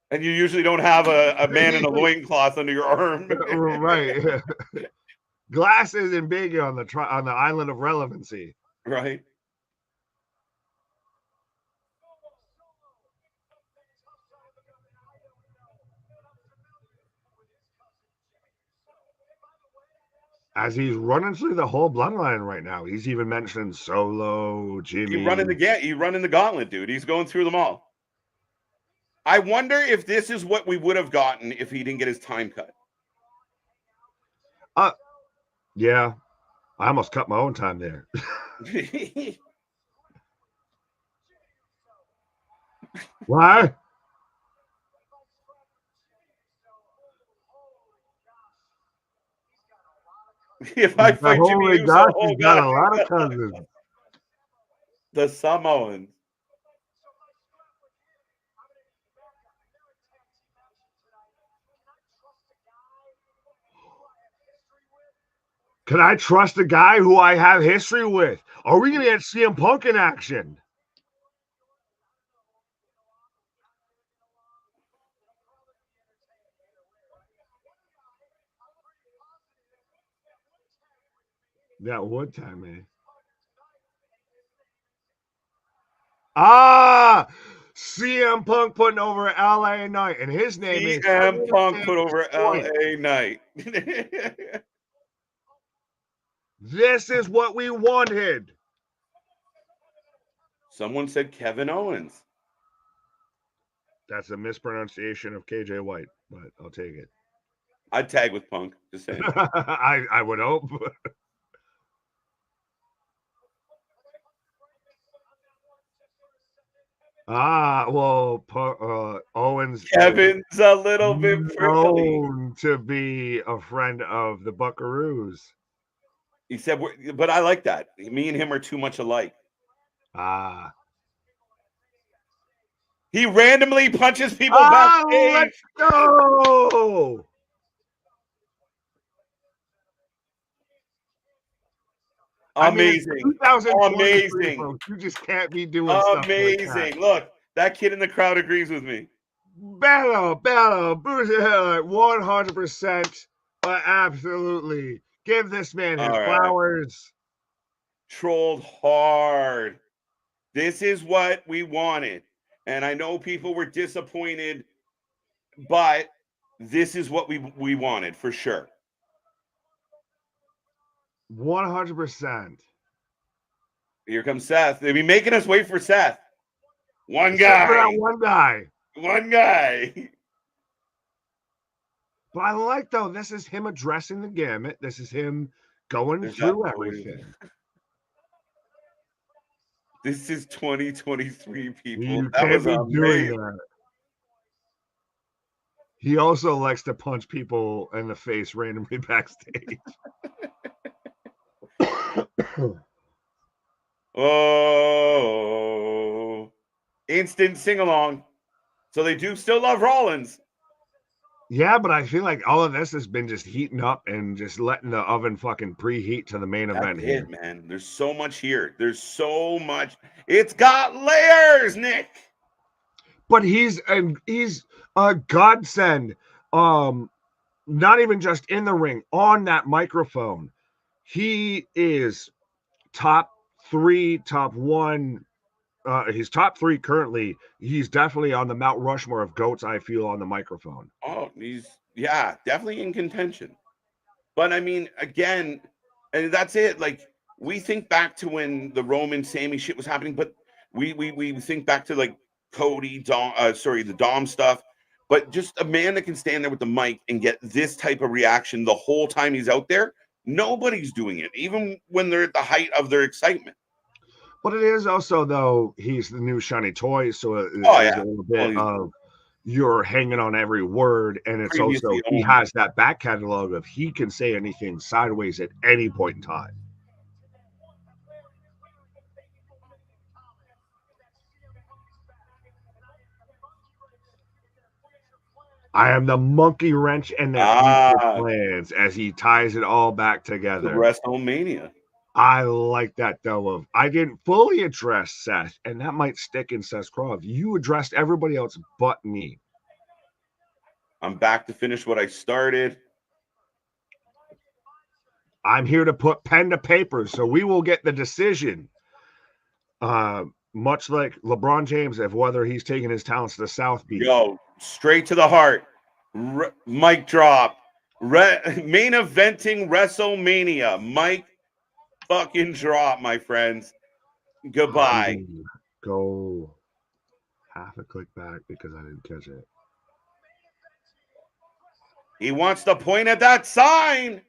And you usually don't have a man in a loincloth under your arm. Right. Glass isn't big on the island of relevancy. Right. As he's running through the whole bloodline right now. He's even mentioning Solo, Jimmy. He's running the gauntlet, dude. He's going through them all. I wonder if this is what we would have gotten if he didn't get his time cut. Yeah. I almost cut my own time there. Why? If I fight Jimmy Uso, he's got a lot of cousins. The Samoans. Can I trust a guy who I have history with? Are we going to get CM Punk in action? That would time, man. CM Punk putting over LA Knight, and his name is CM Punk put over LA Knight. This is what we wanted. Someone said Kevin Owens. That's a mispronunciation of KJ White, but I'll take it. I'd tag with Punk. Just saying. I would hope. Owens. Kevin's a little bit known to be a friend of the Buckaroos. He said, but I like that. Me and him are too much alike. He randomly punches people backstage. Let's go. Amazing. Amazing. Folks, you just can't be doing amazing. Stuff like that. Look, that kid in the crowd agrees with me. Battle, 100%. Absolutely. Give this man his flowers. Trolled hard. This is what we wanted. And I know people were disappointed, but this is what we wanted for sure. 100%. Here comes Seth. They'll be making us wait for Seth. One guy. One guy. But I like, though, this is him addressing the gamut. This is him going through everything. This is 2023, people. You can't be doing that. He also likes to punch people in the face randomly backstage. Oh, instant sing-along. So they do still love Rollins. Yeah, but I feel like all of this has been just heating up and just letting the oven fucking preheat to the main event here. Man. There's so much here. There's so much. It's got layers, Nick. But he's a godsend. Not even just in the ring, on that microphone. he is top 3, top 1. He's top 3 currently. He's definitely on the Mount Rushmore of goats, I feel, on the microphone. Oh, he's definitely in contention. But I mean, again, and that's it. Like, we think back to when the Roman Sammy shit was happening, but we think back to like Cody the Dom stuff. But just a man that can stand there with the mic and get this type of reaction the whole time he's out there, nobody's doing it, even when they're at the height of their excitement. But it is also, though, he's the new shiny toy, so it is a little bit of you're hanging on every word, and it's also he has that back catalog of he can say anything sideways at any point in time. I am the monkey wrench and the plans as he ties it all back together. WrestleMania. I like that, though. I didn't fully address Seth, and that might stick in Seth's craw. You addressed everybody else but me. I'm back to finish what I started. I'm here to put pen to paper, so we will get the decision. Much like LeBron James, of whether he's taking his talents to South Beach. Yo, straight to the heart. Mic drop. Main eventing WrestleMania. Mic fucking drop, my friends. Goodbye. Go half a click back because I didn't catch it. He wants to point at that sign.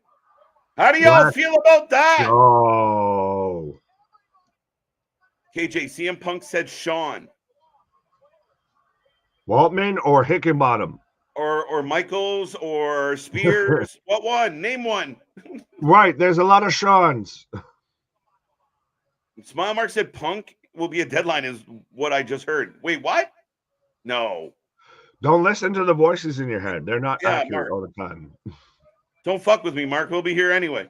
How do y'all feel about that? Oh. KJ, CM Punk said Sean. Waltman or Hickenbottom? Or Michaels or Spears. What one? Name one. Right. There's a lot of Seans. Smile Mark said Punk will be a deadline is what I just heard. Wait, what? No. Don't listen to the voices in your head. They're not accurate all the time. Don't fuck with me, Mark. We'll be here anyway.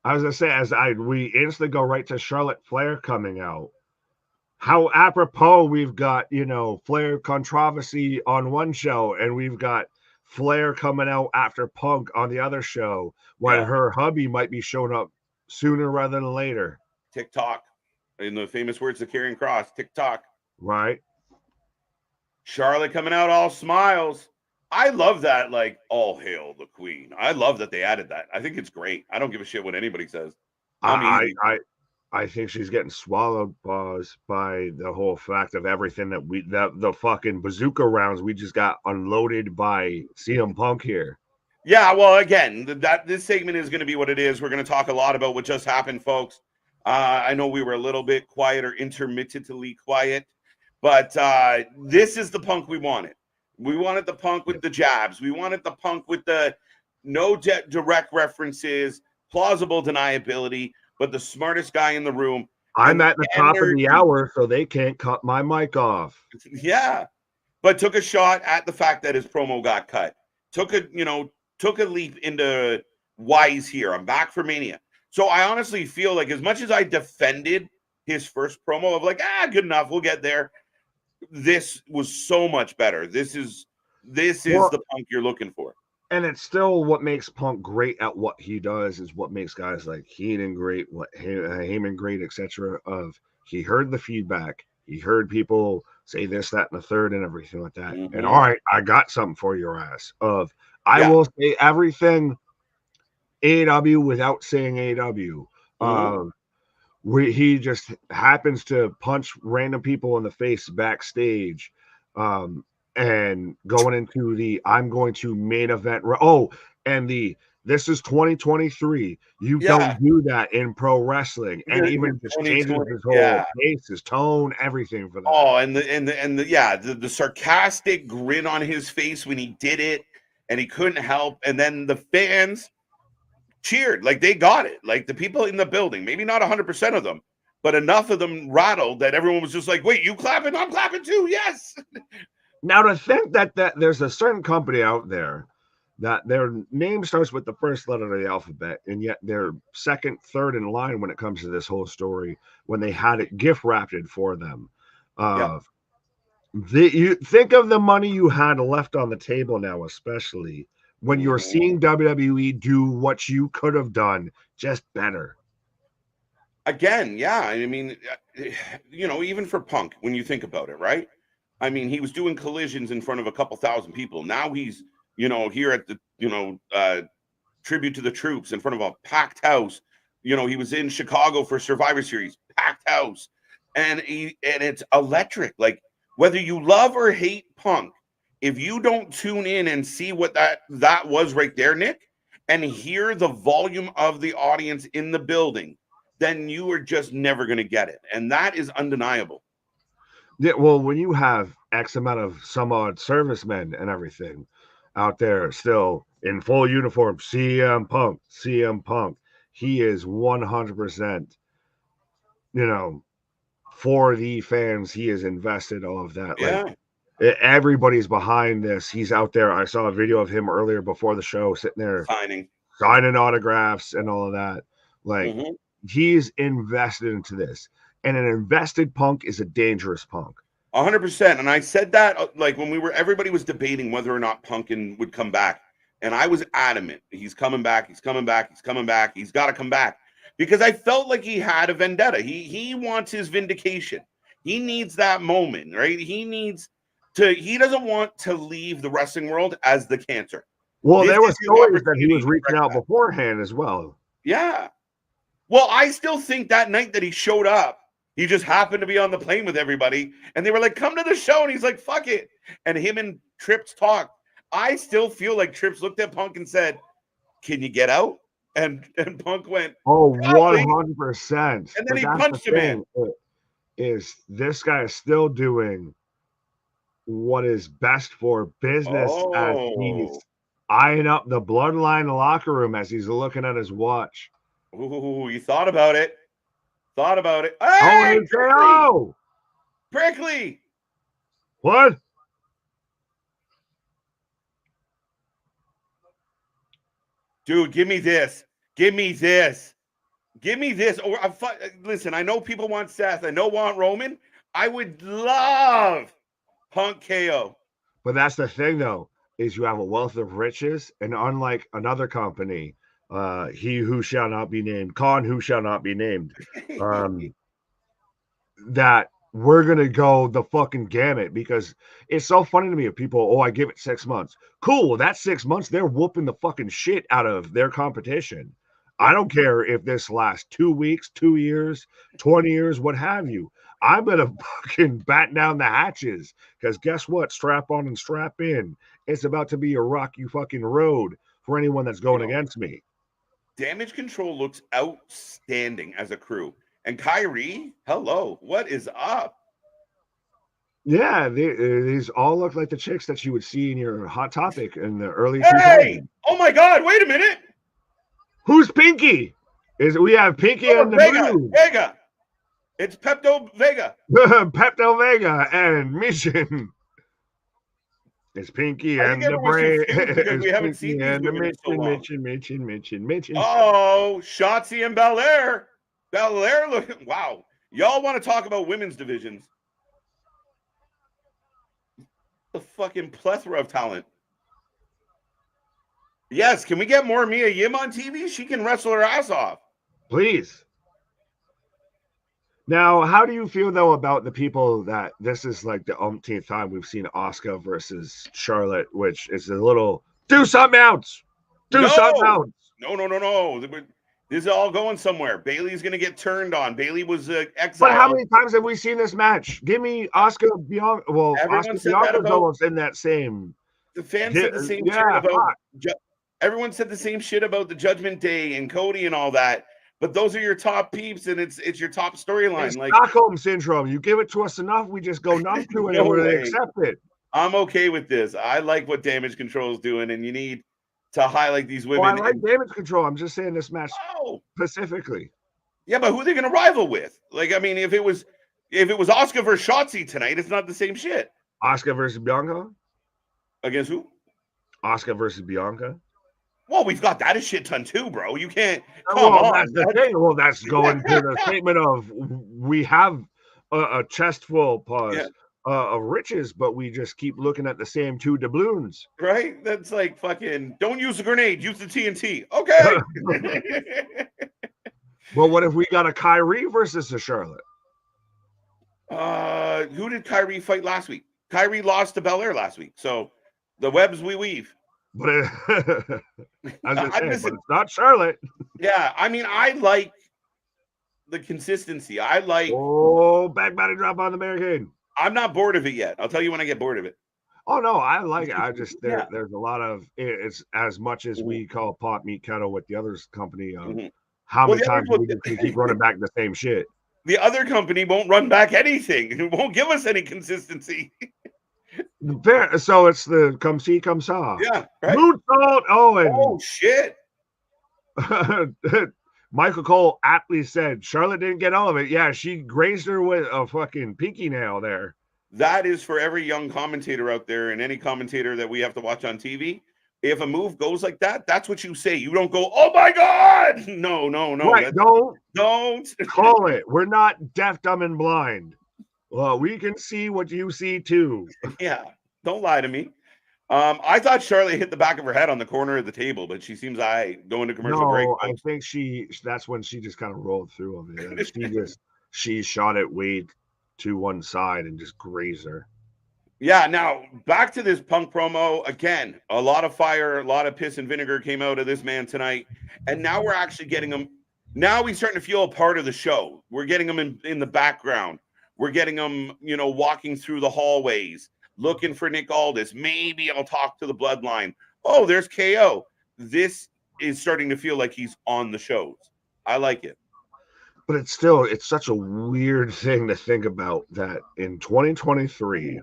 I was going to say, we instantly go right to Charlotte Flair coming out. How apropos we've got, Flair controversy on one show, and we've got Flair coming out after Punk on the other show, when her hubby might be showing up sooner rather than later. TikTok. In the famous words of Karrion Kross, TikTok. Right. Charlotte coming out all smiles. I love that, like, all hail the queen. I love that they added that. I think it's great. I don't give a shit what anybody says. I think she's getting swallowed by the whole fact of everything that the fucking bazooka rounds we just got unloaded by CM Punk here. Yeah, well, again, this segment is going to be what it is. We're going to talk a lot about what just happened, folks. I know we were a little bit quiet or intermittently quiet, but this is the Punk we wanted. We wanted the Punk with the jabs. We wanted the Punk with the no direct references, plausible deniability, but the smartest guy in the room. I'm at the top of the hour, so they can't cut my mic off. Yeah, but took a shot at the fact that his promo got cut. Took a leap into why he's here. I'm back for Mania. So I honestly feel like as much as I defended his first promo of like, good enough, we'll get there. This was so much better. This is the Punk you're looking for. And it's still what makes Punk great at what he does is what makes guys like Heenan great, what Heyman great, etc. Of he heard the feedback, he heard people say this, that, and the third, and everything like that. Mm-hmm. And all right, I got something for your ass. I will say everything AEW without saying AEW. Mm-hmm. He just happens to punch random people in the face backstage. And going into I'm going to main event. This is 2023. You don't do that in pro wrestling, and even just changes his whole face, his tone, everything for that. Oh, and the sarcastic grin on his face when he did it, and he couldn't help. And then the fans cheered like they got it. Like the people in the building, maybe not 100% of them, but enough of them rattled that everyone was just like, "Wait, you clapping? I'm clapping too." Yes. Now, to think that there's a certain company out there that their name starts with the first letter of the alphabet, and yet they're second, third in line when it comes to this whole story, when they had it gift wrapped for them. You think of the money you had left on the table now, especially when you're seeing WWE do what you could have done just better. Again, yeah. I mean, even for Punk, when you think about it, right? I mean, he was doing collisions in front of a couple thousand people. Now he's, here at the, tribute to the troops in front of a packed house. He was in Chicago for Survivor Series, packed house. And it's electric. Like, whether you love or hate Punk, if you don't tune in and see what that was right there, Nick, and hear the volume of the audience in the building, then you are just never going to get it. And that is undeniable. Yeah, well, when you have X amount of some odd servicemen and everything out there still in full uniform, CM Punk, he is 100%, for the fans. He is invested all of that. Yeah. Like, everybody's behind this. He's out there. I saw a video of him earlier before the show sitting there signing autographs and all of that. Like, he's invested into this. And an invested Punk is a dangerous Punk. 100%. And I said that, like, when everybody was debating whether or not Punk would come back. And I was adamant. He's coming back. He's coming back. He's coming back. He's got to come back. Because I felt like he had a vendetta. He wants his vindication. He needs that moment, right? He doesn't want to leave the wrestling world as the cancer. Well, there was stories that he was reaching out beforehand as well. Yeah. Well, I still think that night that he showed up, he just happened to be on the plane with everybody, and they were like, come to the show, and he's like, fuck it. And him and Trips talked. I still feel like Trips looked at Punk and said, can you get out? And Punk went, oh, 100%. And then he punched him in. Is this guy is still doing what is best for business as he's eyeing up the Bloodline locker room as he's looking at his watch. Ooh, you thought about it. Hey, Prickly. What? Dude, give me this. Or listen, I know people want Seth. I want Roman. I would love Punk KO. But that's the thing, though, is you have a wealth of riches, and unlike another company, he who shall not be named, Khan who shall not be named, that we're going to go the fucking gamut, because it's so funny to me if people, I give it 6 months. Cool. That's 6 months. They're whooping the fucking shit out of their competition. I don't care if this lasts 2 weeks, 2 years, 20 years, what have you. I'm going to fucking batten down the hatches, because guess what? Strap on and strap in. It's about to be a rocky fucking road for anyone that's going against me. Damage Control looks outstanding as a crew. And Kyrie, hello, what is up? Yeah, these all look like the chicks that you would see in your Hot Topic in the early 2000s. Oh my God, wait a minute. Who's Pinky? We have Pinky and the Vega. It's Pepto Vega. Pepto Vega and Mission. It's Pinky and the Brain. We haven't seen these women in so long. Mission. Oh, Shotzi and Belair. Belair looking, wow. Y'all want to talk about women's divisions? The fucking plethora of talent. Yes, can we get more Mia Yim on TV? She can wrestle her ass off. Please. Now, how do you feel, though, about the people that this is like the umpteenth time we've seen Asuka versus Charlotte, which is a little, do something else. Something else. No. This is all going somewhere. Bailey's going to get turned on. Bailey was exiled. But how many times have we seen this match? Give me Asuka Bianca. Well, Asuka Bianca's almost in that same. The fans said the same shit about. Everyone said the same shit about the Judgment Day and Cody and all that. But those are your top peeps, and it's your top storyline. Like Stockholm syndrome. You give it to us enough, we just go numb to it, and they accept it. I'm okay with this. I like what Damage Control is doing, and you need to highlight these women. I like Damage Control. I'm just saying this match specifically. Yeah, but who are they going to rival with? Like, I mean, if it was Asuka versus Shotzi tonight, it's not the same shit. Asuka versus Bianca? Against who? Asuka versus Bianca. Well, we've got that a shit ton too, bro. You can't. Come on. That's the thing. Well, that's going to the statement of we have a chest full of riches, but we just keep looking at the same two doubloons. Right? That's like fucking, don't use the grenade, use the TNT. Okay. Well, what if we got a Kyrie versus a Charlotte? Who did Kyrie fight last week? Kyrie lost to Belair last week. So the webs we weave. But I was gonna say, Listen, but it's not Charlotte. yeah, I mean, I like the consistency. I like. Oh, back body drop on the barricade. I'm not bored of it yet. I'll tell you when I get bored of it. Oh no, I like it. I just Yeah. there's a lot of it's as much as we call pot meat kettle with the others company. How Well, many times we just keep running back the same shit? The other company won't run back anything. It won't give us any consistency. Fair. So it's the come see, come saw. Yeah, right. Moonsault. Oh, and Oh shit. Michael Cole aptly said Charlotte didn't get all of it. Yeah, she grazed her with a fucking pinky nail there. That is for every young commentator out there and any commentator that we have to watch on TV. If a move goes like that, that's what you say. You don't go, oh my God. No. Right, don't call it. We're not deaf, dumb, and blind. Well, we can see what you see too. Yeah, don't lie to me. I thought Charlotte hit the back of her head on the corner of the table, but she seems going to commercial break. I think that's when she just kind of rolled through of it. She shot it way to one side and just grazed her. Yeah, now back to this Punk promo again. A lot of fire, a lot of piss and vinegar came out of this man tonight, and now we're actually getting him. Now he's starting to feel a part of the show. We're getting him in the background. We're getting him, walking through the hallways, looking for Nick Aldis. Maybe I'll talk to the Bloodline. Oh, there's KO. This is starting to feel like he's on the shows. I like it. But it's such a weird thing to think about that in 2023,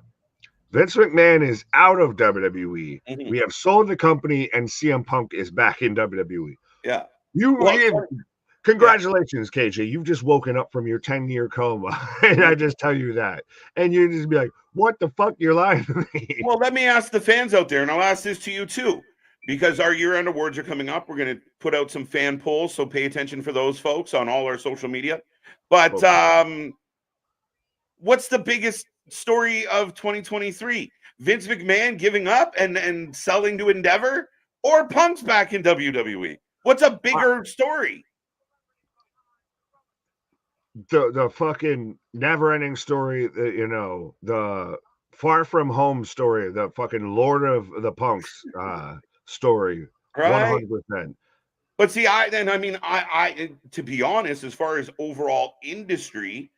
Vince McMahon is out of WWE. Mm-hmm. We have sold the company and CM Punk is back in WWE. Yeah. Congratulations, KJ. You've just woken up from your 10-year coma. And I just tell you that. And you just be like, what the fuck? You're lying to me. Well, let me ask the fans out there, and I'll ask this to you too, because our year-end awards are coming up. We're going to put out some fan polls, so pay attention for those folks on all our social media. But what's the biggest story of 2023? Vince McMahon giving up and selling to Endeavor, or Punk's back in WWE? What's a bigger story? The fucking never-ending story, the far from home story, the fucking Lord of the Punks story, right? 100%. But see, I to be honest, as far as overall industry,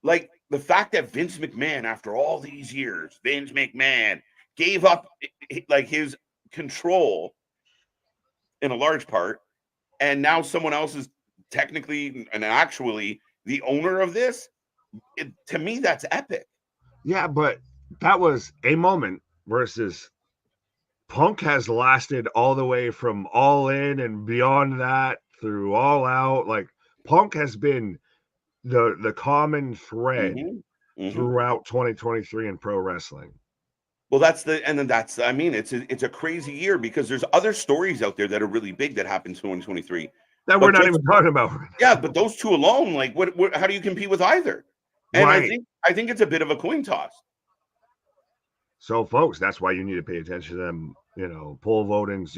like the fact that Vince McMahon, after all these years, Vince McMahon gave up like his control in a large part, and now someone else is technically and actually the owner of this, to me, that's epic. Yeah, but that was a moment versus Punk has lasted all the way from All In and beyond that through All Out. Like Punk has been the common thread throughout 2023 in pro wrestling. Well, it's a crazy year because there's other stories out there that are really big that happened in 2023. That we're not even talking about. Yeah, but those two alone, like, what? How do you compete with either? And right. I think it's a bit of a coin toss. So, folks, that's why you need to pay attention to them. Poll votings.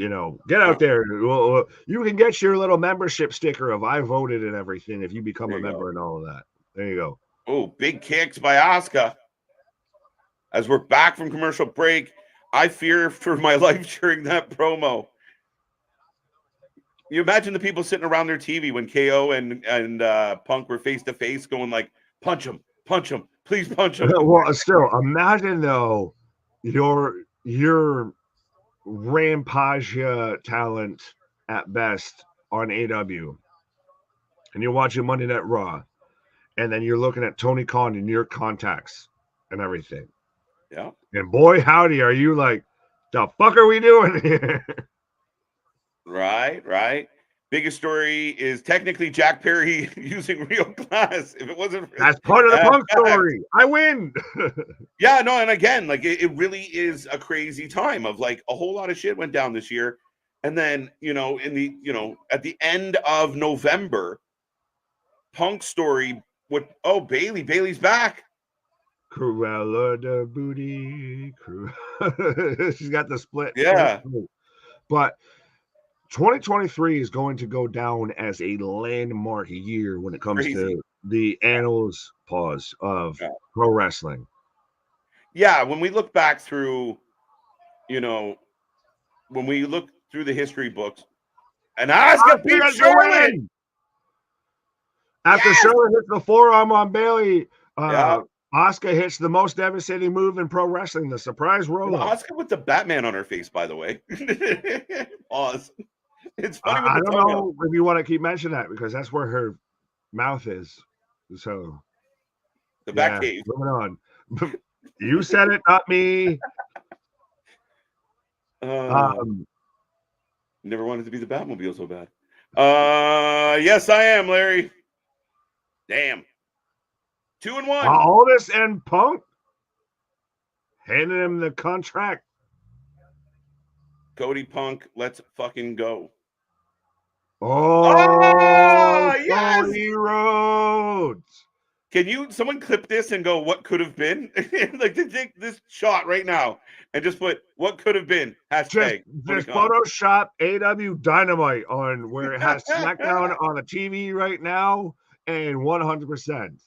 Get out there. You can get your little membership sticker of I voted and everything if you become a member and all of that. There you go. Oh, big kicks by Asuka. As we're back from commercial break, I fear for my life during that promo. You imagine the people sitting around their TV when KO and Punk were face to face, going like, "Punch him, please punch him." Well, still, imagine though your Rampage talent at best on AW, and you're watching Monday Night Raw, and then you're looking at Tony Khan and your contacts and everything. Yeah. And boy, howdy, are you like, the fuck are we doing here? Right. Biggest story is technically Jack Perry using real glass. If it wasn't for that's part of the Punk story. I win. Yeah, no, and again, like it really is a crazy time of like a whole lot of shit went down this year. And then, at the end of November, Punk story Bailey's back. Cruella the booty. She's got the split. Yeah. But 2023 is going to go down as a landmark year when it comes Crazy. to the annals of pro wrestling. Yeah, when we look back through, when we look through the history books, and Asuka beat Charlotte. After Charlotte hits the forearm on Bayley, Yeah. Asuka hits the most devastating move in pro wrestling, the surprise roll-up. Asuka with the Batman on her face, by the way. Pause. It's funny. I don't know if you want to keep mentioning that because that's where her mouth is. So the back cave. Moving on. You said it, not me. Never wanted to be the Batmobile so bad. Yes, I am, Larry. Damn. 2-1. Aldis and Punk handing him the contract. Cody Punk, let's fucking go. Oh, yes! Cody Rhodes. Can someone clip this and go, what could have been? Like, to take this shot right now and just put, what could have been? Hashtag. Just Photoshop AW Dynamite on where it has SmackDown on the TV right now and 100%.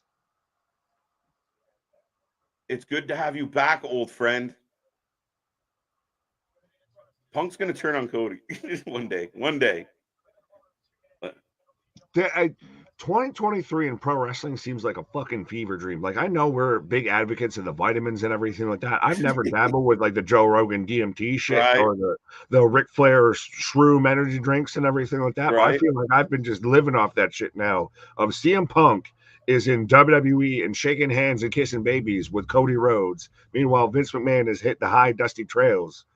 It's good to have you back, old friend. Punk's going to turn on Cody one day. 2023 in pro wrestling seems like a fucking fever dream. Like, I know we're big advocates of the vitamins and everything like that. I've never dabbled with like the Joe Rogan DMT shit or the Ric Flair shroom energy drinks and everything like that. But I feel like I've been just living off that shit now. CM Punk is in WWE and shaking hands and kissing babies with Cody Rhodes. Meanwhile, Vince McMahon has hit the high dusty trails.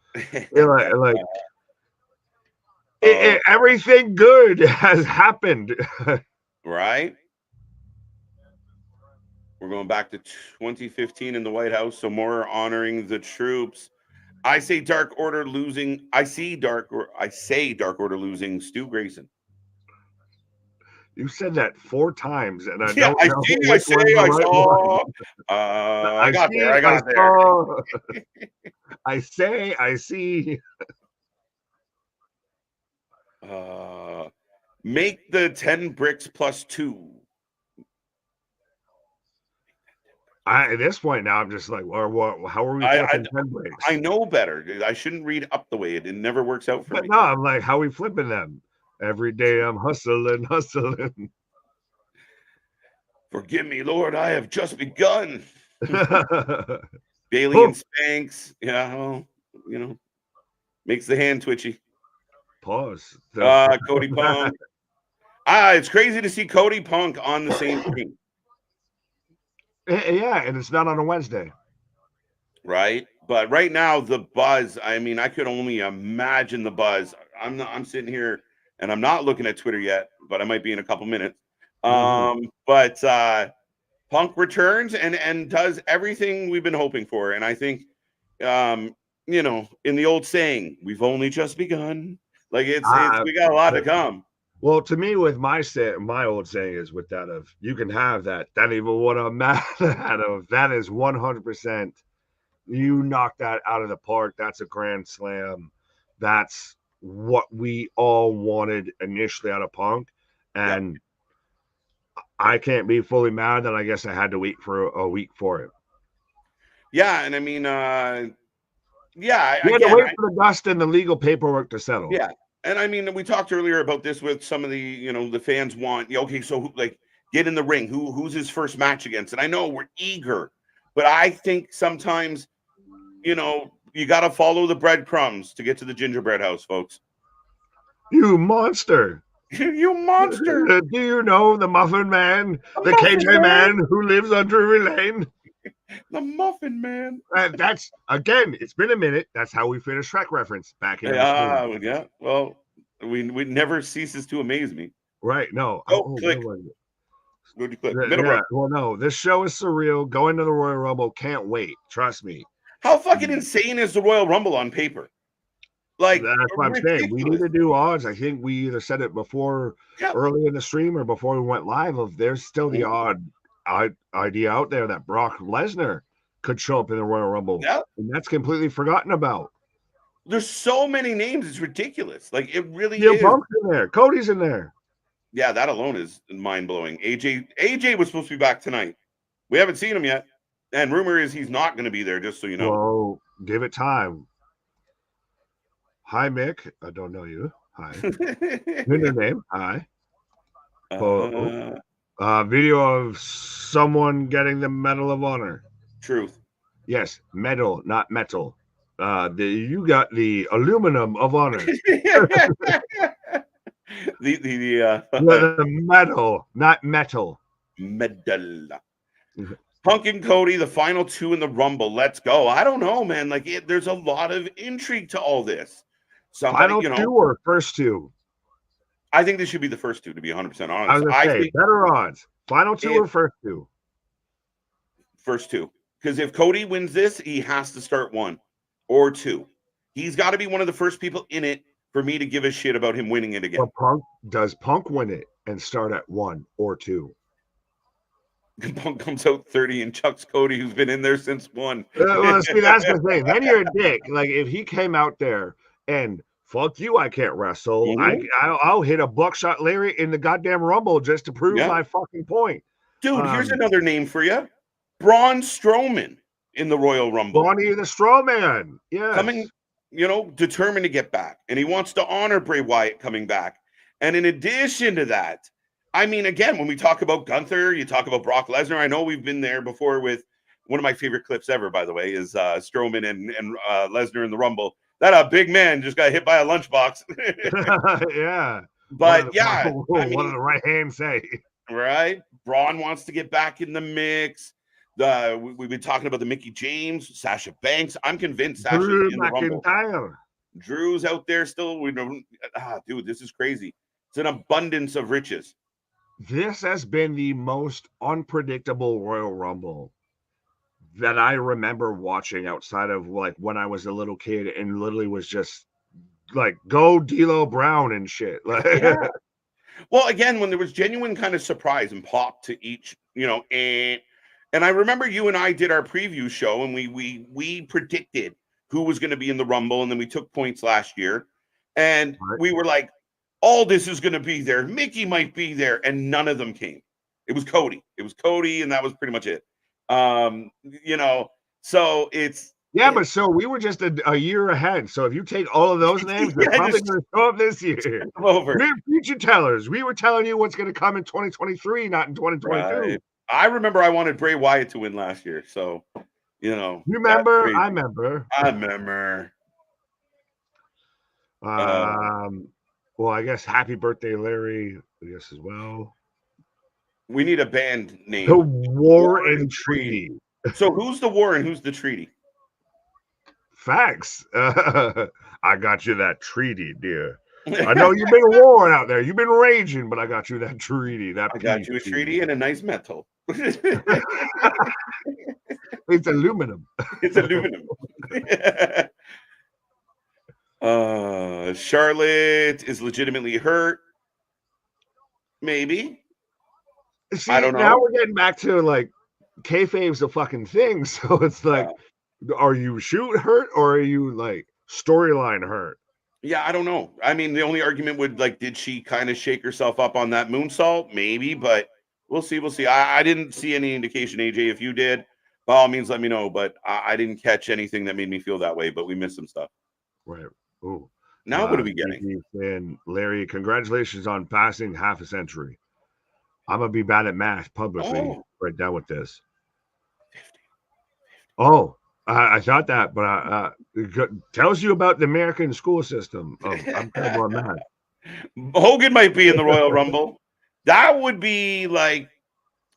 Everything good has happened. Right? We're going back to 2015 in the White House, so more honoring the troops. I say Dark Order losing. I say Dark Order losing Stu Grayson. You said that 4 times, and I don't know. I got there. I see. Make the 10 bricks plus 2. At this point now, I'm just like, well, how are we flipping 10 bricks? I know better. I shouldn't read up the way. It never works out for me. No, I'm like, how are we flipping them? Every day I'm hustling. Forgive me, Lord, I have just begun. Bailey and Spanks. Yeah, well, makes the hand twitchy. Pause. Cody Punk. It's crazy to see Cody Punk on the same team. Yeah, and it's not on a Wednesday. Right? But right now, the buzz, I mean, I could only imagine the buzz. I'm sitting here and I'm not looking at Twitter yet, but I might be in a couple minutes. But Punk returns and does everything we've been hoping for. And I think, in the old saying, we've only just begun. Like we got a lot to come. Well, to me, with my old saying is with that of you can have that. That even what I'm mad at of. That is 100%. You knocked that out of the park. That's a grand slam. That's what we all wanted initially out of Punk, and I can't be fully mad that I guess I had to wait for a week for it. Yeah, and I mean, you had to wait for the dust and the legal paperwork to settle. Yeah. And I mean, we talked earlier about this with some of the, the fans want, okay, so get in the ring. Who's his first match against? And I know we're eager, but I think sometimes, you got to follow the breadcrumbs to get to the gingerbread house, folks. You monster. You monster. Do you know the Muffin Man, the KJ man who lives on Drury Lane? The Muffin Man. That's, again, it's been a minute. That's how we fit a Shrek reference back in. Yeah. Well, we never ceases to amaze me. Right. No. Click. Click. Well, no. This show is surreal. Going to the Royal Rumble. Can't wait. Trust me. How fucking insane is the Royal Rumble on paper? Like, that's what I'm saying. We need to do odds. I think we either said it before early in the stream or before we went live. There's still the odd idea out there that Brock Lesnar could show up in the Royal Rumble. Yeah. And that's completely forgotten about. There's so many names. It's ridiculous. Like, it really CM is. Punk's in there. Cody's in there. Yeah, that alone is mind-blowing. AJ was supposed to be back tonight. We haven't seen him yet. And rumor is he's not going to be there, just so you know. Well, give it time. Hi, Mick. I don't know you. Hi. Your name. Hi. Video of someone getting the Medal of Honor. Truth. Yes, medal, not metal. You got the aluminum of honor. the medal, not metal. Medal. Punk and Cody, the final two in the Rumble. Let's go. I don't know, man. Like, there's a lot of intrigue to all this. Final two or first two? I think this should be the first two, to be 100% honest. I was going to say, better odds. Final two or first two? First two. Because if Cody wins this, he has to start 1 or 2. He's got to be one of the first people in it for me to give a shit about him winning it again. But does Punk win it and start at 1 or 2? Punk comes out 30 and chucks Cody, who's been in there since 1. Well, see, that's the thing. Then you're a dick. Like, if he came out there and fuck you, I can't wrestle. Mm-hmm. I'll hit a buckshot Larry in the goddamn Rumble just to prove my fucking point. Dude, here's another name for you. Braun Strowman in the Royal Rumble. Brawny the Strowman. Yeah. Coming, determined to get back. And he wants to honor Bray Wyatt coming back. And in addition to that, I mean, again, when we talk about Gunther, you talk about Brock Lesnar. I know we've been there before with one of my favorite clips ever, by the way, is Strowman and Lesnar in the Rumble. That big man just got hit by a lunchbox. Yeah. But what did the right hand say? Right? Braun wants to get back in the mix. We've been talking about the Mickie James, Sasha Banks. I'm convinced Sasha's in the Rumble. Drew's out there still. Dude, this is crazy. It's an abundance of riches. This has been the most unpredictable Royal Rumble that I remember watching outside of like when I was a little kid and literally was just like, go D'Lo Brown and shit. Yeah. Well, again, when there was genuine kind of surprise and pop to each, and I remember you and I did our preview show and we predicted who was going to be in the Rumble, and then we took points last year, and we were like, all this is going to be there. Mickey might be there, and none of them came. It was Cody. And that was pretty much it. So it's but so we were just a year ahead. So if you take all of those names, they're probably going to show up this year. We're future tellers. We were telling you what's going to come in 2023, not in 2022. Right. I remember I wanted Bray Wyatt to win last year. So, You remember? I remember. Well, I guess happy birthday, Larry, I guess as well. We need a band name. The War and Treaty. So who's the War and who's the Treaty? Facts. I got you that treaty, dear. I know you've been warring out there. You've been raging, but I got you that treaty. I got you a treaty and a nice metal. It's aluminum. It's aluminum. Charlotte is legitimately hurt. Maybe. See, I don't know. Now we're getting back to like kayfabe's a fucking thing. So it's like, are you shoot hurt or are you like storyline hurt? Yeah, I don't know. I mean, the only argument would did she kind of shake herself up on that moonsault? Maybe, but we'll see. We'll see. I didn't see any indication, AJ. If you did, by all means, let me know. But I didn't catch anything that made me feel that way. But we missed some stuff. Right. Ooh. Now what are we getting? And Larry, congratulations on passing half a century. I'm gonna be bad at math publicly right down with this. 50. Oh, I thought that, but it tells you about the American school system. I'm kind of on that. Hogan might be in the Royal Rumble. That would be like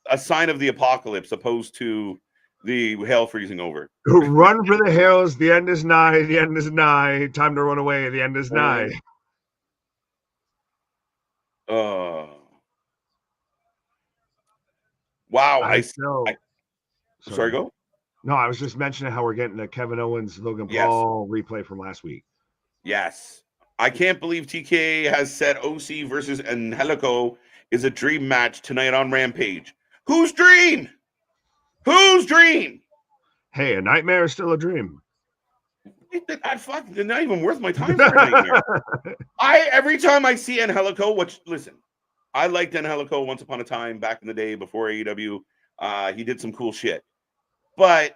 a sign of the apocalypse, opposed to the hell freezing over. Run for the hills. The end is nigh. The end is nigh. Time to run away. The end is nigh. Wow. Sorry, go. No, I was just mentioning how we're getting the Kevin Owens, Logan Paul replay from last week. Yes. I can't believe TK has said OC versus Angelico is a dream match tonight on Rampage. Whose dream? Whose dream? Hey, a nightmare is still a dream. They're not even worth my time for a nightmare. Every time I see Angelico, which listen, I liked Angelico once upon a time back in the day before AEW. He did some cool shit, but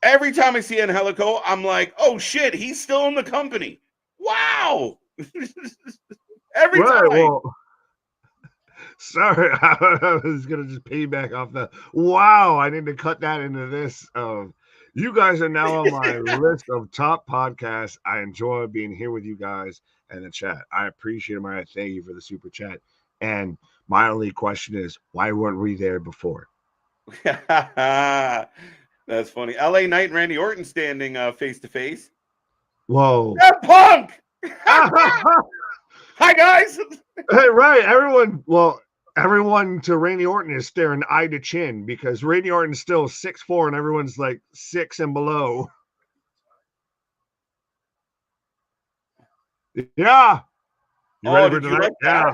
every time I see Angelico, I'm like, oh shit, he's still in the company. Wow. Every time. Well, sorry, I was gonna just piggyback off the wow. I need to cut that into this. You guys are now on my list of top podcasts. I enjoy being here with you guys and the chat. I appreciate it. I thank you for the super chat. And my only question is, why weren't we there before? That's funny. LA Knight and Randy Orton standing face to face. Whoa. That Punk! Hi, guys. Hey, right. Everyone to Randy Orton is staring eye to chin because Randy Orton's still 6'4" and everyone's like 6 and below. Yeah. You ready for tonight? Like yeah.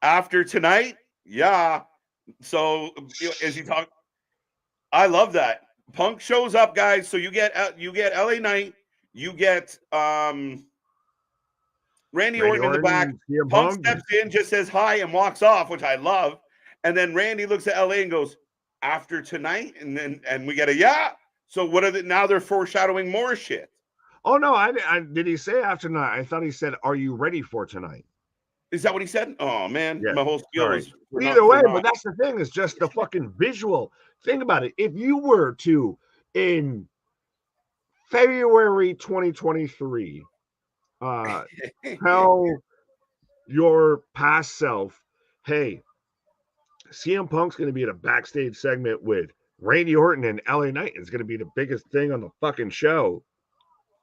After tonight? Yeah. So as you talk, I love that. Punk shows up, guys. So you get LA Knight, you get Randy Orton in the back. Punk steps in, just says hi, and walks off, which I love. And then Randy looks at LA and goes, after tonight, and we get a yeah. So what are they now? They're foreshadowing more shit. Oh no, I did he say after tonight? I thought he said, "Are you ready for tonight?" Is that what he said? Oh man, yeah. My whole skill is either way. But that's the thing, is just the fucking visual. Think about it. If you were to in February 2023 tell your past self, hey, CM Punk's going to be in a backstage segment with Randy Orton and LA Knight. It's going to be the biggest thing on the fucking show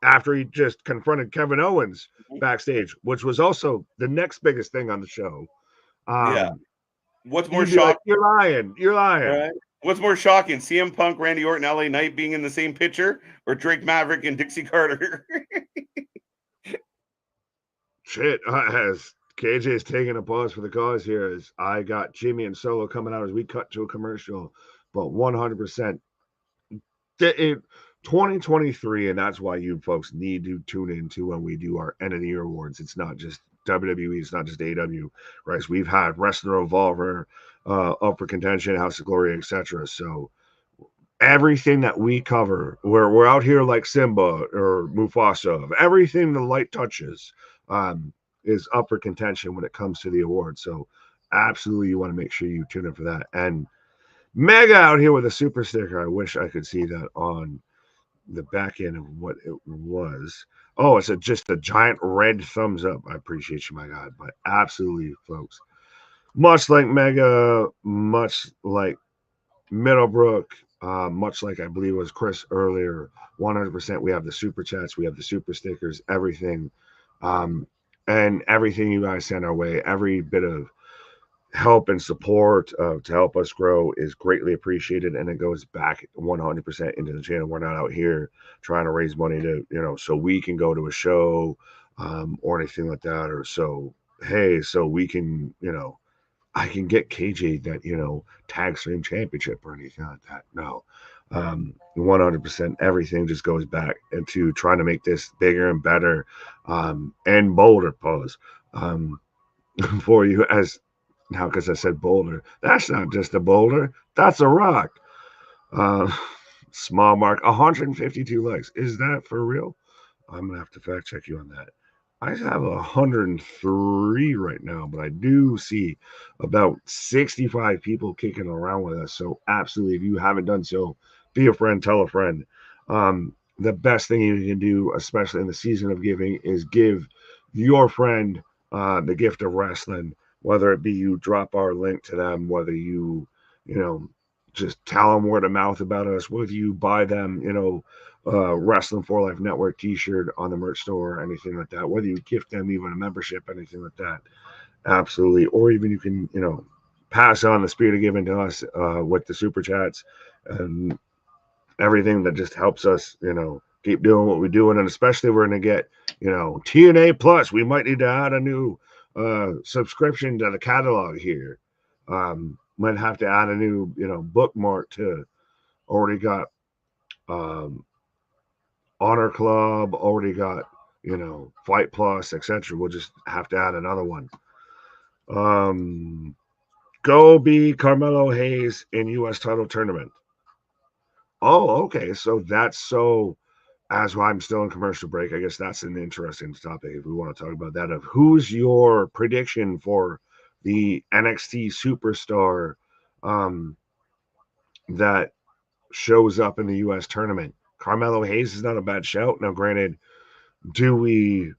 after he just confronted Kevin Owens backstage, which was also the next biggest thing on the show. Yeah. What's more shocking? Like, you're lying. Right. What's more shocking? CM Punk, Randy Orton, LA Knight being in the same picture, or Drake Maverick and Dixie Carter? Shit, as KJ's taking a pause for the cause here, as I got Jimmy and Solo coming out as we cut to a commercial, but 100% 2023, and that's why you folks need to tune into when we do our end of the year awards. It's not just WWE, it's not just AEW, right? So we've had Wrestler Revolver, Up for Contention, House of Glory, etc. So everything that we cover, we're out here like Simba or Mufasa, everything the light touches is up for contention when it comes to the awards. So absolutely, you want to make sure you tune in for that. And Mega out here with a super sticker. I wish I could see that on the back end of what it was. Oh, it's just a giant red thumbs up. I appreciate you, my God. But absolutely, folks. Much like Mega, much like Middlebrook, much like I believe it was Chris earlier, 100%. We have the super chats, we have the super stickers, everything. And everything you guys send our way, every bit of help and support to help us grow is greatly appreciated, and it goes back 100% into the channel. We're not out here trying to raise money to, so we can go to a show or anything like that, or so we can, I can get KJ that, tag stream championship or anything like that. No, 100%. Everything just goes back into trying to make this bigger and better and bolder. Pause for you as. Now, because I said boulder, that's not just a boulder, that's a rock. Small mark, 152 likes. Is that for real? I'm gonna have to fact check you on that. I have 103 right now, but I do see about 65 people kicking around with us. So absolutely, if you haven't done so, be a friend, tell a friend. The best thing you can do, especially in the season of giving, is give your friend the gift of wrestling. Whether it be you drop our link to them, whether you, just tell them word of mouth about us, whether you buy them, Wrestling for Life Network t-shirt on the merch store, anything like that, whether you gift them even a membership, anything like that, absolutely. Or even you can, pass on the spirit of giving to us with the super chats and everything that just helps us, keep doing what we're doing. And especially we're going to get, TNA Plus. We might need to add a new subscription to the catalog here. Might have to add a new bookmark to already got Honor Club already got, Fight Plus, etc. We'll just have to add another one. Go be Carmelo Hayes in U.S. title tournament. Oh, okay. So as I'm still in commercial break, I guess that's an interesting topic if we want to talk about that. Of who's your prediction for the NXT superstar that shows up in the U.S. tournament? Carmelo Hayes is not a bad shout. Now, granted, do we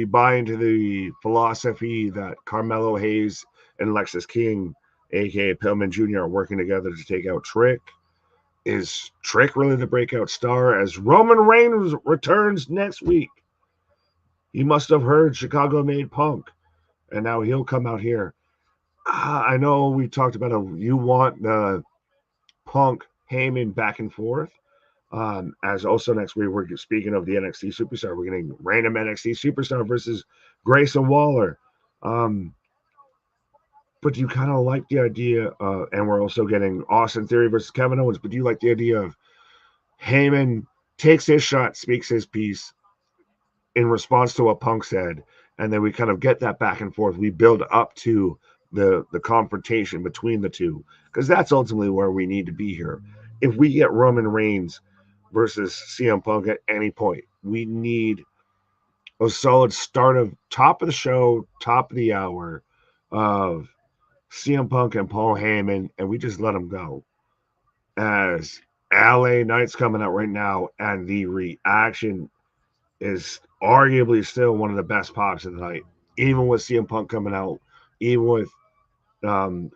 buy into the philosophy that Carmelo Hayes and Lexus King, aka Pillman Jr., are working together to take out Trick? Is Trick really the breakout star as Roman Reigns returns next week? He must have heard Chicago made Punk, and now he'll come out here. I know we talked about you want the Punk Heyman back and forth. As also next week, we're speaking of the NXT superstar. We're getting random NXT superstar versus Grayson Waller. But do you kind of like the idea, and we're also getting Austin Theory versus Kevin Owens, but do you like the idea of Heyman takes his shot, speaks his piece in response to what Punk said, and then we kind of get that back and forth. We build up to the confrontation between the two, because that's ultimately where we need to be here. If we get Roman Reigns versus CM Punk at any point, we need a solid start of top of the show, top of the hour of CM Punk and Paul Heyman, and we just let them go. As LA Knight's coming out right now, and the reaction is arguably still one of the best pops of the night, even with CM Punk coming out, even with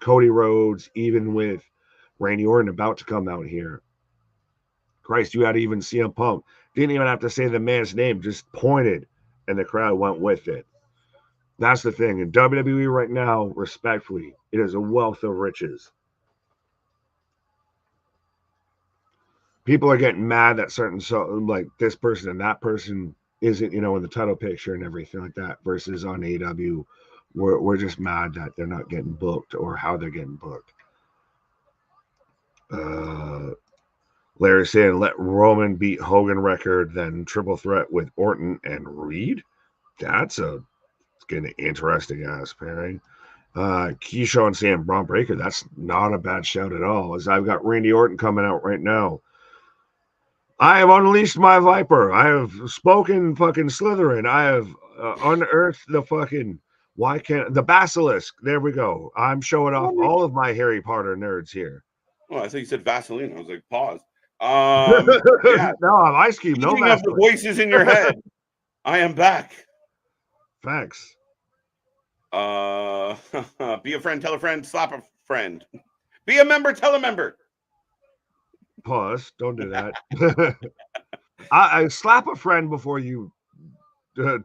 Cody Rhodes, even with Randy Orton about to come out here. Christ, you had even CM Punk. Didn't even have to say the man's name, just pointed, and the crowd went with it. That's the thing. In WWE right now, respectfully, it is a wealth of riches. People are getting mad that like this person and that person isn't, in the title picture and everything like that, versus on AEW, we're just mad that they're not getting booked or how they're getting booked. Larry saying, let Roman beat Hogan record, then triple threat with Orton and Reed. That's getting interesting ass pairing. Keyshawn saying Braun Breaker. That's not a bad shout at all. As I've got Randy Orton coming out right now. I have unleashed my Viper. I have spoken fucking Slytherin. I have unearthed the fucking the Basilisk. There we go. I'm showing off all of my Harry Potter nerds here. Oh, I thought you said Vaseline. I was like, pause. Yeah. No, I'm Ice Cube. No Vaseline. Of the voices in your head. I am back. Thanks. Be a friend, tell a friend, slap a friend. Be a member, tell a member. Pause. Don't do that. I slap a friend before you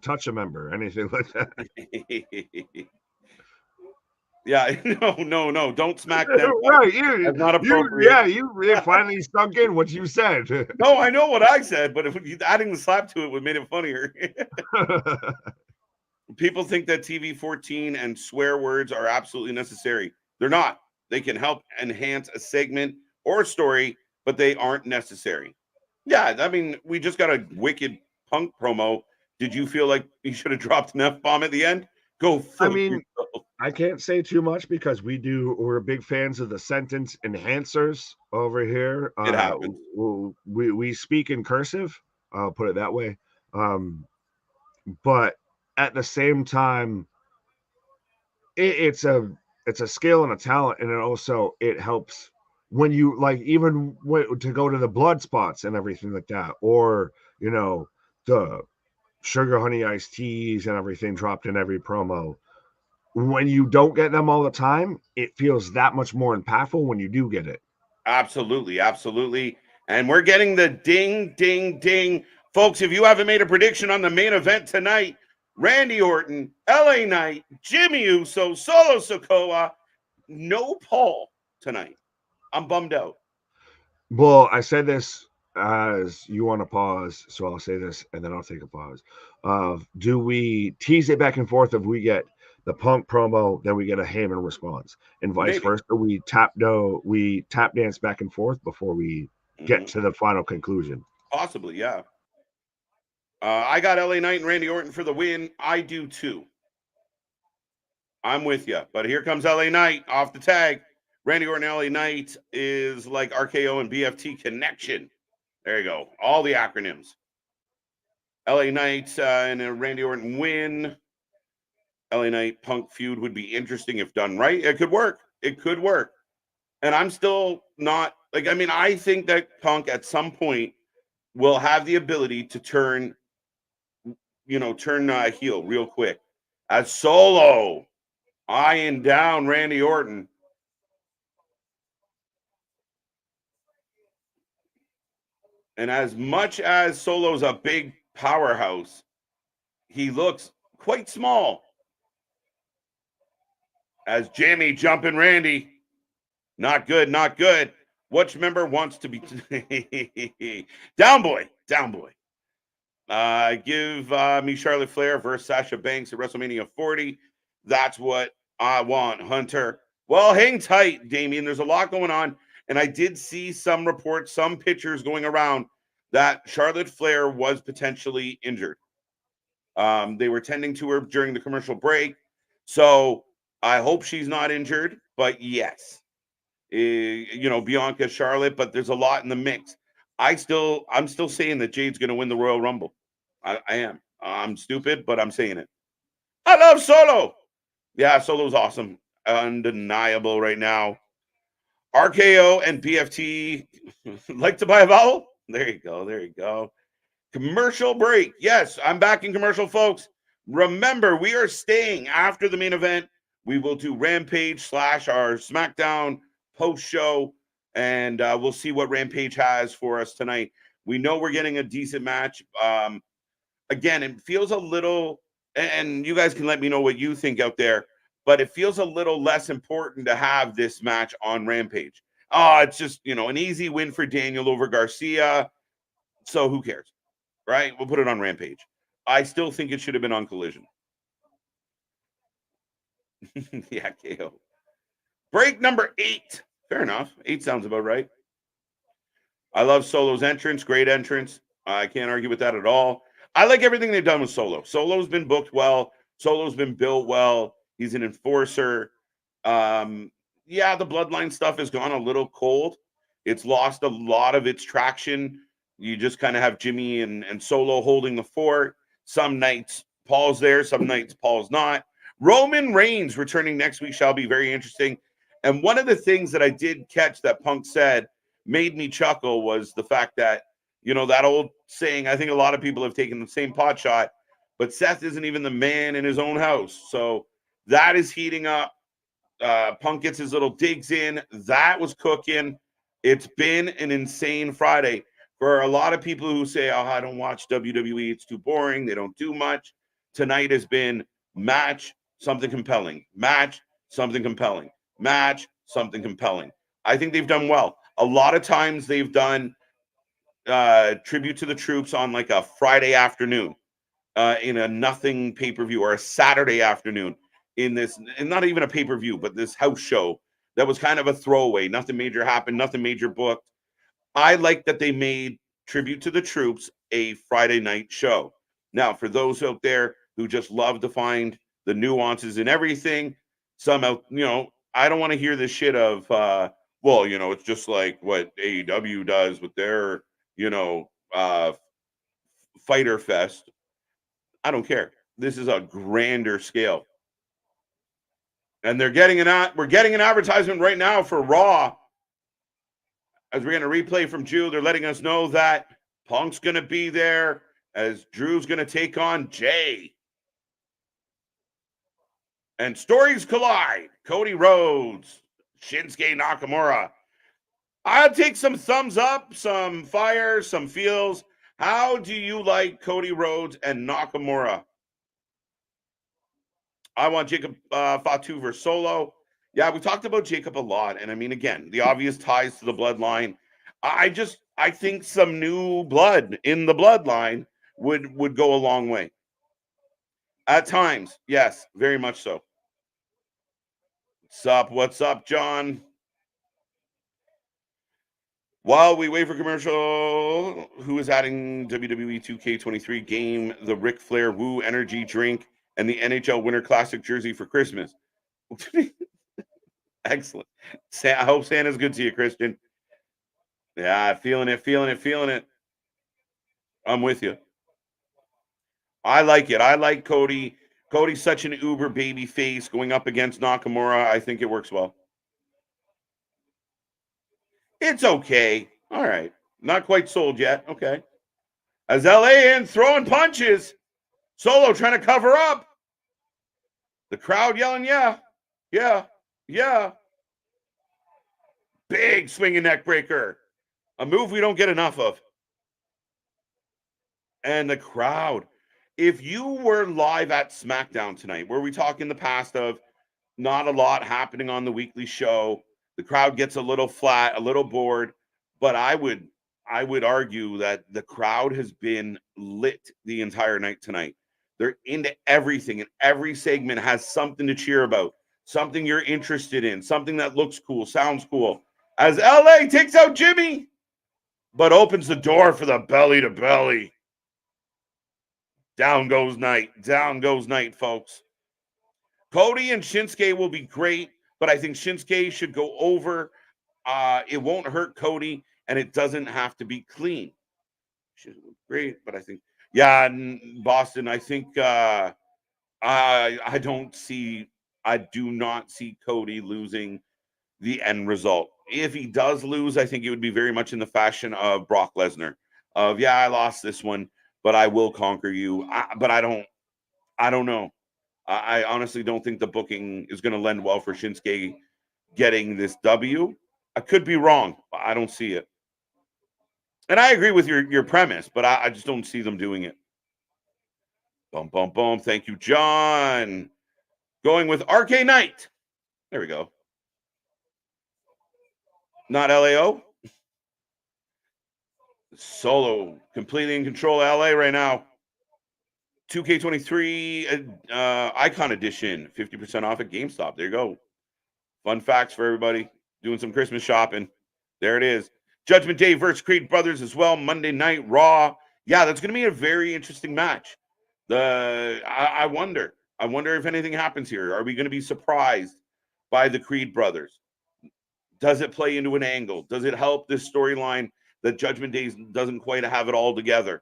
touch a member, anything like that. Yeah, no, don't smack them. Right, that's not appropriate. You finally sunk in what you said. No, I know what I said, but if adding the slap to it would make it funnier. People think that TV 14 and swear words are absolutely necessary. They're not. They can help enhance a segment or a story, but they aren't necessary. Yeah, I mean, we just got a wicked Punk promo. Did you feel like you should have dropped an F-bomb at the end? Go fuck yourself. I can't say too much because we're big fans of the sentence enhancers over here. It happens. We speak in cursive. I'll put it that way. But at the same time, it's a skill and a talent, and it helps when you even to go to the blood spots and everything like that, or the sugar honey iced teas and everything dropped in every promo. When you don't get them all the time, it feels that much more impactful when you do get it. Absolutely. And we're getting the ding, ding, ding. Folks, if you haven't made a prediction on the main event tonight, Randy Orton, LA Knight, Jimmy Uso, Solo Sikoa, no Paul tonight. I'm bummed out. Well, I said this as you want to pause, so I'll say this and then I'll take a pause. Do we tease it back and forth if we get the Punk promo, then we get a Heyman response, and vice versa? We tap dance back and forth before we get to the final conclusion. Possibly, yeah. I got LA Knight and Randy Orton for the win. I do too. I'm with you. But here comes LA Knight off the tag. Randy Orton and LA Knight is like RKO and BFT connection. There you go. All the acronyms. LA Knight and a Randy Orton win. LA Knight Punk feud would be interesting if done right. It could work. It could work. And I'm still not like, I mean, I think that Punk at some point will have the ability to turn heel real quick. As Solo eyeing down Randy Orton. And as much as Solo's a big powerhouse, he looks quite small. As Jamie jumping Randy. Not good, not good. Which member wants to be down boy? Give me Charlotte Flair versus Sasha Banks at WrestleMania 40. That's what I want, Hunter. Well, hang tight, Damien. There's a lot going on. And I did see some reports, some pictures going around that Charlotte Flair was potentially injured. They were tending to her during the commercial break. So I hope she's not injured. But yes, Bianca, Charlotte, but there's a lot in the mix. I'm still saying that Jade's going to win the Royal Rumble. I am. I'm stupid, but I'm saying it. I love Solo. Yeah, Solo's awesome. Undeniable right now. RKO and BFT like to buy a vowel? There you go. Commercial break. Yes, I'm back in commercial, folks. Remember, we are staying after the main event. We will do Rampage / our SmackDown post show, and we'll see what Rampage has for us tonight. We know we're getting a decent match. Again, it feels a little, and you guys can let me know what you think out there, but it feels a little less important to have this match on Rampage. It's just, an easy win for Daniel over Garcia. So who cares, right? We'll put it on Rampage. I still think it should have been on Collision. Yeah, KO. Break number 8. Fair enough. 8 sounds about right. I love Solo's entrance. Great entrance. I can't argue with that at all. I like everything they've done with Solo. Solo's been booked well. Solo's been built well. He's an enforcer. The Bloodline stuff has gone a little cold. It's lost a lot of its traction. You just kind of have Jimmy and Solo holding the fort. Some nights Paul's there. Some nights Paul's not. Roman Reigns returning next week shall be very interesting. And one of the things that I did catch that Punk said made me chuckle was the fact that, that old saying, I think a lot of people have taken the same pot shot, but Seth isn't even the man in his own house. So that is heating up. Punk gets his little digs in. That was cooking. It's been an insane Friday. For a lot of people who say, I don't watch WWE, it's too boring, they don't do much. Tonight has been match, something compelling. Match, something compelling. Match, something compelling. I think they've done well. A lot of times they've done tribute to the troops on like a Friday afternoon in a nothing pay-per-view, or a Saturday afternoon in this, and not even a pay-per-view, but this house show that was kind of a throwaway. Nothing major happened, nothing major booked. I like that they made tribute to the troops a Friday night show. Now, for those out there who just love to find the nuances in everything, some out, I don't want to hear this shit of, it's just like what AEW does with their, Fighter Fest. I don't care. This is a grander scale. And we're getting an advertisement right now for Raw. As we're going to replay from Drew, they're letting us know that Punk's going to be there as Drew's going to take on Jay. And stories collide. Cody Rhodes, Shinsuke Nakamura. I'll take some thumbs up, some fire, some feels. How do you like Cody Rhodes and Nakamura? I want Jacob Fatu versus Solo. Yeah, we talked about Jacob a lot. And I mean, again, the obvious ties to the bloodline. I think some new blood in the bloodline would go a long way. At times, yes, very much so. What's up, John? While we wait for commercial, who is adding WWE 2K23 game, the Ric Flair Woo Energy drink, and the NHL Winter Classic jersey for Christmas? Excellent. I hope Santa's good to you, Christian. Yeah, feeling it. I'm with you. I like it. I like Cody. Cody's such an uber baby face going up against Nakamura. I think it works well. It's okay. All right. Not quite sold yet. Okay. As LA in throwing punches. Solo trying to cover up. The crowd yelling, yeah, yeah, yeah. Big swinging neck breaker. A move we don't get enough of. And the crowd. If you were live at SmackDown tonight, were we talking in the past of not a lot happening on the weekly show? The crowd gets a little flat, a little bored, but I would argue that the crowd has been lit the entire night tonight. They're into everything, and every segment has something to cheer about, something you're interested in, something that looks cool, sounds cool. As LA takes out Jimmy, but opens the door for the belly to belly. Down goes Knight, folks. Cody and Shinsuke will be great, but I think Shinsuke should go over. It won't hurt Cody, and it doesn't have to be clean. Should be great, but I think, yeah, Boston. I think I do not see Cody losing the end result. If he does lose, I think it would be very much in the fashion of Brock Lesnar. Of, yeah, I lost this one, but I will conquer you. But I don't know. I honestly don't think the booking is going to lend well for Shinsuke getting this W. I could be wrong. I don't see it. And I agree with your premise, but I just don't see them doing it. Boom, boom, boom. Thank you, John. Going with RK Knight. There we go. Not LAO. Solo completely in control of LA right now. 2K23 Icon Edition, 50% off at GameStop. There you go. Fun facts for everybody doing some Christmas shopping. There it is. Judgment Day versus Creed Brothers as well. Monday Night Raw. Yeah, that's going to be a very interesting match. I wonder if anything happens here. Are we going to be surprised by the Creed Brothers? Does it play into an angle? Does it help this storyline that Judgment Day doesn't quite have it all together?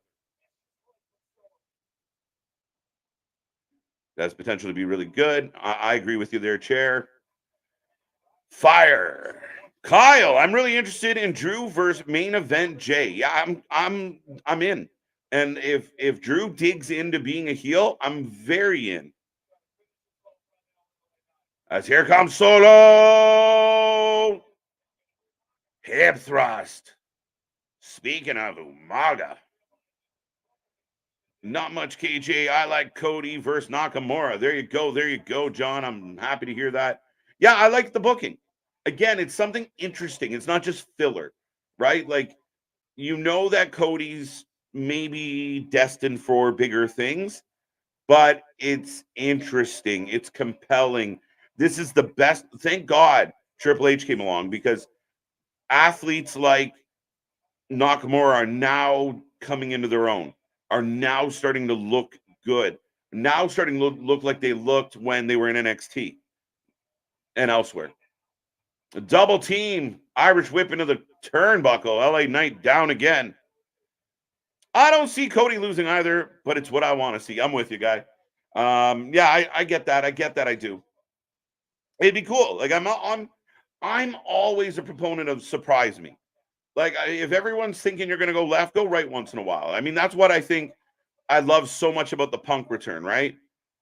That's potentially be really good. I agree with you there, Chair. Fire. Kyle, I'm really interested in Drew versus main event Jay. Yeah, I'm in. And if Drew digs into being a heel, I'm very in. As here comes Solo. Hip thrust. Speaking of Umaga. Not much, KJ. I like Cody versus Nakamura. There you go, John. I'm happy to hear that. Yeah, I like the booking. Again, it's something interesting. It's not just filler, right? Like, you know that Cody's maybe destined for bigger things, but it's interesting. It's compelling. This is the best. Thank God Triple H came along, because athletes like Nakamura are now coming into their own, are now starting to look good, now starting to look like they looked when they were in NXT and elsewhere. A double team, Irish whip into the turnbuckle, LA Knight down again. I don't see Cody losing either, but it's what I want to see. I'm with you, guy. Yeah, I get that. I do. It'd be cool. Like, I'm always a proponent of surprise me. Like, if everyone's thinking you're going to go left, go right once in a while. I mean, that's what I think I love so much about the Punk return, right?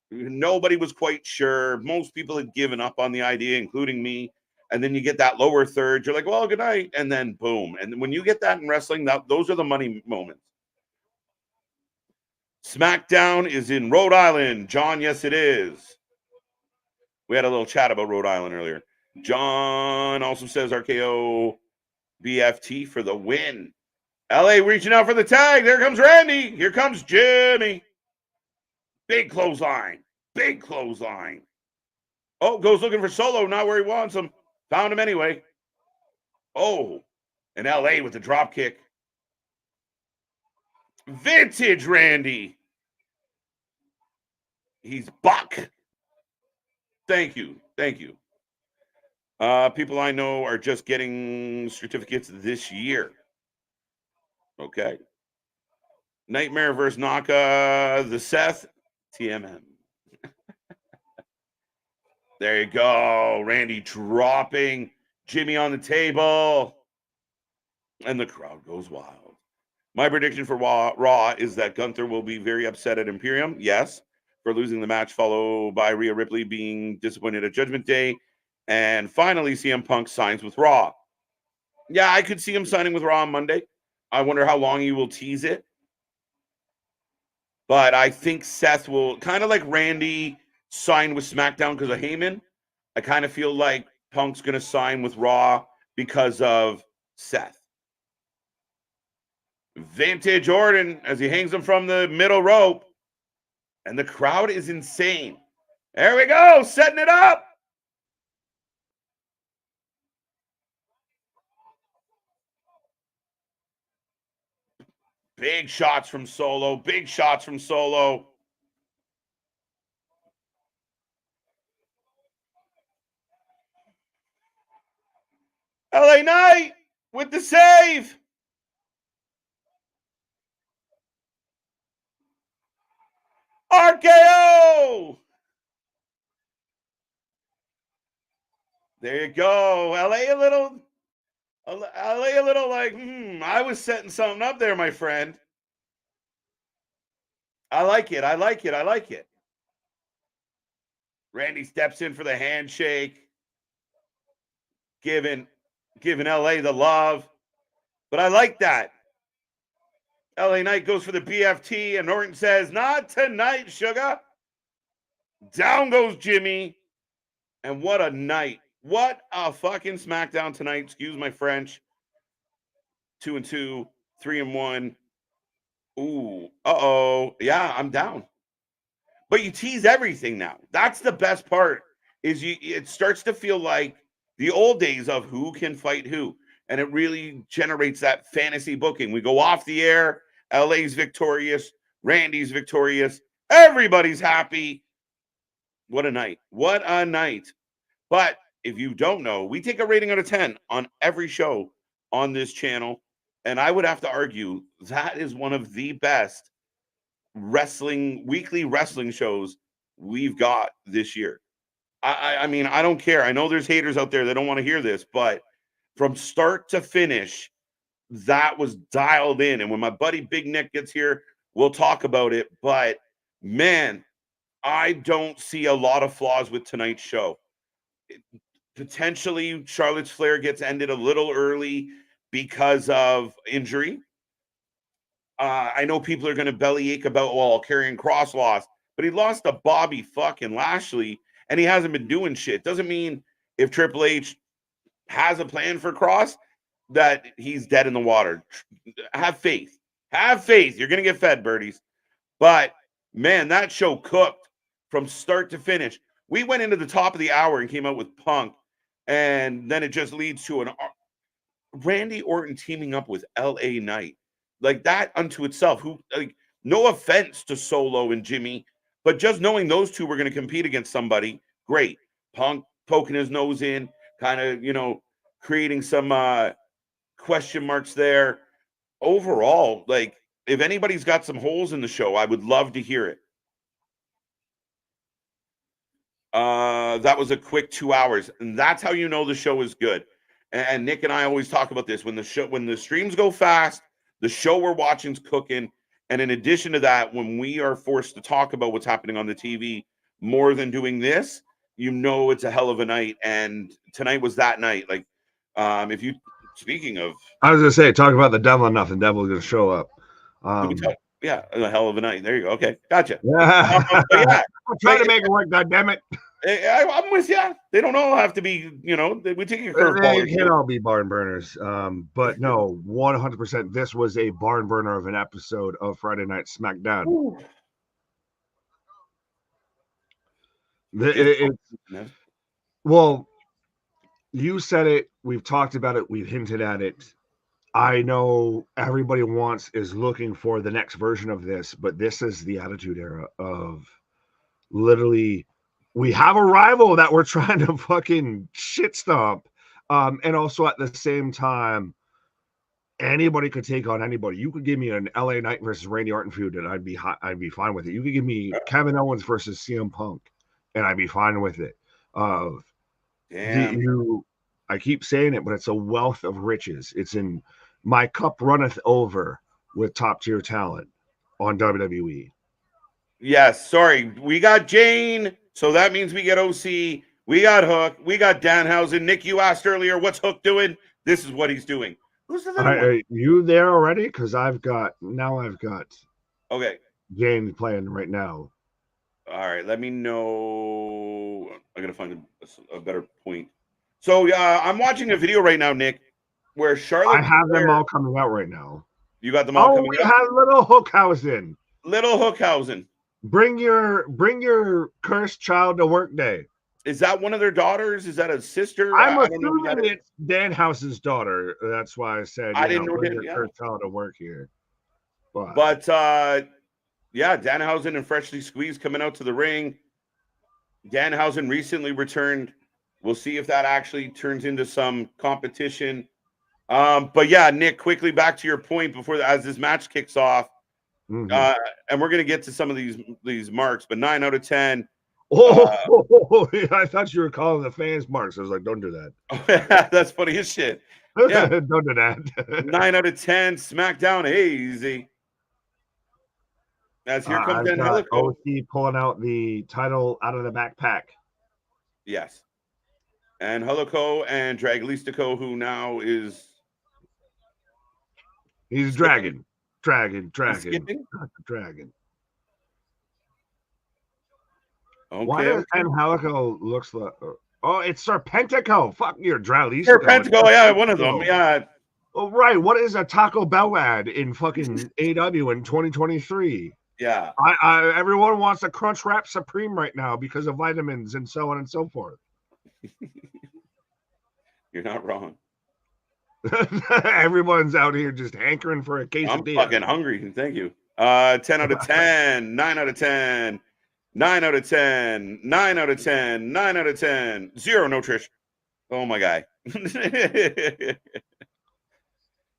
Nobody was quite sure. Most people had given up on the idea, including me. And then you get that lower third. You're like, well, good night. And then boom. And when you get that in wrestling, those are the money moments. SmackDown is in Rhode Island. John, yes, it is. We had a little chat about Rhode Island earlier. John also says RKO BFT for the win. LA reaching out for the tag. There comes Randy. Here comes Jimmy. Big clothesline. Oh, goes looking for Solo, not where he wants him. Found him anyway. Oh, in LA with the drop kick. Vintage Randy. He's back. Thank you. Thank you. People I know are just getting certificates this year. Okay. Nightmare versus Naka, the Seth, TMM. There you go. Randy dropping Jimmy on the table. And the crowd goes wild. My prediction for Raw is that Gunther will be very upset at Imperium. Yes. For losing the match, followed by Rhea Ripley being disappointed at Judgment Day. And finally, CM Punk signs with Raw. Yeah, I could see him signing with Raw on Monday. I wonder how long he will tease it. But I think Seth will, kind of like Randy signed with SmackDown because of Heyman. I kind of feel like Punk's going to sign with Raw because of Seth. Vintage Orton as he hangs him from the middle rope. And the crowd is insane. There we go, setting it up. Big shots from Solo. Big shots from Solo. LA Knight with the save. RKO. There you go. LA a little like, I was setting something up there, my friend. I like it. I like it. I like it. Randy steps in for the handshake, giving LA the love. But I like that. LA Knight goes for the BFT, and Orton says, "Not tonight, sugar." Down goes Jimmy. And what a night. What a fucking SmackDown tonight. Excuse my French. 2-2, 3-1. Ooh, uh-oh. Yeah, I'm down. But you tease everything now. That's the best part. It starts to feel like the old days of who can fight who. And it really generates that fantasy booking. We go off the air. LA's victorious. Randy's victorious. Everybody's happy. What a night. What a night. But if you don't know, we take a rating out of 10 on every show on this channel. And I would have to argue that is one of the best weekly wrestling shows we've got this year. I mean, I don't care. I know there's haters out there that don't want to hear this, but from start to finish, that was dialed in. And when my buddy Big Nick gets here, we'll talk about it. But man, I don't see a lot of flaws with tonight's show. Potentially, Charlotte's Flair gets ended a little early because of injury. I know people are going to bellyache about, Karrion Kross lost, but he lost to Bobby fucking Lashley, and he hasn't been doing shit. Doesn't mean if Triple H has a plan for Kross that he's dead in the water. Have faith. Have faith. You're going to get fed, birdies. But, man, that show cooked from start to finish. We went into the top of the hour and came out with Punk, and then it just leads to an Randy Orton teaming up with LA Knight. Like that unto itself, no offense to Solo and Jimmy, but just knowing those two were going to compete against somebody, great. Punk poking his nose in, kind of, creating some question marks there. Overall, like, if anybody's got some holes in the show, I would love to hear it. That was a quick 2 hours, and that's how you know the show is good. And Nick and I always talk about this. When the streams go fast, the show we're watching's cooking. And in addition to that, when we are forced to talk about what's happening on the TV more than doing this, it's a hell of a night. And tonight was that night. Like, speaking of, I was gonna say, talk about the devil enough, the devil's gonna show up. Yeah, a hell of a night. There you go. Okay, gotcha. Yeah. I'm trying to make it work, goddammit. I'm with you. They don't all have to be, we take a curveball. They can all be barn burners. But no, 100%. This was a barn burner of an episode of Friday Night SmackDown. Well, you said it. We've talked about it. We've hinted at it. I know everybody is looking for the next version of this, but this is the Attitude Era of literally we have a rival that we're trying to fucking shit stomp. And also at the same time, anybody could take on anybody. You could give me an LA Knight versus Randy Orton feud, and I'd be fine with it. You could give me Kevin Owens versus CM Punk, and I'd be fine with it. I keep saying it, but it's a wealth of riches. It's in my cup runneth over with top tier talent on WWE. Yes, sorry. We got Jane, so that means we get OC. We got Hook. We got Danhausen. Nick, you asked earlier, what's Hook doing? This is what he's doing. Who's the little one? You there already? Because I've got okay Jane playing right now. All right, let me know. I gotta find a better point. So I'm watching a video right now, Nick, where Charlotte. I have them all coming out right now. You got them all coming out? We have little Hookhausen. Little Hookhausen. Bring your cursed child to work day. Is that one of their daughters? Is that a sister? I'm assuming it's Danhausen's daughter. That's why I said I didn't know bring your cursed child to work here. But yeah, Danhausen and Freshly Squeezed coming out to the ring. Danhausen recently returned. We'll see if that actually turns into some competition. But yeah, Nick, quickly back to your point as this match kicks off. Mm-hmm. And we're going to get to some of these marks, but 9 out of 10. I thought you were calling the fans marks. I was like, don't do that. That's funny as shit. Yeah. Don't do that. 9 out of 10. SmackDown hazy. As here comes Angelico. OC pulling out the title out of the backpack. Yes. And Helico and Draglistico, who now is... He's dragging. Dragon. Okay. Why does Angelico looks like... Oh, it's Serpentico. Fuck your Draglistico. Serpentico, yeah, one of them. Yeah. Oh, right. What is a Taco Bell ad in fucking AW in 2023? Yeah. Everyone wants a Crunch Wrap Supreme right now because of vitamins and so on and so forth. You're not wrong. Everyone's out here just hankering for a quesadilla. I'm fucking hungry. Thank you. 10 out of 10. 9 out of 10. 9 out of 10. 9 out of 10. 9 out of 10. 0, no Trish. Oh, my guy.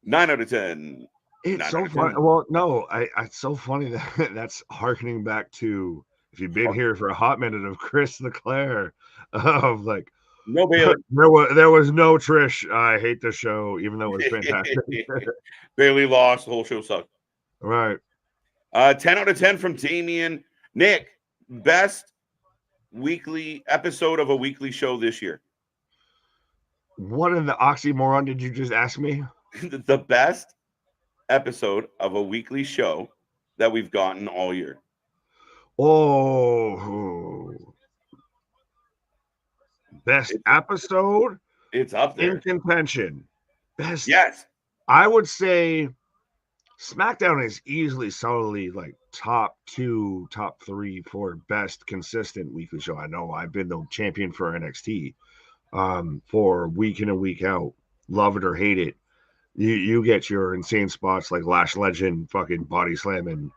9 out of 10. It's so funny. Well, no, it's so funny that that's harkening back to, if you've been here for a hot minute, of Chris Leclerc, of like, no Bailey. There was no Trish. I hate the show, even though it was fantastic. Bailey lost. The whole show sucked. Right. 10 out of 10 from Damien. Nick, best weekly episode of a weekly show this year. What in the oxymoron did you just ask me? The best episode of a weekly show that we've gotten all year. Oh, best episode? It's up there. In contention. Best. Yes. I would say SmackDown is easily solidly like top 2, top 3 for best consistent weekly show. I know I've been the champion for NXT for week in and week out. Love it or hate it. You get your insane spots like Lash Legend fucking body slamming,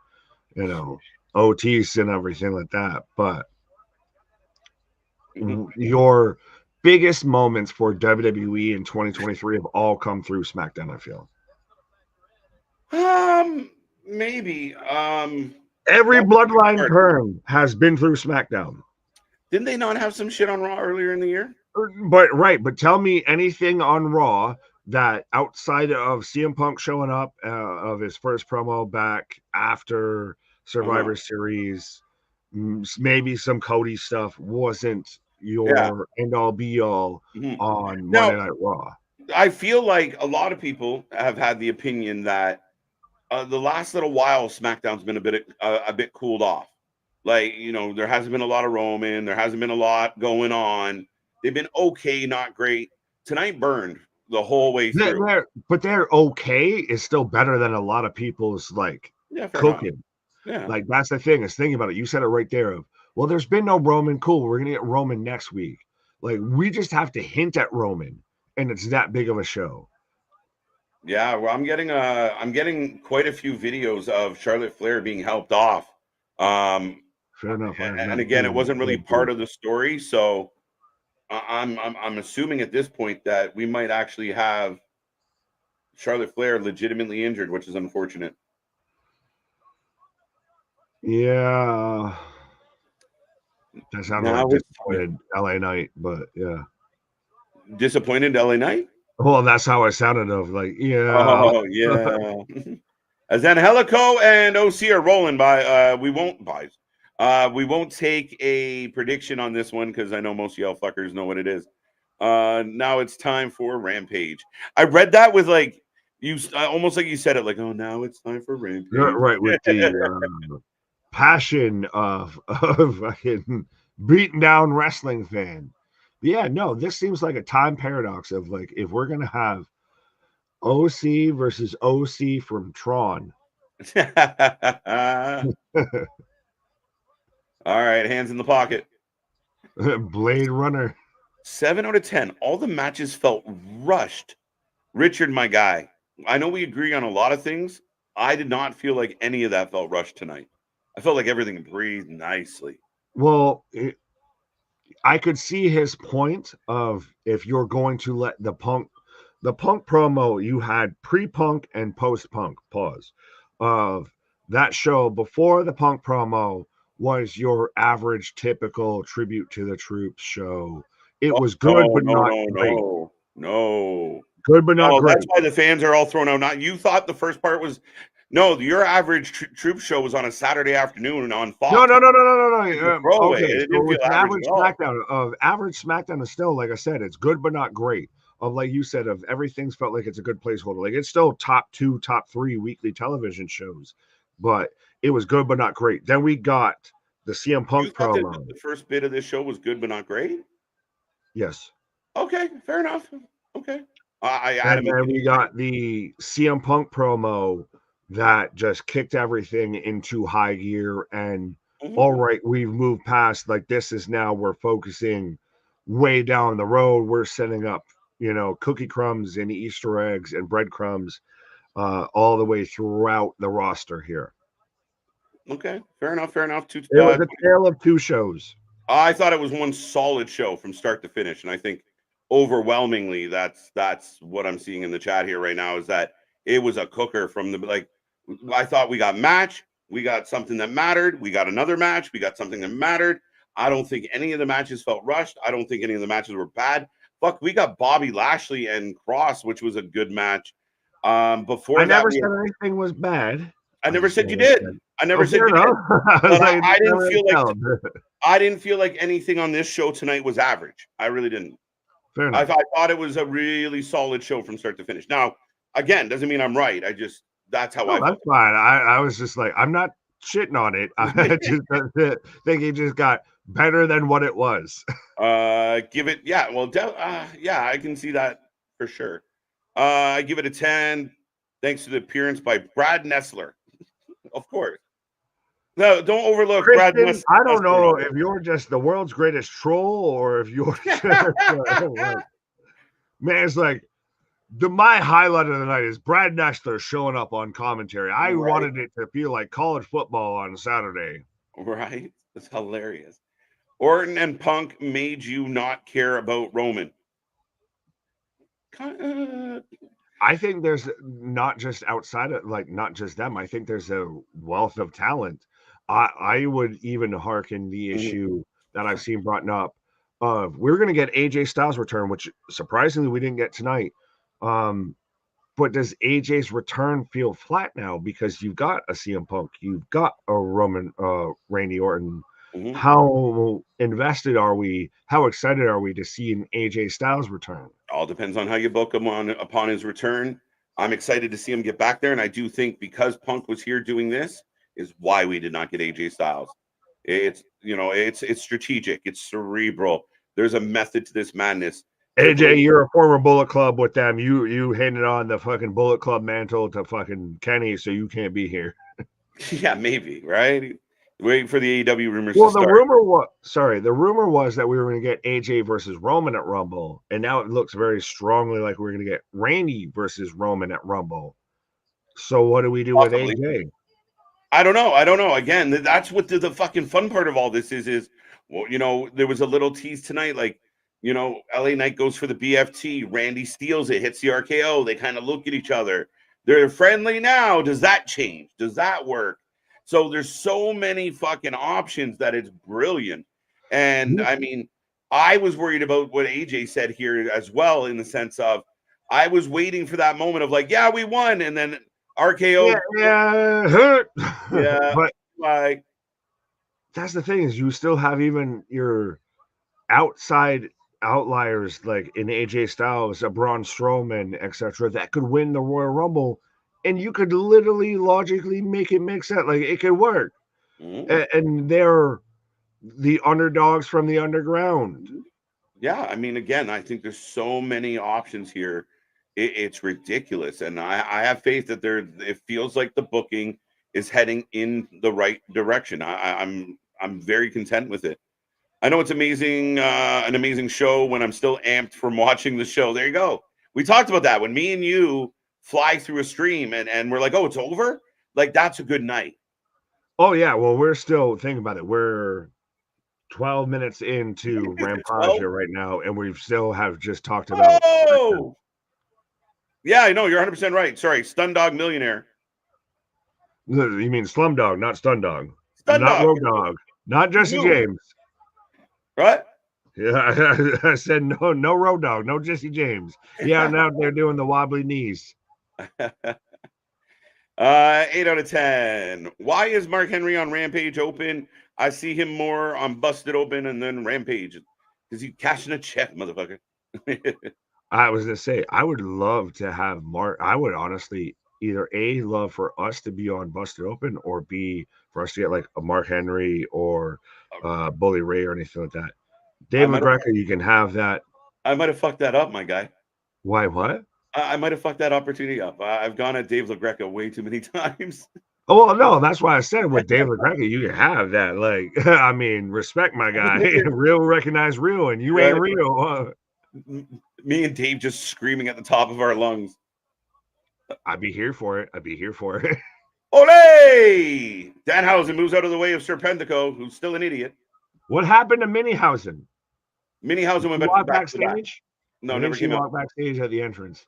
Otis and everything like that. But your biggest moments for WWE in 2023 have all come through SmackDown, I feel. Maybe. Every Bloodline turn has been through SmackDown. Didn't they not have some shit on Raw earlier in the year? But tell me anything on Raw that outside of CM Punk showing up of his first promo back after Survivor Series, maybe some Cody stuff wasn't your end-all be-all on Monday Night Raw. I feel like a lot of people have had the opinion that the last little while SmackDown's been a bit cooled off. Like, there hasn't been a lot of Roman. There hasn't been a lot going on. They've been okay, not great. Tonight burned the whole way through. But they're okay is still better than a lot of people's cooking. Yeah. Like, that's the thing, is thinking about it. You said it right there of, well, there's been no Roman. Cool. We're going to get Roman next week. Like, we just have to hint at Roman, and it's that big of a show. Yeah, well, I'm getting quite a few videos of Charlotte Flair being helped off. Fair enough. I have And not again, it seen wasn't really that part dude. of the story, so I'm assuming at this point that we might actually have Charlotte Flair legitimately injured, which is unfortunate. Yeah. That sounded like Now it's disappointed LA Knight, but yeah. disappointed LA Knight. Well, that's how I sounded of like, yeah. Oh yeah. As Angelico and OC are rolling by. We won't take a prediction on this one because I know most of y'all fuckers know what it is. Now it's time for Rampage. I read that with like you almost like you said it like, oh, now it's time for Rampage. Right, with the passion of fucking beaten down wrestling fan. But yeah, no, this seems like a time paradox of like if we're gonna have OC versus OC from Tron. All right, hands in the pocket. Blade Runner. 7 out of 10. All the matches felt rushed. Richard, my guy, I know we agree on a lot of things. I did not feel like any of that felt rushed tonight. I felt like everything breathed nicely. Well, I could see his point of if you're going to let the punk promo, you had pre-punk and post-punk pause of that show before the punk promo was your average typical tribute to the troops show. It Oh, was good but not great. no. Good but not Oh, great. that's why the fans are all thrown out. Not you thought the first part was no. Your average troop show was on a Saturday afternoon on Fox. No. Throwaway. Okay, It so didn't feel it's an average at all. SmackDown. Average SmackDown is still, like I said, it's good but not great. Of like you said, of everything's felt like it's a good placeholder. Like it's still top 2, top 3 weekly television shows, but it was good but not great. Then we got the CM Punk You thought that promo. the first bit of this show was good but not great? Yes. Okay, fair enough. Okay. And then we got the CM Punk promo that just kicked everything into high gear. And all right, we've moved past like this is now we're focusing way down the road. We're setting up, cookie crumbs and Easter eggs and breadcrumbs all the way throughout the roster here. Okay, fair enough. It was a tale of two shows. I thought it was one solid show from start to finish, and I think overwhelmingly that's what I'm seeing in the chat here right now is that it was a cooker from the like. I thought we got match, we got something that mattered, we got another match, we got something that mattered. I don't think any of the matches felt rushed. I don't think any of the matches were bad. Fuck, we got Bobby Lashley and Kross, which was a good match. Before I that, never said anything was bad. I never said you did. I never said you did. I didn't feel like I didn't feel like anything on this show tonight was average. I really didn't. Fair enough. I thought it was a really solid show from start to finish. Now, again, doesn't mean I'm right. That's how I felt. That's fine. I was just like, I'm not shitting on it. I just think it just got better than what it was. Give it, yeah. Well, yeah, I can see that for sure. I give it a 10. Thanks to the appearance by Brad Nessler. Of course. No, don't overlook Christian, Brad Nessler. I don't know if you're just the world's greatest troll or if you're just, man, it's like my highlight of the night is Brad Nessler showing up on commentary. I wanted it to feel like college football on Saturday. Right? It's hilarious. Orton and Punk made you not care about Roman. I think there's not just outside of like not just them. I think there's a wealth of talent. I would even hearken the issue that I've seen brought up of we're going to get AJ Styles return, which surprisingly we didn't get tonight. But does AJ's return feel flat now because you've got a CM Punk, you've got a Roman, Randy Orton? How invested are we? How excited are we to see an AJ Styles return? All depends on how you book him upon his return. I'm excited to see him get back there, and I do think because Punk was here doing this is why we did not get AJ Styles. It's it's strategic, it's cerebral. There's a method to this madness. AJ, you're a former Bullet Club with them. You handed on the fucking Bullet Club mantle to fucking Kenny, so you can't be here. Yeah, maybe, right? Wait for the AEW rumors Well, to the start. rumor was that we were going to get AJ versus Roman at Rumble, and now it looks very strongly like we're going to get Randy versus Roman at Rumble. So what do we do Possibly. with AJ? I don't know. Again, that's what the fucking fun part of all this is, well, you know, there was a little tease tonight, like, you know, LA Knight goes for the BFT, Randy steals it, hits the RKO, they kind of look at each other. They're friendly now. Does that change? Does that work? So there's so many fucking options that it's brilliant. And I mean, I was worried about what AJ said here as well, in the sense of I was waiting for that moment of like, yeah, we won, and then RKO. Yeah. Yeah, But like that's the thing, is you still have even your outside outliers like in AJ Styles, a Braun Strowman, etc., that could win the Royal Rumble, and you could literally logically make it make sense. Like it could work, and they're the underdogs from the underground. yeah, I mean, again, I think there's so many options here. It's ridiculous, and I have faith that it feels like the booking is heading in the right direction. I'm very content with it. I know it's amazing, an amazing show when I'm still amped from watching the show. There you go. We talked about that when me and you fly through a stream and we're like, oh, it's over. Like that's a good night. Oh yeah, well we're still thinking about it. We're 12 minutes into Rampage right now, and we still have just talked about. Oh, yeah, I know you're 100% right. Sorry, Stun Dog Millionaire. You mean Slumdog, not Stun Dog, Stun not Dog. Road Dog, not Jesse James. Right? Yeah, I said no Road Dog, no Jesse James. Yeah, now they're doing the wobbly knees. 8 out of 10. Why is Mark Henry on Rampage open? I see him more on Busted Open and then Rampage. Is he cashing a check, motherfucker? I was gonna say, I would love to have Mark. I would honestly either A, love for us to be on Busted Open, or B, for us to get like a Mark Henry or Bully Ray or anything like that. Dave LaGreca, you can have that. I might have fucked that up, my guy. Why? What? I might have fucked that opportunity up. I've gone at Dave LaGreca way too many times. Oh, well, no, that's why I said with Dave LaGreca, you can have that. Like, I mean, respect my guy. Real recognize real, and you ain't real. Me and Dave just screaming at the top of our lungs. I'd be here for it. Ole! Danhausen moves out of the way of Serpentico, who's still an idiot. What happened to Minihausen? Minihausen went backstage? No, never came out. Backstage at the entrance.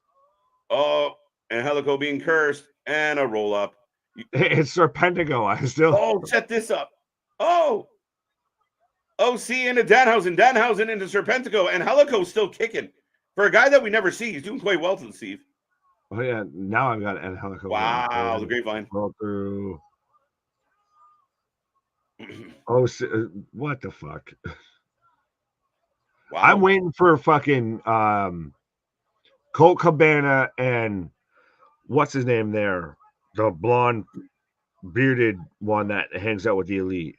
Oh, and Helico being cursed, and a roll up. It's Serpentico. I still. Oh, set this up. Oh, OC into Danhausen into Serpentico, and Helico's still kicking. For a guy that we never see, he's doing quite well to Steve. Oh yeah, now I've got Helico. Wow, the grapevine. Roll through. Oh, what the fuck? Wow. I'm waiting for fucking Colt Cabana and what's his name there? The blonde bearded one that hangs out with the Elite.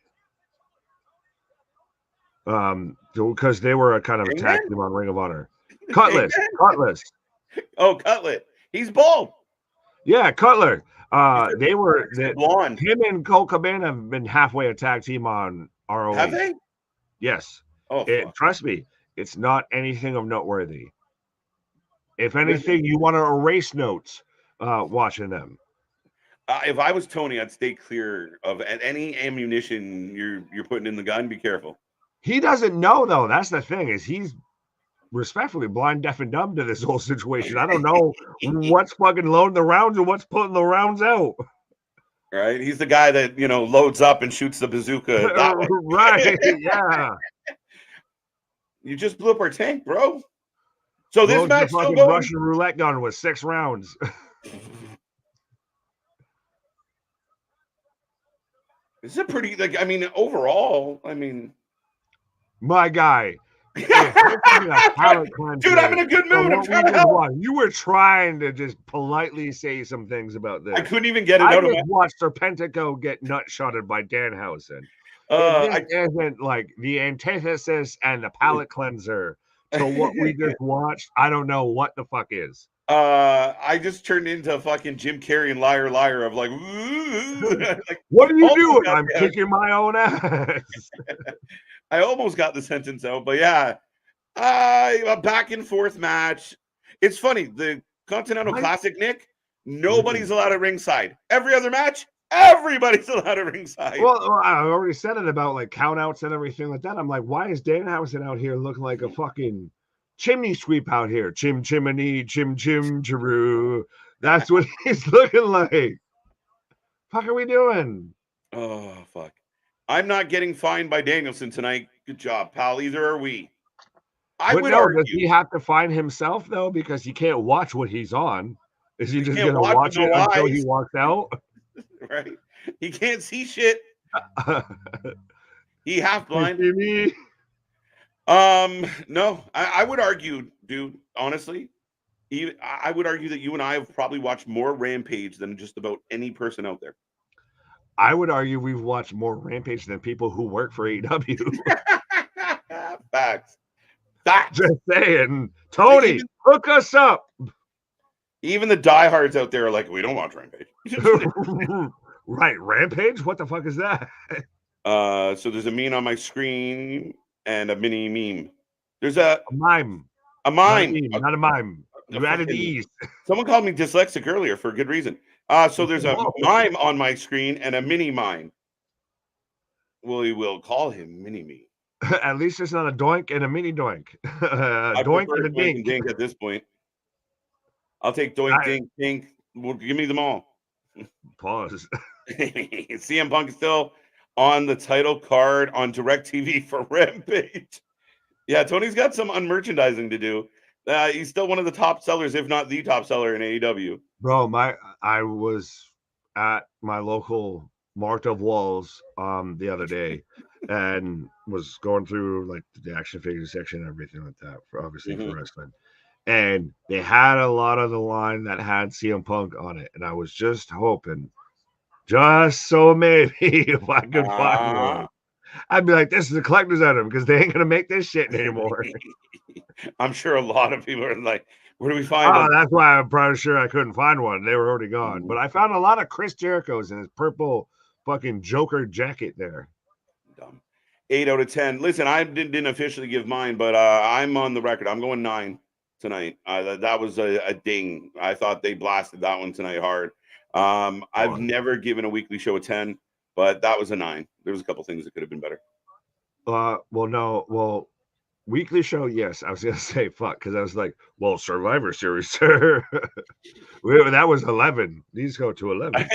Because they were a kind of tag team on Ring of Honor. Cutlass. Oh, Cutlet. He's bald. Yeah, Cutler. They were blonde. Him and Colt Cabana have been halfway a tag team on ROH. Have they? Yes. Oh, trust me, it's not anything of noteworthy. If anything, you want to erase notes watching them. If I was Tony, I'd stay clear of any ammunition you're putting in the gun. Be careful. He doesn't know, though. That's the thing, is he's respectfully blind, deaf, and dumb to this whole situation. I don't know what's fucking loading the rounds and what's putting the rounds out. Right? He's the guy that, loads up and shoots the bazooka. Right, yeah. You just blew up our tank, bro. So this match fucking Russian roulette gun with 6 rounds. This is a pretty, overall, my guy. Dude, I'm in a good mood. You were trying to just politely say some things about this. I couldn't even get it out of my... watched Serpentico get nut-shotted by Danhausen. This isn't like the antithesis and the palate cleanser to what we just watched. I don't know what the fuck is. I just turned into fucking Jim Carrey and Liar Liar of like, like What are you almost doing? got I'm the- kicking my own ass. I almost got the sentence out, but yeah, a back and forth match. It's funny, the Continental Right? Classic, Nick, nobody's allowed at ringside. Every other match, everybody's allowed at ringside. Well, I already said it about like countouts and everything like that. I'm like, why is Danhausen out here looking like a fucking chimney sweep out here? Chim chimney, chim chim chiroo. That's what he's looking like. Fuck are we doing? Oh, fuck. I'm not getting fined by Danielson tonight. Good job, pal. Either are we. I But would no, does argue. he have to find himself though? Because he can't watch what he's on. Is he You just can't gonna watch with watch it no until he eyes, walks out? right? He can't see shit. He half blind. Me? No, I would argue, dude, honestly, I would argue that you and I have probably watched more Rampage than just about any person out there. I would argue we've watched more Rampage than people who work for AEW. Facts. Facts. Just saying. Tony, hook us up. Even the diehards out there are like, we don't watch Rampage. Right, Rampage? What the fuck is that? So there's a meme on my screen and a mini meme. There's a mime. mime. Not a mime. You added E's. Someone called me dyslexic earlier for a good reason. So there's a mime on my screen and a mini mime. We will call him mini me. At least it's not a doink and a mini doink. I Doink prefer and a doink and dink. dink at this point. I'll take doink, dink, dink. Well, give me them all. Pause. CM Punk is still on the title card on DirecTV for Rampage. Yeah, Tony's got some unmerchandising to do. He's still one of the top sellers, if not the top seller in AEW. Bro, I was at my local Mart of Walls the other day and was going through like the action figure section and everything like that for obviously for wrestling. And they had a lot of the line that had CM Punk on it. And I was just hoping, just so maybe if I could find one, I'd be like, this is a collector's item because they ain't gonna make this shit anymore. I'm sure a lot of people are like, where do we find them? That's why I'm probably sure I couldn't find one. They were already gone. But I found a lot of Chris Jericho's in his purple fucking Joker jacket there. Dumb. 8 out of 10. Listen, I didn't officially give mine, but I'm on the record. I'm going 9 tonight. That was a ding. I thought they blasted that one tonight hard. I've never given a weekly show a 10, but that was a 9. There was a couple things that could have been better. Weekly show, yes. I was gonna say fuck because I was like, well, Survivor Series, sir. That was 11. These go to 11.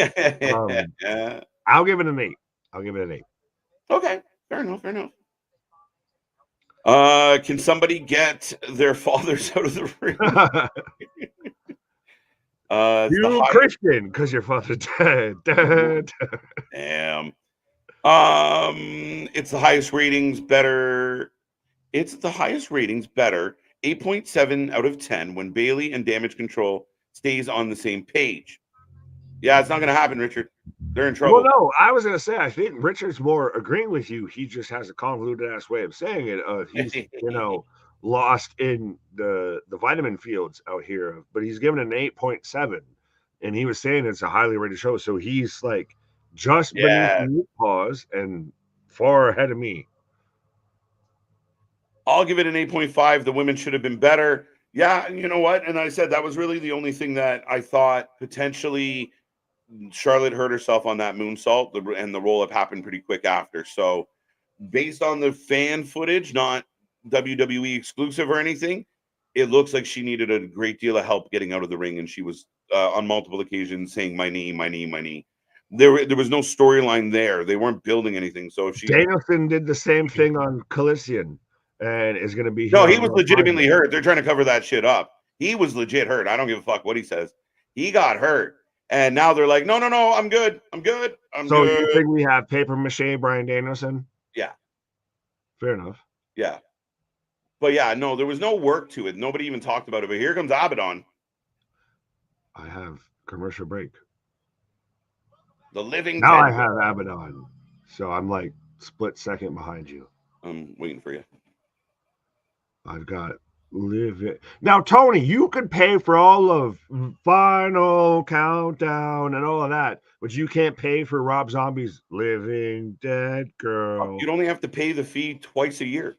I'll give it an 8. Okay, fair enough. Can somebody get their fathers out of the ring? You Christian, because your father's dead. Damn. It's the highest ratings, better. It's the highest ratings, better. 8.7 out of 10 when Bailey and Damage Control stays on the same page. Yeah, it's not going to happen, Richard. They're in trouble. Well, no, I was going to say, I think Richard's more agreeing with you. He just has a convoluted ass way of saying it. He's, lost in the vitamin fields out here, but he's given an 8.7, and he was saying it's a highly rated show. So he's like just beneath me, pause, and far ahead of me. I'll give it an 8.5. The women should have been better. Yeah, you know what? And I said that was really the only thing that I thought potentially Charlotte hurt herself on that moonsault, and the roll-up happened pretty quick after. So based on the fan footage, not WWE exclusive or anything, it looks like she needed a great deal of help getting out of the ring, and she was on multiple occasions saying, my knee, my knee, my knee. There was no storyline there. They weren't building anything. So if Danielson did the same thing on Coliseum and is going to be... No, he was legitimately hurt. They're trying to cover that shit up. He was legit hurt. I don't give a fuck what he says. He got hurt. And now they're like, no, I'm good. So you think we have paper mache Bryan Danielson? Yeah. Fair enough. Yeah. But yeah, no, there was no work to it. Nobody even talked about it. But here comes Abaddon. I have commercial break. The living now I have Abaddon. So I'm like split second behind you. I'm waiting for you. I've got Live it. Now, Tony, you could pay for all of Final Countdown and all of that, but you can't pay for Rob Zombie's Living Dead Girl. You'd only have to pay the fee twice a year.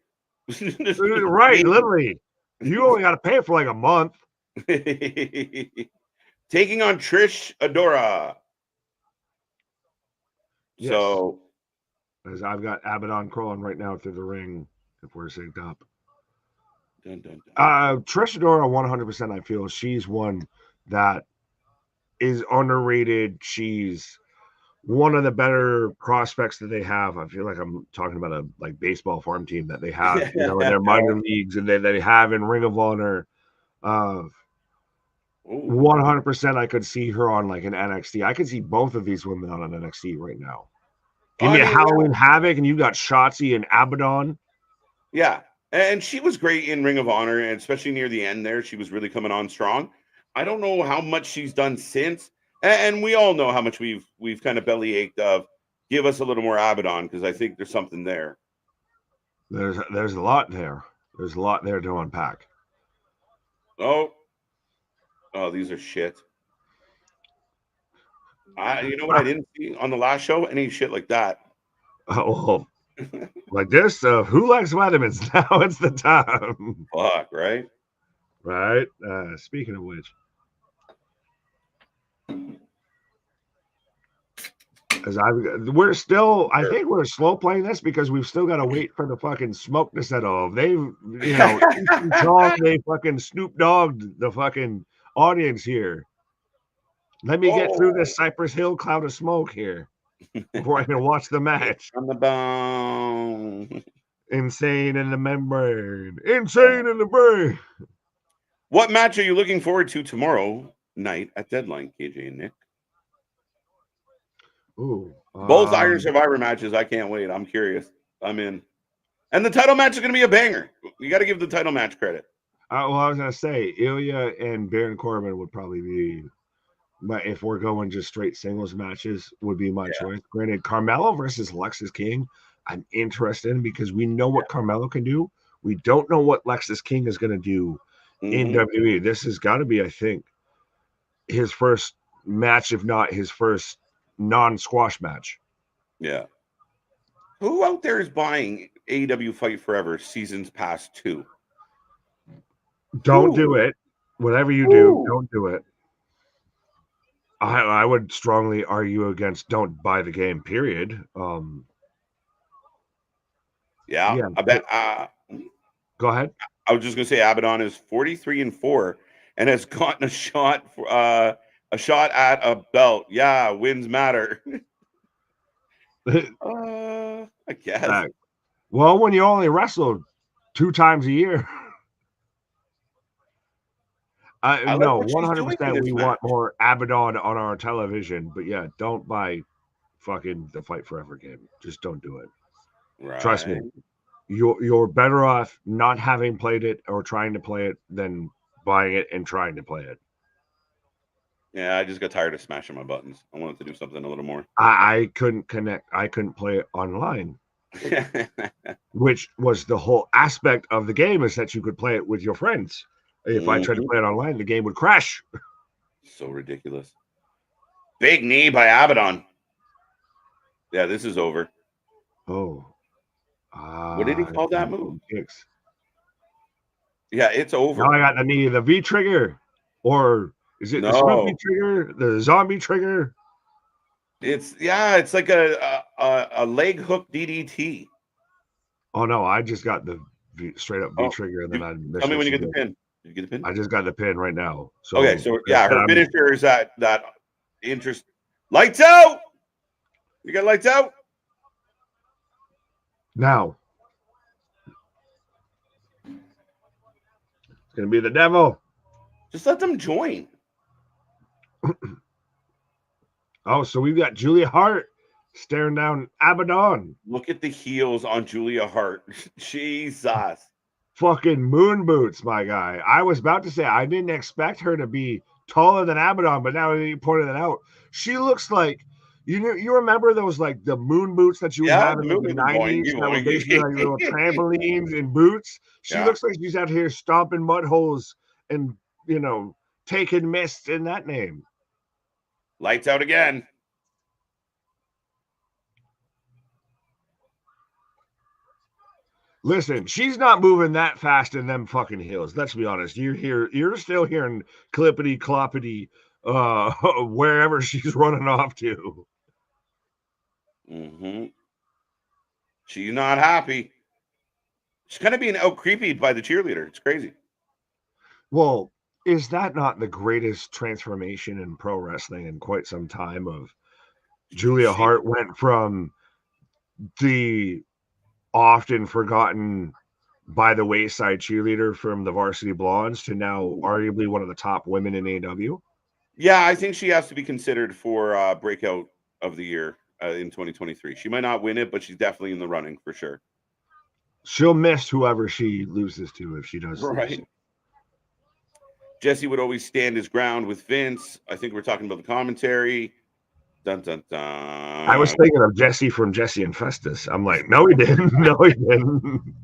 Right, literally. You only got to pay for like a month. Taking on Trish Adora. Yes. So, as I've got Abaddon crawling right now through the ring, if we're synced up. dun, dun, dun. Trish Adora, 100%. I feel she's one that is underrated. She's one of the better prospects that they have. I feel like I'm talking about a baseball farm team that they have, in their minor leagues, and they have in Ring of Honor. 100%, I could see her on like an NXT. I could see both of these women on an NXT right now. Give me a Halloween Havoc, and you got Shotzi and Abaddon. Yeah, and she was great in Ring of Honor, and especially near the end there, she was really coming on strong. I don't know how much she's done since, and we all know how much we've kind of belly ached of. Give us a little more Abaddon, because I think there's something there. There's a lot there. There's a lot there to unpack. Oh, these are shit. You know what I didn't see on the last show? Any shit like that. Oh, like this? Who likes vitamins? Now it's the time. Fuck, right? Right. Speaking of which, I think we're slow playing this because we've still got to wait for the fucking smoke to settle. They've, they fucking Snoop Dogged the fucking audience here. Let me get through this Cypress Hill cloud of smoke here before I can watch the match. On the bone. Insane in the membrane. Insane in the brain. What match are you looking forward to tomorrow night at Deadline, KJ and Nick? Ooh. Both Iron Survivor matches. I can't wait. I'm curious. I'm in. And the title match is going to be a banger. You got to give the title match credit. I was going to say, Ilya and Baron Corbin would probably be, but if we're going just straight singles matches, would be my choice. Granted, Carmelo versus Lexis King, I'm interested in because we know what Carmelo can do. We don't know what Lexis King is going to do in WWE. This has got to be, I think, his first match, if not his first non-squash match. Yeah. Who out there is buying AEW Fight Forever Seasons Pass 2? Don't do it. Whatever you do, don't do it. I would strongly argue against don't buy the game, period. I bet. Go ahead. I was just going to say Abaddon is 43-4 and has gotten a shot at a belt. Yeah, wins matter. I guess. Well, when you only wrestle 2 times a year. No, 100% we want more Abaddon on our television. But yeah, don't buy fucking the Fight Forever game. Just don't do it. Right. Trust me. You're better off not having played it or trying to play it than buying it and trying to play it. Yeah, I just got tired of smashing my buttons. I wanted to do something a little more. I couldn't connect. I couldn't play it online. Which was the whole aspect of the game, is that you could play it with your friends. If I tried to play it online, the game would crash. So ridiculous. Big knee by Abaddon. Yeah, this is over. Oh. What did he call that move? Kicks. Yeah, it's over. Now I got the knee, the V trigger. Or is it the spooky trigger? The zombie trigger? It's like a leg hook DDT. Oh no, I just got the straight up V trigger, and then I tell me when you get the pin. Did you get the pin? I just got the pin right now. So okay, so yeah, her finisher is that interest. Lights out. You got lights out. Now it's gonna be the devil. Just let them join. Oh, so we've got Julia Hart staring down Abaddon. Look at the heels on Julia Hart. Jesus. Fucking moon boots, my guy. I was about to say I didn't expect her to be taller than Abaddon, but now that you pointed it out, she looks like You remember those like the moon boots that you would Yeah, have the in like, movie, the the boing, 90s that were basically like little trampolines and boots? She Yeah. looks like she's out here stomping mud holes and taking mist in that name. Lights out again. Listen, she's not moving that fast in them fucking hills. Let's be honest. You're still hearing clippity cloppity wherever she's running off to. Mm-hmm. She's not happy. She's kind of being out creepied by the cheerleader. It's crazy. Well, is that not the greatest transformation in pro wrestling in quite some time? Of Julia Hart went from the often forgotten by the wayside cheerleader from the Varsity Blondes to now arguably one of the top women in AEW. Yeah, I think she has to be considered for breakout of the year in 2023. She might not win it, but she's definitely in the running for sure. She'll miss whoever she loses to if she does. Right. Jesse would always stand his ground with Vince. I think we're talking about the commentary. Dun, dun, dun. I was thinking of Jesse from Jesse and Festus. I'm like, no, he didn't. No, he didn't.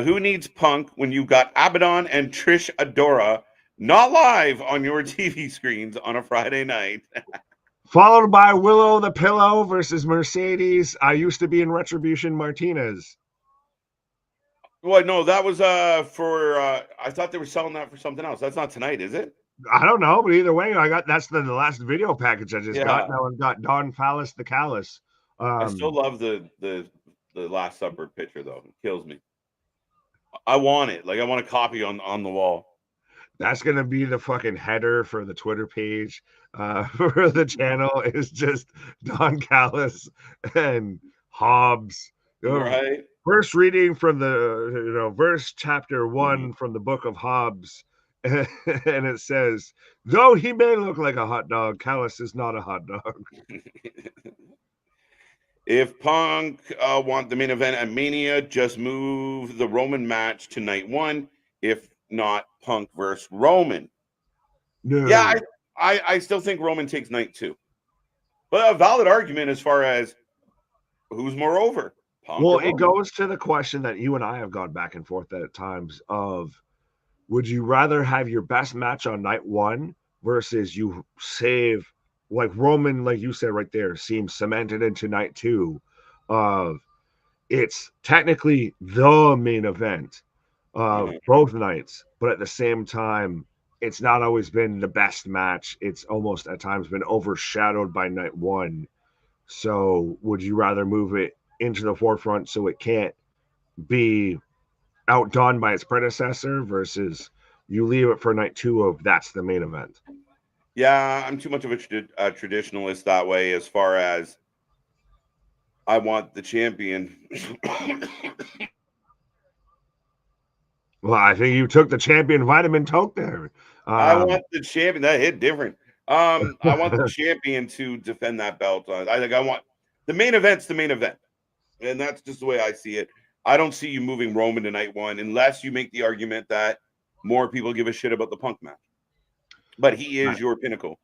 Who needs Punk when you got Abaddon and Trish Adora not live on your TV screens on a Friday night? Followed by Willow the Pillow versus Mercedes. I used to be in Retribution Martinez. Well, no, that was for I thought they were selling that for something else. That's not tonight, is it? I don't know, but either way, that's the last video package I just got. Now I've got Don Phallus the Callus. I still love the Last Supper picture though. It kills me. I want it. Like I want a copy on the wall. That's gonna be the fucking header for the Twitter page for the channel. Is just Don Callis and Hobbs. Right. First reading from the verse chapter 1 from the book of Hobbs, and it says, "Though he may look like a hot dog, Callis is not a hot dog." If Punk want the main event at Mania, just move the Roman match to night 1. If not, Punk versus Roman. No. Yeah, I still think Roman takes night 2. But a valid argument as far as who's more over. Punk well, it goes to the question that you and I have gone back and forth at times of, would you rather have your best match on night 1 versus you save, like Roman, like you said right there, seems cemented into night 2 of it's technically the main event of both nights, but at the same time, it's not always been the best match. It's almost at times been overshadowed by night 1. So would you rather move it into the forefront so it can't be outdone by its predecessor versus you leave it for night 2 of that's the main event? Yeah, I'm too much of a traditionalist that way as far as I want the champion. Well, I think you took the champion vitamin toke there. I want the champion. That hit different. I want the champion to defend that belt. I want the main event's the main event. And that's just the way I see it. I don't see you moving Roman to night 1 unless you make the argument that more people give a shit about the Punk match. But he is your pinnacle.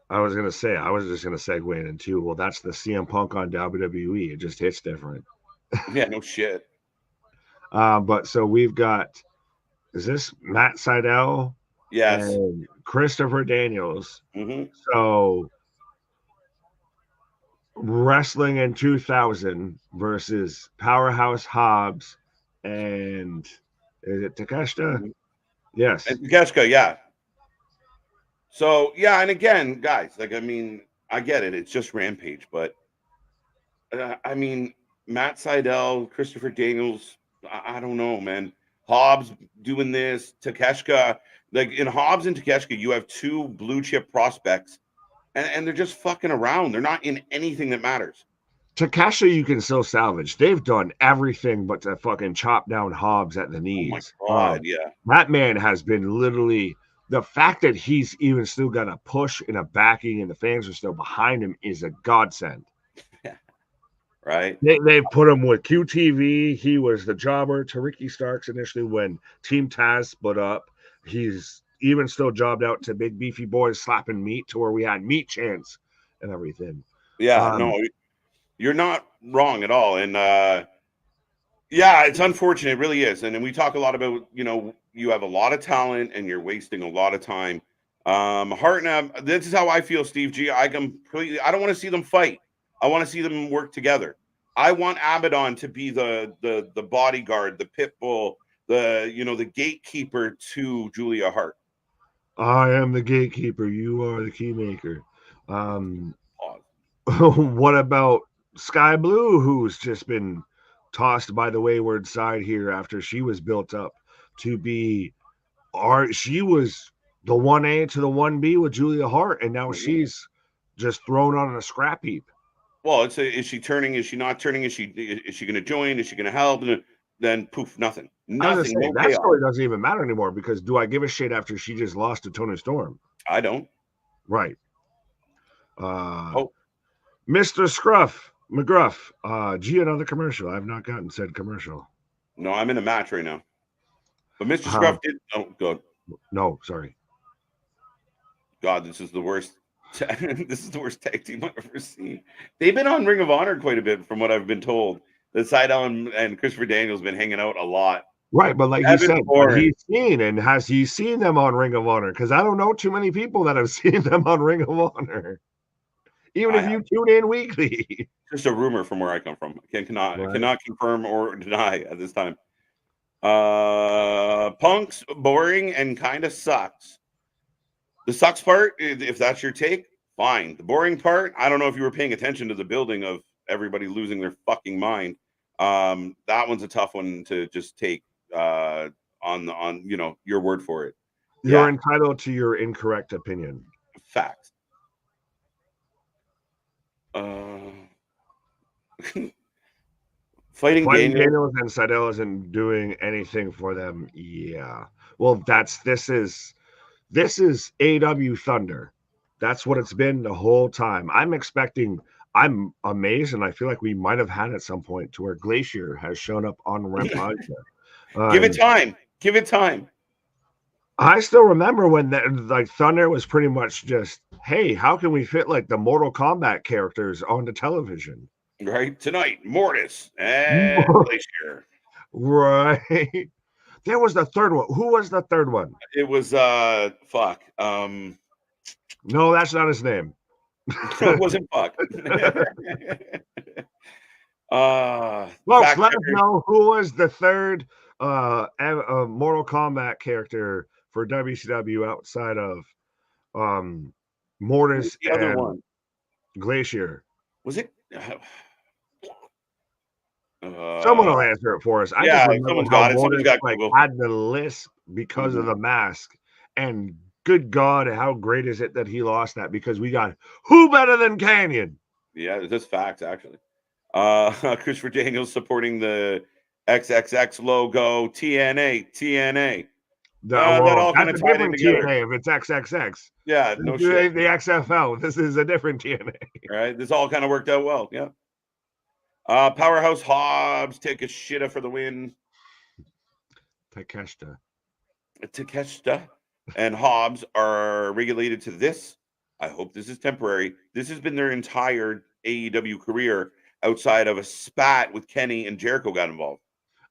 I was just going to segue into, well, that's the CM Punk on WWE. It just hits different. Yeah, no shit. But so we've got, is this Matt Seidel? Yes. And Christopher Daniels. Mm-hmm. So Wrestling in 2000 versus Powerhouse Hobbs and is it Takeshita? Mm-hmm. Yes. And Takeshita, yeah. So, yeah, and again, guys, like, I mean, I get it. It's just Rampage, but I mean, Matt Seidel, Christopher Daniels, I don't know, man. Hobbs doing this, Takeshita. Like, in Hobbs and Takeshita, you have 2 blue chip prospects, and they're just fucking around. They're not in anything that matters. Takeshita, you can still salvage. They've done everything but to fucking chop down Hobbs at the knees. Oh, my God, yeah. That man has been literally... The fact that he's even still got a push and a backing and the fans are still behind him is a godsend. Right. They put him with QTV. He was the jobber to Ricky Starks initially when Team Taz split up. He's even still jobbed out to Big Beefy Boys slapping meat to where we had meat chants and everything. Yeah, no, you're not wrong at all. And yeah, it's unfortunate. It really is. And then we talk a lot about, you have a lot of talent and you're wasting a lot of time. Hart and this is how I feel, Steve G. I don't want to see them fight. I want to see them work together. I want Abaddon to be the bodyguard, the pit bull, the gatekeeper to Julia Hart. I am the gatekeeper. You are the key maker. What about Sky Blue, who's just been tossed by the wayward side here after she was built up to be she was the 1A to the 1B with Julia Hart, and now she's just thrown on a scrap heap. Well, is she turning? Is she not turning? Is she going to join? Is she going to help? And then poof, nothing. Nothing. No that story doesn't even matter anymore because do I give a shit after she just lost to Toni Storm? I don't. Right. Mr. Scruff McGruff. Gee, another commercial. I've not gotten said commercial. No, I'm in a match right now. But Mr. Scruff did. Oh, God. No, sorry. God, this is the worst. This is the worst tag team I've ever seen. They've been on Ring of Honor quite a bit, from what I've been told. The Seidel and Christopher Daniels been hanging out a lot. Right, but like you said, has he seen them on Ring of Honor? Because I don't know too many people that have seen them on Ring of Honor. Even if you tune in weekly. Just a rumor from where I come from. I cannot confirm or deny at this time. Punk's boring and kind of sucks. The sucks part, if that's your take, fine. The boring part, I don't know if you were paying attention to the building of everybody losing their fucking mind. That one's a tough one to just take on your word for it. You're entitled to your incorrect opinion. Fact. Fighting Daniels and Seidel isn't doing anything for them. Yeah. Well, this is AEW Thunder. That's what it's been the whole time. I'm amazed, and I feel like we might have had at some point to where Glacier has shown up on Rampage. Give it time. Give it time. I still remember when Thunder was pretty much just, hey, how can we fit like the Mortal Kombat characters onto television? Right. Tonight, Mortis and Glacier. Right. There was the third one. Who was the third one? It was fuck. No, that's not his name. It wasn't fuck. Folks, let us know who was the third Mortal Kombat character for WCW outside of Mortis the other one. Glacier. Was it? Someone will answer it for us. I just remember how Mortis had the list because of the mask. And good God, how great is it that he lost that? Because we got who better than Karrion? Yeah, that's facts, actually. Christopher Daniels supporting the XXX logo, TNA. That all kind of tied in together. TNA if it's XXX. Yeah, no shit. The XFL. This is a different TNA. Right. This all kind of worked out well. Yeah. Powerhouse Hobbs take a shitta for the win. Takeshita and Hobbs are regulated to this. I hope this is temporary. This has been their entire AEW career outside of a spat with Kenny and Jericho got involved.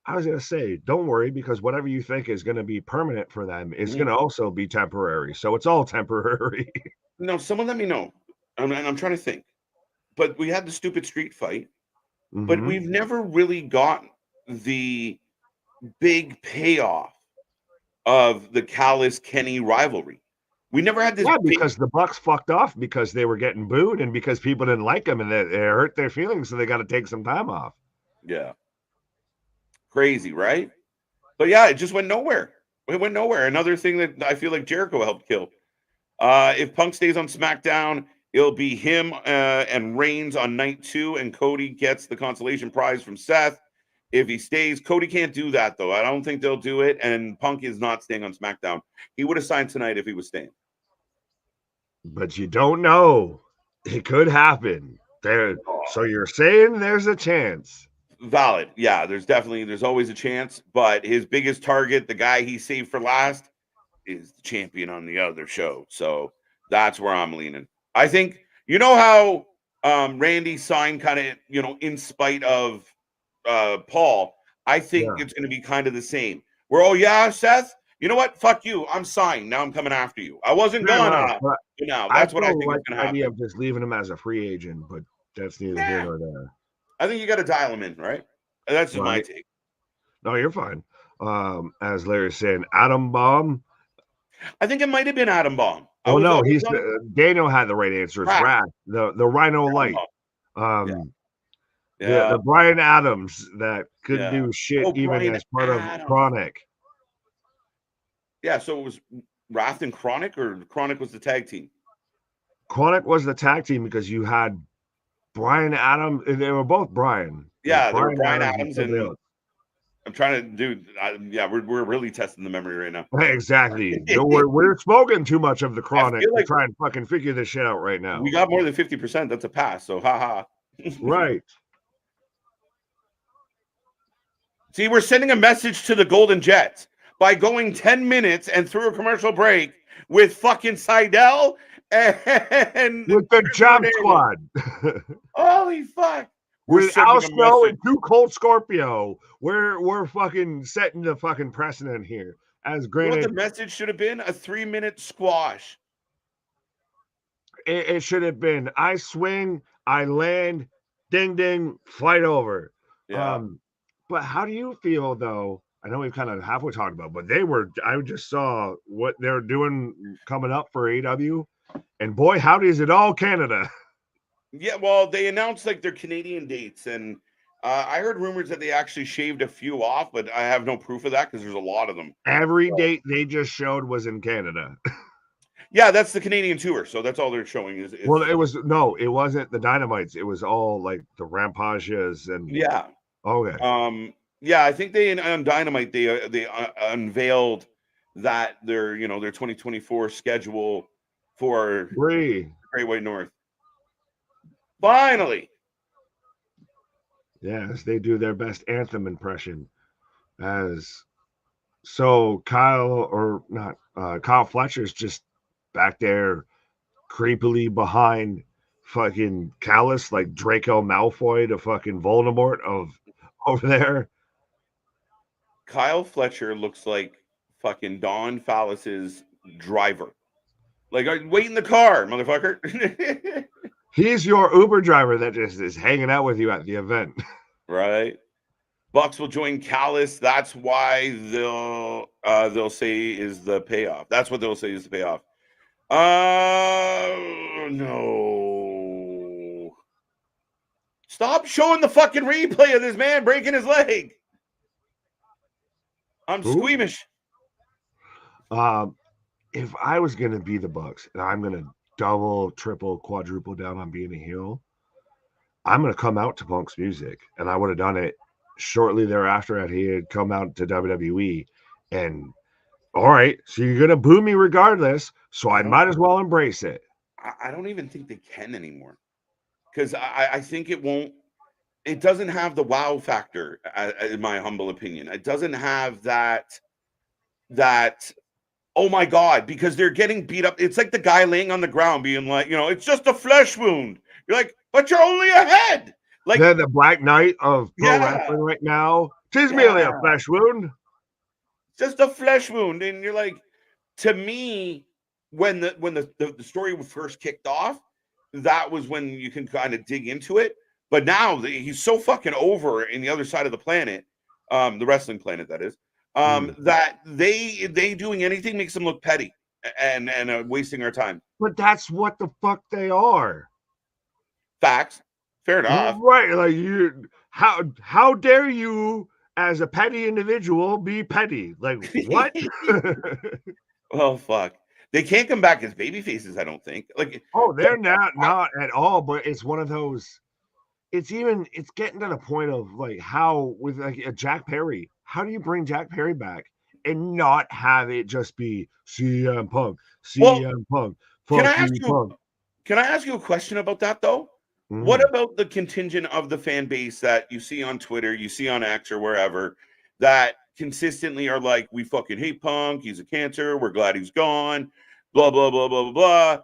I was going to say, don't worry, because whatever you think is going to be permanent for them is going to also be temporary. So it's all temporary. No, someone let me know. I'm trying to think. But we had the stupid street fight. But we've never really gotten the big payoff of the Callis Kenny rivalry. We never had this. Yeah, because the Bucks fucked off because they were getting booed and because people didn't like them and it hurt their feelings, so they got to take some time off. Yeah. Crazy, right? But yeah, it just went nowhere. It went nowhere. Another thing that I feel like Jericho helped kill. If Punk stays on SmackDown, it'll be him and Reigns on night 2, and Cody gets the consolation prize from Seth. If he stays, Cody can't do that, though. I don't think they'll do it, and Punk is not staying on SmackDown. He would have signed tonight if he was staying. But you don't know. It could happen. So you're saying there's a chance. Valid. Yeah, there's always a chance, but his biggest target, the guy he saved for last, is the champion on the other show. So that's where I'm leaning. I think You know how Randy signed kind of, in spite of Paul. I think it's going to be kind of the same. Where, oh yeah, Seth, you know what? Fuck you. I'm signed. Now I'm coming after you. I wasn't Fair gonna. enough, but Now I that's what I still think is like going the to idea happen. of just leaving him as a free agent, but that's neither here Yeah, nor there. I think you got to dial him in, right? That's just my Right? take. No, you're fine. As Larry's saying, Atom Bomb. I think it might have been Adam Bomb. Well, no, I was he's on Daniel had the right answer. It's Wrath. Wrath, the Rhino Adam Light. Bomb. Um, Yeah. the Brian Adams that couldn't Yeah. do shit Oh, even Brian as part of Adams. Chronic. Yeah, so it was Wrath and Chronic, or Chronic was the tag team? Chronic was the tag team because you had Brian Adams. They were both Brian. Yeah, they were Brian and Adams somebody and else. I'm trying to do. Yeah, we're really testing the memory right now. Exactly. No, we're smoking too much of the Chronic feel like to try and fucking figure this shit out right now. We got more than 50%. That's a pass. So, haha. Right. See, we're sending a message to the Golden Jets by going 10 minutes and through a commercial break with fucking Seidel and With the Jump Squad. Holy fuck. With Al Snow and Too Cold Scorpio, we're fucking setting the fucking precedent here. As granted, you know what the message should have been? A 3-minute squash. It should have been I swing, I land, ding ding, fight over. Yeah. But how do you feel though? I know we've kind of halfway talked about, but I just saw what they're doing coming up for AEW, and boy, howdy is it all Canada. Yeah, well, they announced like their Canadian dates, and I heard rumors that they actually shaved a few off, but I have no proof of that because there's a lot of them. Every date they just showed was in Canada. Yeah, that's the Canadian tour, so that's all they're showing is well, it wasn't the Dynamites. It was all like the Rampages and yeah. Okay. Yeah, I think they on Dynamite they unveiled that their 2024 schedule for Great White North. Finally. Yes, they do their best anthem impression. So Kyle Fletcher's just back there creepily behind fucking Callus, like Draco Malfoy to fucking Voldemort of over there. Kyle Fletcher looks like fucking Don Fallis's driver. Like, wait in the car, motherfucker. He's your Uber driver that just is hanging out with you at the event. Right. Bucks will join Callus. That's why they'll say is the payoff. That's what they'll say is the payoff. No. Stop showing the fucking replay of this man breaking his leg. I'm squeamish. If I was gonna be the Bucks and I'm gonna double, triple, quadruple down on being a heel, I'm gonna come out to Punk's music, and I would have done it shortly thereafter that he had come out to WWE. And all right, so you're gonna boo me regardless, so I might as well embrace it. I don't even think they can anymore, because I think it won't. It doesn't have the wow factor, in my humble opinion. It doesn't have that. Oh my God, because they're getting beat up. It's like the guy laying on the ground being like, it's just a flesh wound. You're like, but you're only a head. Like the Black Knight of pro wrestling right now. Tis merely a flesh wound. Just a flesh wound. And you're like, to me, when the story first kicked off, that was when you can kind of dig into it. But now he's so fucking over in the other side of the planet, the wrestling planet, that is. That they doing anything makes them look petty and wasting our time. But that's what the fuck they are. Facts. Fair enough. Right. Like how dare you as a petty individual be petty? Like what? Well, fuck. They can't come back as baby faces, I don't think. Like, they're not at all, but it's one of those. It's getting to the point of like how with like a Jack Perry. How do you bring Jack Perry back and not have it just be CM Punk, Punk? Can I ask you a question about that though? Mm-hmm. What about the contingent of the fan base that you see on Twitter, you see on X or wherever, that consistently are like, we fucking hate Punk, he's a cancer, we're glad he's gone, blah blah blah blah blah blah.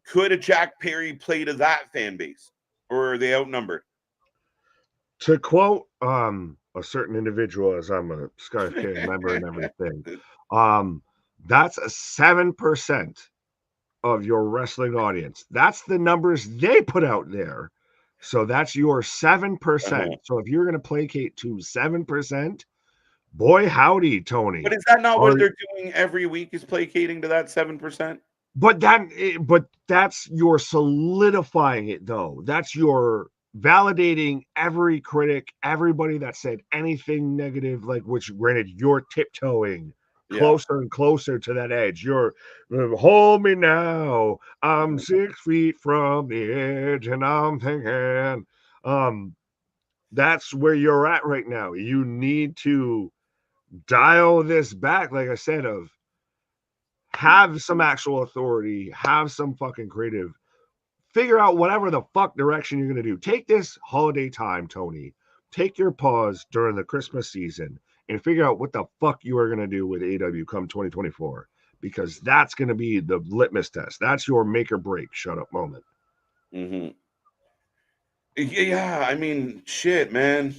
could a Jack Perry play to that fan base, or are they outnumbered? To quote a certain individual, as I'm a Scarf K member and everything, that's a 7% of your wrestling audience. That's the numbers they put out there. So that's your 7%. So if you're going to placate to 7%, boy howdy, Tony. But is that not what they're doing every week? Is placating to that 7%? But that's your solidifying it, though. That's your validating every critic, everybody that said anything negative, like, which granted you're tiptoeing closer and closer to that edge. You're hold me now. I'm 6 feet from the edge, and I'm thinking, that's where you're at right now. You need to dial this back, like I said, of have some actual authority, have some fucking creative, figure out whatever the fuck direction you're going to do. Take this holiday time, Tony. Take your pause during the Christmas season and figure out what the fuck you are going to do with AEW come 2024, because that's going to be the litmus test. That's your make or break shut up moment. Mm-hmm. Yeah, I mean, shit, man.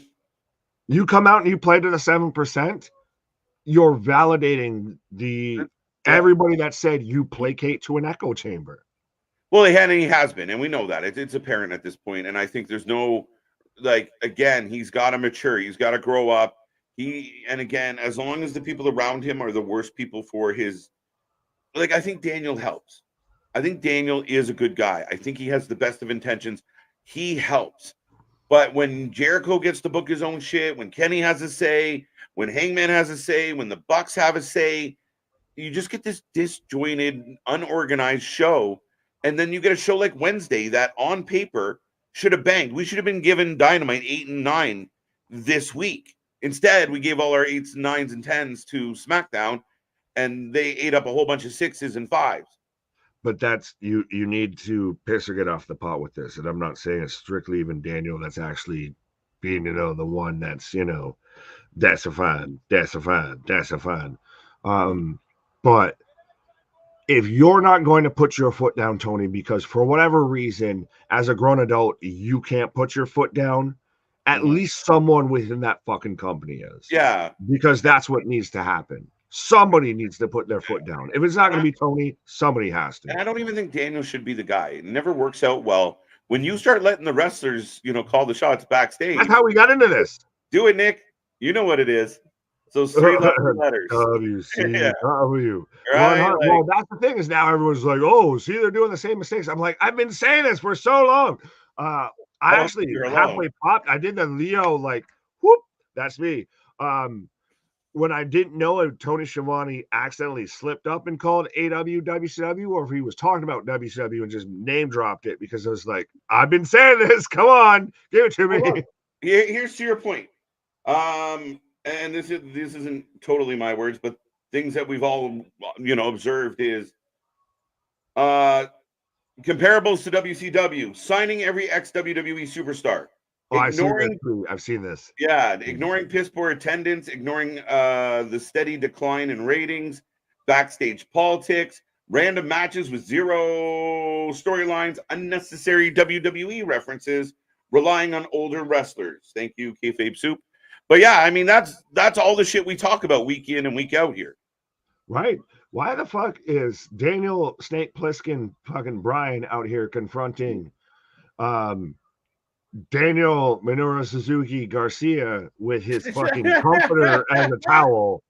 You come out and you play to the 7%, you're validating everybody that said you placate to an echo chamber. Well, he has been, and we know that. It's apparent at this point, and I think there's no, like, again, he's got to mature. He's got to grow up. And again, as long as the people around him are the worst people for his, like, I think Daniel helps. I think Daniel is a good guy. I think he has the best of intentions. He helps. But when Jericho gets to book his own shit, when Kenny has a say, when Hangman has a say, when the Bucks have a say, you just get this disjointed, unorganized show. And then you get a show like Wednesday that on paper should have banged. We should have been given Dynamite 8 and 9 this week. Instead, we gave all our 8s and 9s and 10s to SmackDown, and they ate up a whole bunch of 6s and 5s. But that's you need to piss or get off the pot with this. And I'm not saying it's strictly even Daniel that's actually being, the one that's, that's a fine. But if you're not going to put your foot down, Tony, because for whatever reason, as a grown adult, you can't put your foot down, at least someone within that fucking company is. Yeah. Because that's what needs to happen. Somebody needs to put their foot down. If it's not going to be Tony, somebody has to. And I don't even think Daniel should be the guy. It never works out well. When you start letting the wrestlers, call the shots backstage. That's how we got into this. Do it, Nick. You know what it is. So 3 letters. WCW. Right? Well, that's the thing is now everyone's like, oh, see, they're doing the same mistakes. I'm like, I've been saying this for so long. I actually halfway popped. I did the Leo, like, whoop. That's me. When I didn't know if Tony Schiavone accidentally slipped up and called AEW WCW, or if he was talking about WCW and just name dropped it, because I was like, I've been saying this. Come on, give it to me. Here's to your point. And this isn't totally my words, but things that we've all observed is comparables to WCW, signing every ex-WWE superstar. I've seen this. Yeah, ignoring piss poor attendance, ignoring the steady decline in ratings, backstage politics, random matches with zero storylines, unnecessary WWE references, relying on older wrestlers. Thank you, Kayfabe Soup. But yeah, I mean, that's all the shit we talk about week in and week out here. Right. Why the fuck is Daniel Snake Plissken fucking Bryan out here confronting Daniel Minoru Suzuki Garcia with his fucking comforter as a towel?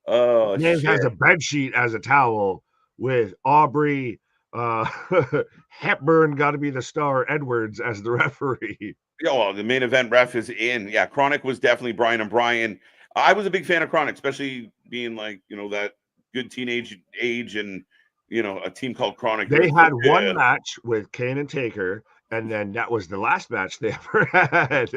Oh, James has a bed sheet as a towel with Aubrey Hepburn, got to be the star, Edwards as the referee. Yeah, well, the main event ref is in. Yeah, Chronic was definitely Brian and Brian. I was a big fan of Chronic, especially being like, that good teenage age and, a team called Chronic. They had one match with Kane and Taker, and then that was the last match they ever had.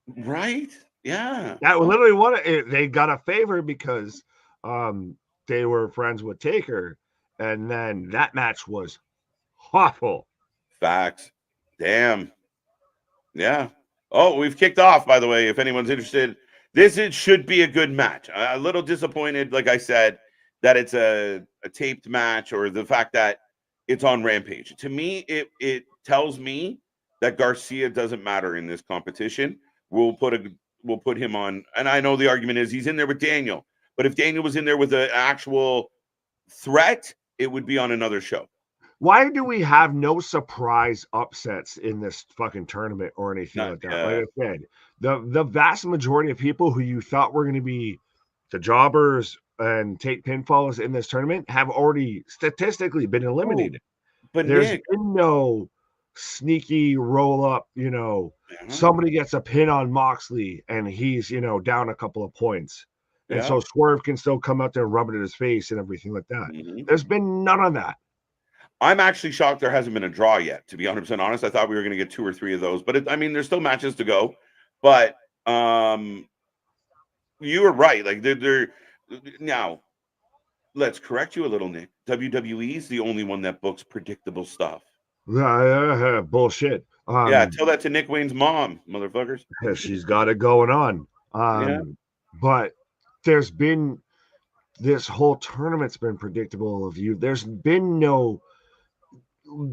Right? Yeah. That literally they got a favor because they were friends with Taker, and then that match was awful. Facts. Damn. Yeah. Oh, we've kicked off, by the way, if anyone's interested. It should be a good match. A little disappointed, like I said, that it's a taped match, or the fact that it's on Rampage. To me, it tells me that Garcia doesn't matter in this competition. We'll put him on, and I know the argument is he's in there with Daniel, but if Daniel was in there with an actual threat, it would be on another show. Why do we have no surprise upsets in this fucking tournament or anything like that? Like I said, the vast majority of people who you thought were going to be the jobbers and take pinfalls in this tournament have already statistically been eliminated. But there's Nick, been no sneaky roll up, somebody gets a pin on Moxley and he's, down a couple of points. And so Swerve can still come out there and rub it in his face and everything like that. There's been none of that. I'm actually shocked there hasn't been a draw yet, to be 100% honest. I thought we were going to get 2 or 3 of those, but there's still matches to go. But you were right. Like now, let's correct you a little, Nick. WWE is the only one that books predictable stuff. Bullshit. Tell that to Nick Wayne's mom, motherfuckers. She's got it going on. But there's been this whole tournament's been predictable of you. There's been no.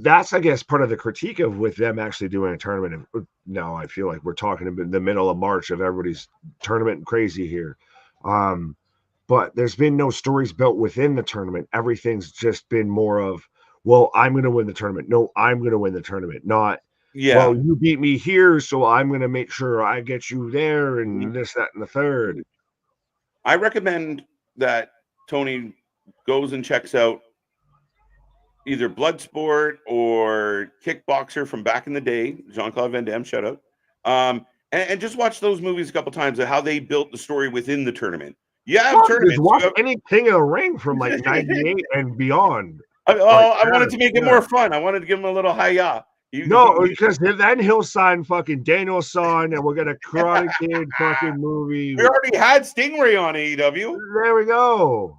That's, I guess, part of the critique of with them actually doing a tournament. Now I feel like we're talking in the middle of March of everybody's tournament crazy here. But there's been no stories built within the tournament. Everything's just been more of, well, I'm going to win the tournament. No, I'm going to win the tournament. Not, well, you beat me here, so I'm going to make sure I get you there and this, that, and the third. I recommend that Tony goes and checks out either Bloodsport or Kickboxer from back in the day, Jean-Claude Van Damme, shout out. And just watch those movies a couple times of how they built the story within the tournament. Tournaments. Watch any King of the Ring from like 98 and beyond. I wanted to make it more fun. I wanted to give him a little hi-ya. Because then he'll sign fucking Daniel San and we'll get a Karate Kid fucking movie. We already had Stingray on AEW. There we go.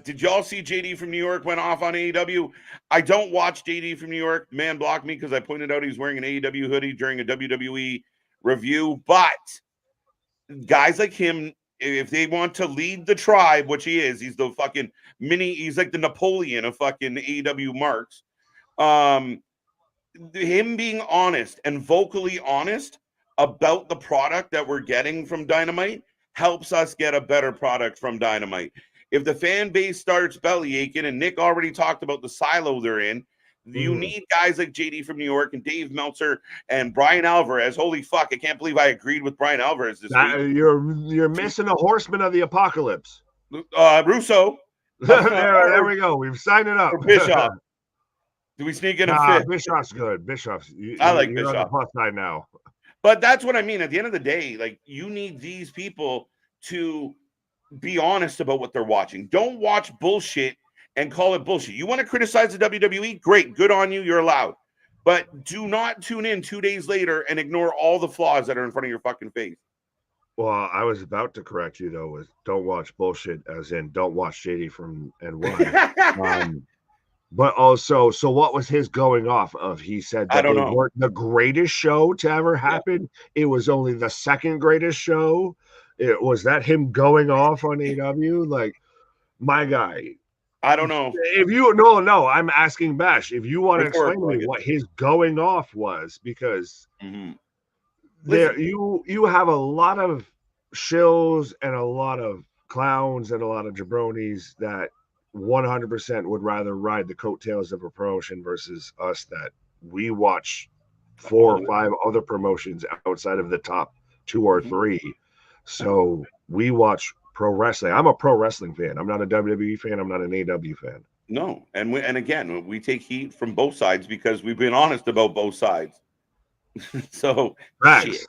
Did y'all see JD from New York went off on AEW? I don't watch JD from New York. Man blocked me because I pointed out he's wearing an AEW hoodie during a WWE review. But guys like him, if they want to lead the tribe, which he is, he's the fucking he's like the Napoleon of fucking AEW marks. Him being honest and vocally honest about the product that we're getting from Dynamite helps us get a better product from Dynamite. If the fan base starts belly aching, and Nick already talked about the silo they're in, you need guys like JD from New York and Dave Meltzer and Brian Alvarez. Holy fuck, I can't believe I agreed with Brian Alvarez this week. You're missing a horseman of the apocalypse. Russo. there we go. We've signed it up. Bischoff. Do we sneak in a fifth? Bischoff's good. I like Bischoff. On the plus side now. But that's what I mean. At the end of the day, like, you need these people to be honest about what they're watching. Don't watch bullshit and call it bullshit. You want to criticize the WWE? Great. Good on you. You're allowed. But do not tune in 2 days later and ignore all the flaws that are in front of your fucking face. Well, I was about to correct you, though, with don't watch bullshit, as in don't watch JD from NY. But also, so what was his going off of? He said that they weren't the greatest show to ever happen. It was only the second greatest show. Was that him going off on AEW? Like, my guy. I don't know. If you no, I'm asking Bash if you want to explain to me what his going off was, because there you have a lot of shills and a lot of clowns and a lot of jabronis that 100% would rather ride the coattails of a promotion versus us that we watch 4 or 5 other promotions outside of the top 2 or 3. So we watch pro wrestling. I'm a pro wrestling fan. I'm not a WWE fan. I'm not an AEW fan. No. And again, we take heat from both sides because we've been honest about both sides. So shit.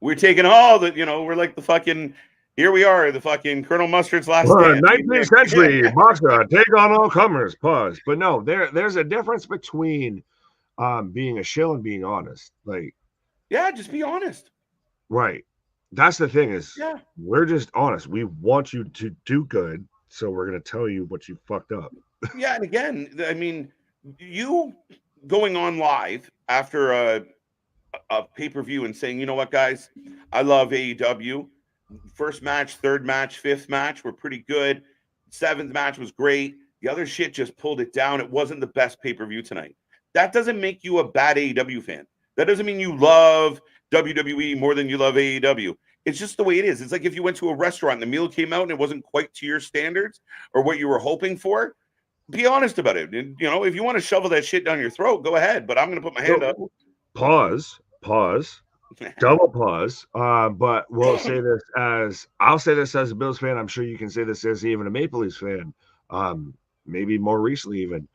We're taking all the, we're like the fucking, here we are, the fucking Colonel Mustard's last stand. 19th century boxer, take on all comers, pause. But no, there's a difference between being a shill and being honest. Like, yeah, just be honest. Right. That's the thing is, we're just honest. We want you to do good, so we're going to tell you what you fucked up. Yeah, and again, I mean, you going on live after a pay-per-view and saying, you know what, guys, I love AEW. First match, third match, fifth match were pretty good. Seventh match was great. The other shit just pulled it down. It wasn't the best pay-per-view tonight. That doesn't make you a bad AEW fan. That doesn't mean you love WWE more than you love AEW. It's just the way it is. It's like if you went to a restaurant and the meal came out and it wasn't quite to your standards or what you were hoping for, be honest about it. And, you know, if you want to shovel that shit down your throat, go ahead. But I'm going to put my hand up. Pause. Double pause. But we'll say this as I'll say this as a Bills fan. I'm sure you can say this as even a Maple Leafs fan. Maybe more recently even.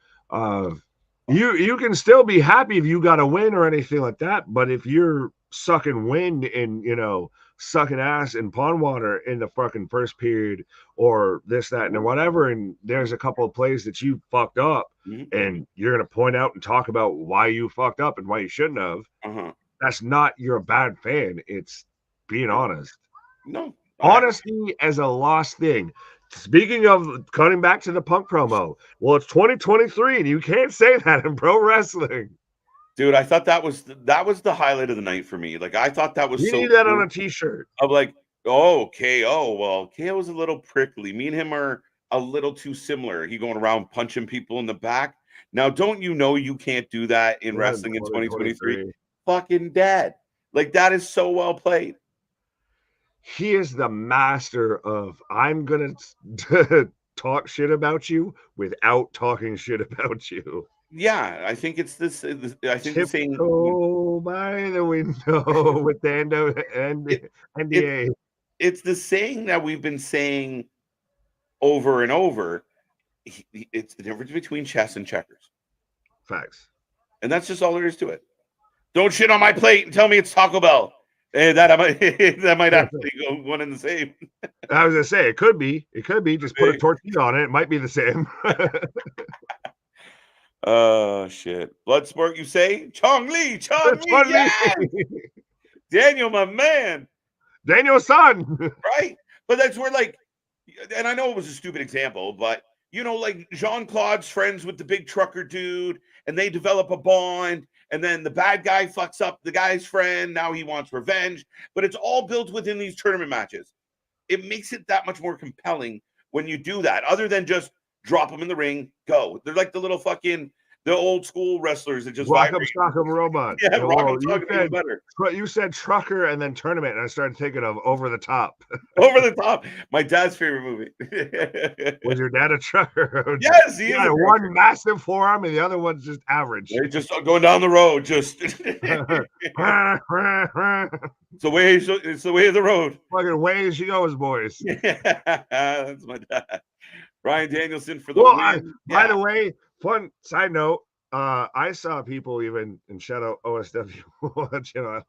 You can still be happy if you got a win or anything like that. But if you're sucking wind and, you know, sucking ass in pond water in the fucking first period or this, that, and whatever, and there's a couple of plays that you fucked up, and you're going to point out and talk about why you fucked up and why you shouldn't have, that's not you're a bad fan. It's being honest. No. Honesty as a lost thing. Speaking of cutting back to the Punk promo, well, it's 2023, and you can't say that in pro wrestling. Dude, I thought that was the highlight of the night for me. Like, I thought that was you so need that cool. on a t-shirt. I'm like, oh, KO. Well, KO was a little prickly. Me and him are a little too similar. He going around punching people in the back. Now, don't you know you can't do that in wrestling in 2023? Fucking dead. Like, that is so well played. He is the master of I'm gonna talk shit about you without talking shit about you. Yeah, I think it's this. I think the saying by the window with the NDA. It's the saying that we've been saying over and over. It's the difference between chess and checkers. Facts. And that's just all there is to it. Don't shit on my plate and tell me it's Taco Bell. That might actually go one and the same. I was gonna say it could be. It could be. Just put a tortilla on it. It might be the same. Oh shit! Bloodsport, you say? Chong Li, yes! Daniel, my man, Daniel's son, right? But that's where, like, and I know it was a stupid example, but you know, like Jean-Claude's friends with the big trucker dude, and they develop a bond. And then the bad guy fucks up the guy's friend. Now he wants revenge. But it's all built within these tournament matches. It makes it that much more compelling when you do that, other than just drop them in the ring, go. They're like the old school wrestlers that just rock 'em, sock 'em, robot. Yeah, rock 'em, sock 'em, even better. You said trucker and then tournament, and I started thinking of Over the Top. Over the Top, my dad's favorite movie. Was your dad a trucker? Yes, he is. One massive forearm and the other one's just average. They're just going down the road, just. It's the way of the road. Fucking way as she goes, boys. Yeah, that's my dad. Brian Danielson for the win. By the way, fun side note, I saw people even, and shout out OSW,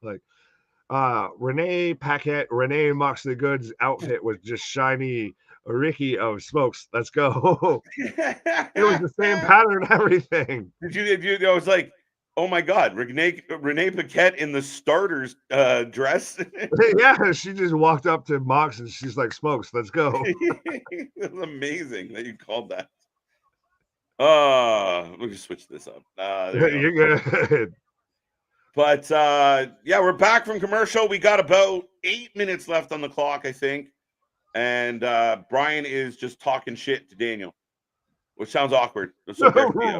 like Renee Paquette, Renee Moxley Goods outfit was just shiny Ricky of Smokes. Let's go. It was the same pattern and everything. Did you I was like, oh my God, Renee Paquette in the starter's dress. Yeah, she just walked up to Mox and she's like, Smokes, let's go. It's amazing that you called that. Let me just switch this up. You're good. But yeah, we're back from commercial. We got about 8 minutes left on the clock, I think. And Brian is just talking shit to Daniel, which sounds awkward. So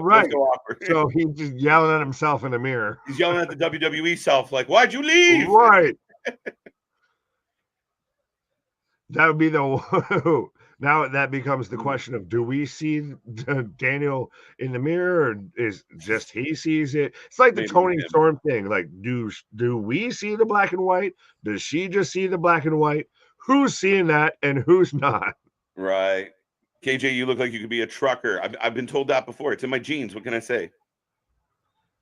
right. So awkward. So he's just yelling at himself in the mirror. He's yelling at the WWE self, like, why'd you leave? Right. That would be the now that becomes the question of, do we see Daniel in the mirror, or is just he sees it? It's like the Tony Storm thing. Like, do we see the black and white? Does she just see the black and white? Who's seeing that and who's not? Right. KJ, you look like you could be a trucker. I've been told that before. It's in my genes. What can I say?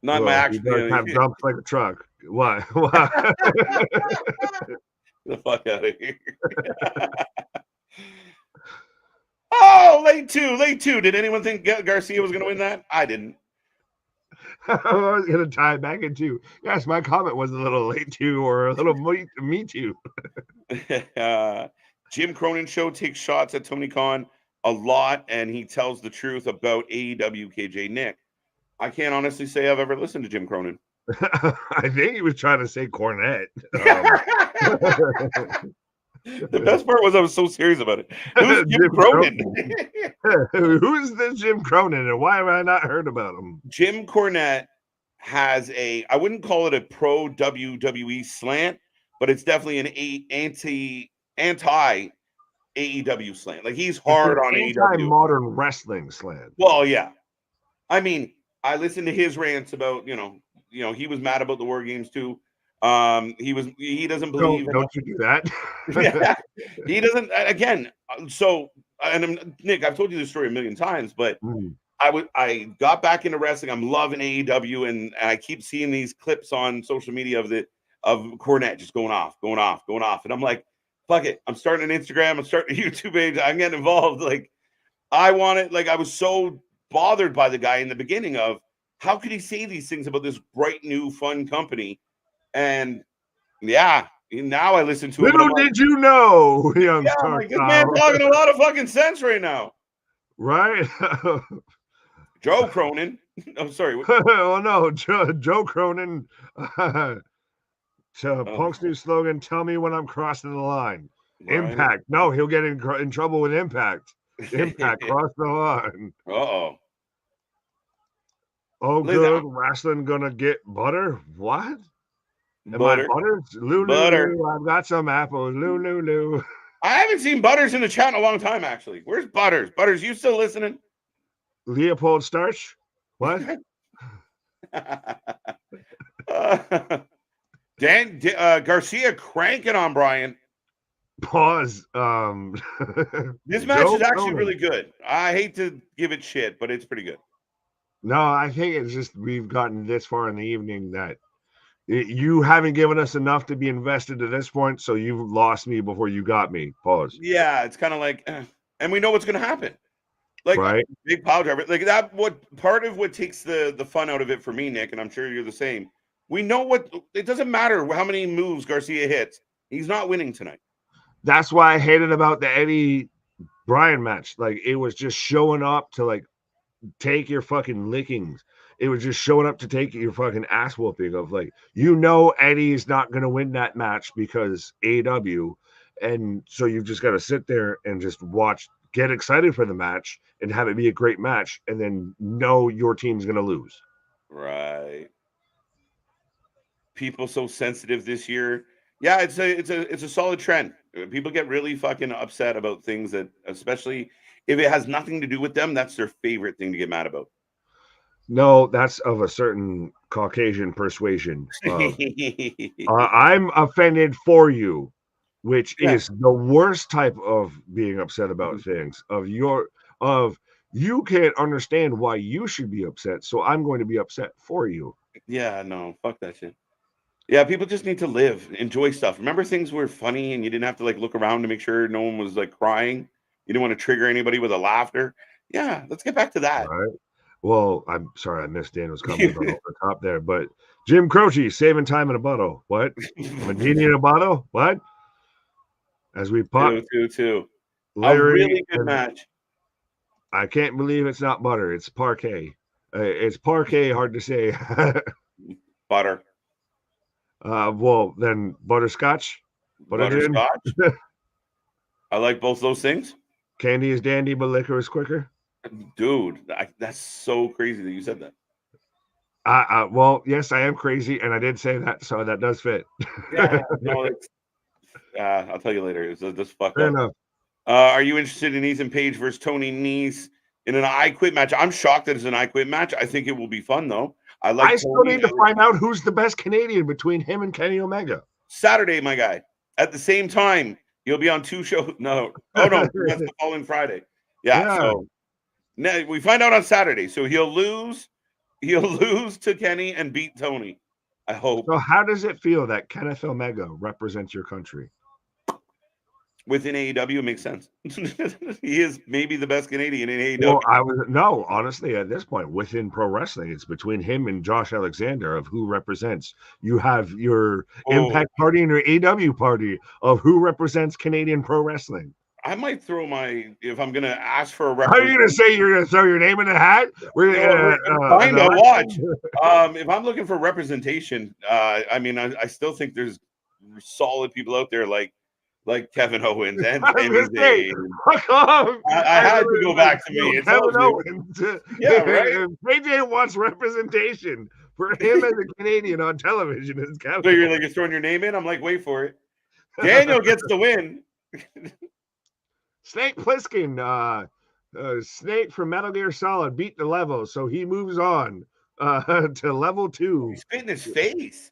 Not my actual. You have dumps like a truck. Why? The fuck out of here. Oh, late two. Did anyone think Garcia was going to win that? I didn't. I was going to tie it back into, yes, my comment was a little late too, or a little me too. Jim Cronin show takes shots at Tony Khan a lot, and he tells the truth about AEW. KJ Nick, I can't honestly say I've ever listened to Jim Cronin. I think he was trying to say Cornette. The best part was I was so serious about it. Who's Jim Cronin? Who's this Jim Cronin, and why have I not heard about him? Jim Cornette has I wouldn't call it a pro WWE slant, but it's definitely an anti AEW slant. Like he's hard on AEW. Modern wrestling slant. Well, yeah. I mean, I listened to his rants about, he was mad about the War Games too. He doesn't believe. Don't you do that? Yeah, he doesn't. Again, so and Nick, I've told you this story a million times, but I got back into wrestling. I'm loving AEW, and I keep seeing these clips on social media of Cornette just going off, and I'm like, fuck it. I'm starting an Instagram. I'm starting a YouTube page. I'm getting involved. Like, I want it. Like, I was so bothered by the guy in the beginning of how could he say these things about this bright new fun company. And yeah, now I listen to Little did you know, young star. Like, this man talking a lot of fucking sense right now. Right? Joe Cronin. I'm sorry. Oh no, Joe Cronin. Punk's new slogan, tell me when I'm crossing the line. Right. Impact. No, he'll get in trouble with Impact. Impact cross the line. Uh-oh. Oh, good. Wrestling gonna get butter? What? Butter. Butter. I've got some apples. Lou. I haven't seen Butters in the chat in a long time, actually. Where's Butters? Butters, you still listening? Leopold Starch? What? Garcia cranking on Brian. Pause. This match is actually really good. I hate to give it shit, but it's pretty good. No, I think it's just we've gotten this far in the evening that you haven't given us enough to be invested to this point, so you've lost me before you got me. Pause. Yeah, it's kind of like, and we know what's going to happen. Like, right. Big power driver. Like that. What part of what takes the fun out of it for me, Nick, and I'm sure you're the same. We know it doesn't matter how many moves Garcia hits. He's not winning tonight. That's why I hated about the Eddie Bryan match. Like, it was just showing up to like take your fucking lickings. It was just showing up to take your fucking ass whooping of like, Eddie's not going to win that match because AEW. And so you've just got to sit there and just watch, get excited for the match and have it be a great match. And then know your team's going to lose. Right. People so sensitive this year. Yeah, it's a solid trend. People get really fucking upset about things that, especially if it has nothing to do with them, that's their favorite thing to get mad about. No, that's of a certain Caucasian persuasion. I'm offended for you, which is the worst type of being upset about things. You can't understand why you should be upset, so I'm going to be upset for you. Yeah, no, fuck that shit. Yeah, people just need to live, enjoy stuff. Remember, things were funny, and you didn't have to like look around to make sure no one was like crying. You didn't want to trigger anybody with a laughter. Yeah, let's get back to that. All right. Well, I'm sorry I missed Daniel's comment on the top there, but Jim Croce saving time in a bottle. What? Medini in a bottle? What? As we pop two. A really good match. I can't believe it's not butter. It's parquet. It's parquet. Hard to say. Butter. Well, then butterscotch. Butterscotch. I like both those things. Candy is dandy, but liquor is quicker. Dude, that's so crazy that you said that. Well, yes, I am crazy, and I did say that, so that does fit. Yeah, no, I'll tell you later. It's just fucked Fair up. Enough. Are you interested in Ethan Page versus Tony Nese in an I Quit match? I'm shocked that it's an I Quit match. I think it will be fun, though. I still need to find out who's the best Canadian between him and Kenny Omega. Saturday, my guy. At the same time, you'll be on two shows. No, that's the following Friday. Yeah. So now we find out on Saturday. So he'll lose to Kenny and beat Tony. I hope. So how does it feel that Kenneth Omega represents your country? Within AEW, it makes sense. He is maybe the best Canadian in AEW. Well, honestly, at this point, within pro wrestling, it's between him and Josh Alexander of who represents. You have your Impact party and your AEW party of who represents Canadian pro wrestling. I might throw if I'm going to ask for a representative. Are you going to say you're going to throw your name in the hat? We're going to find out. Watch. If I'm looking for representation, I still think there's solid people out there like like Kevin Owens and I was Sami gonna say, Zayn. fuck off. I had to go back to me. It's all Kevin good. Owens. Yeah, right. KJ wants representation for him as a Canadian on television. As Kevin So you're like, you're throwing your name in? I'm like, wait for it. Daniel gets the win. Snake Plissken, Snake from Metal Gear Solid beat the level, so he moves on to level 2. He's spitting his face.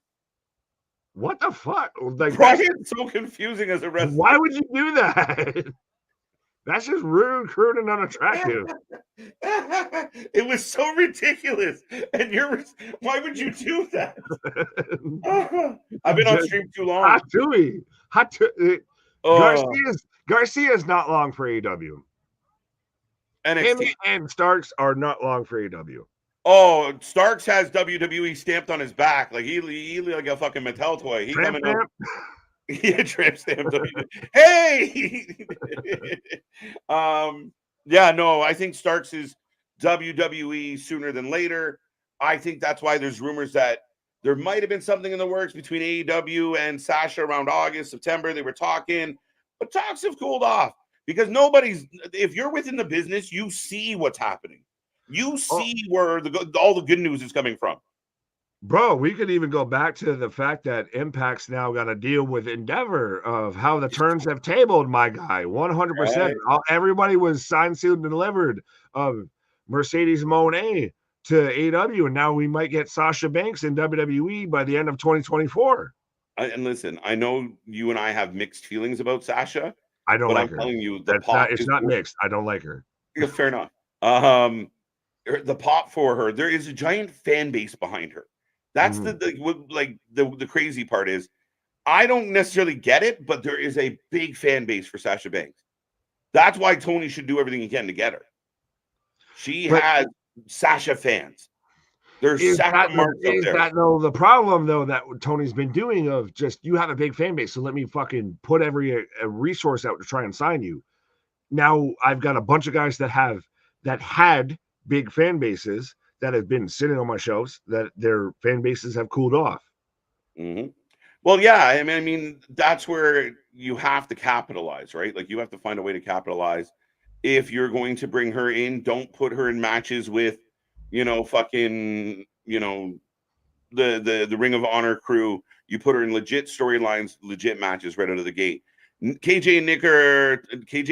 What the fuck? Like, Brian's so confusing as a wrestler. why would you do that? That's just rude, crude, and unattractive. It was so ridiculous. And why would you do that? I've been on stream too long. Garcia's not long for AEW. NXT. Him and Starks are not long for AEW. Oh, Starks has WWE stamped on his back. Like he like a fucking Mattel toy. He Tramp coming up. stamp? Yeah, tramp stamp. Hey! Yeah, no, I think Starks is WWE sooner than later. I think that's why there's rumors that there might have been something in the works between AEW and Sasha around August, September. They were talking, but talks have cooled off because if you're within the business, you see what's happening. You see where all the good news is coming from. Bro, we could even go back to the fact that Impact's now got to deal with Endeavor of how the turns have tabled, my guy. 100%. Right. Everybody was signed, sealed, and delivered of Mercedes Moné to AEW, and now we might get Sasha Banks in WWE by the end of 2024. And listen, I know you and I have mixed feelings about Sasha. I don't like her. I'm telling you, it's not mixed. I don't like her. Yeah, fair enough. The pop for her, there is a giant fan base behind her. That's the crazy part is I don't necessarily get it, but there is a big fan base for Sasha Banks. That's why Tony should do everything he can to get her. She has Sasha fans. There's Sasha marks up there. The problem though that Tony's been doing of just you have a big fan base, so let me fucking put every resource out to try and sign you. Now I've got a bunch of guys that had big fan bases that have been sitting on my shelves that their fan bases have cooled off. Mm-hmm. Well, yeah, I mean, that's where you have to capitalize, right? Like you have to find a way to capitalize. If you're going to bring her in, don't put her in matches with, fucking, the Ring of Honor crew. You put her in legit storylines, legit matches right out of the gate. KJ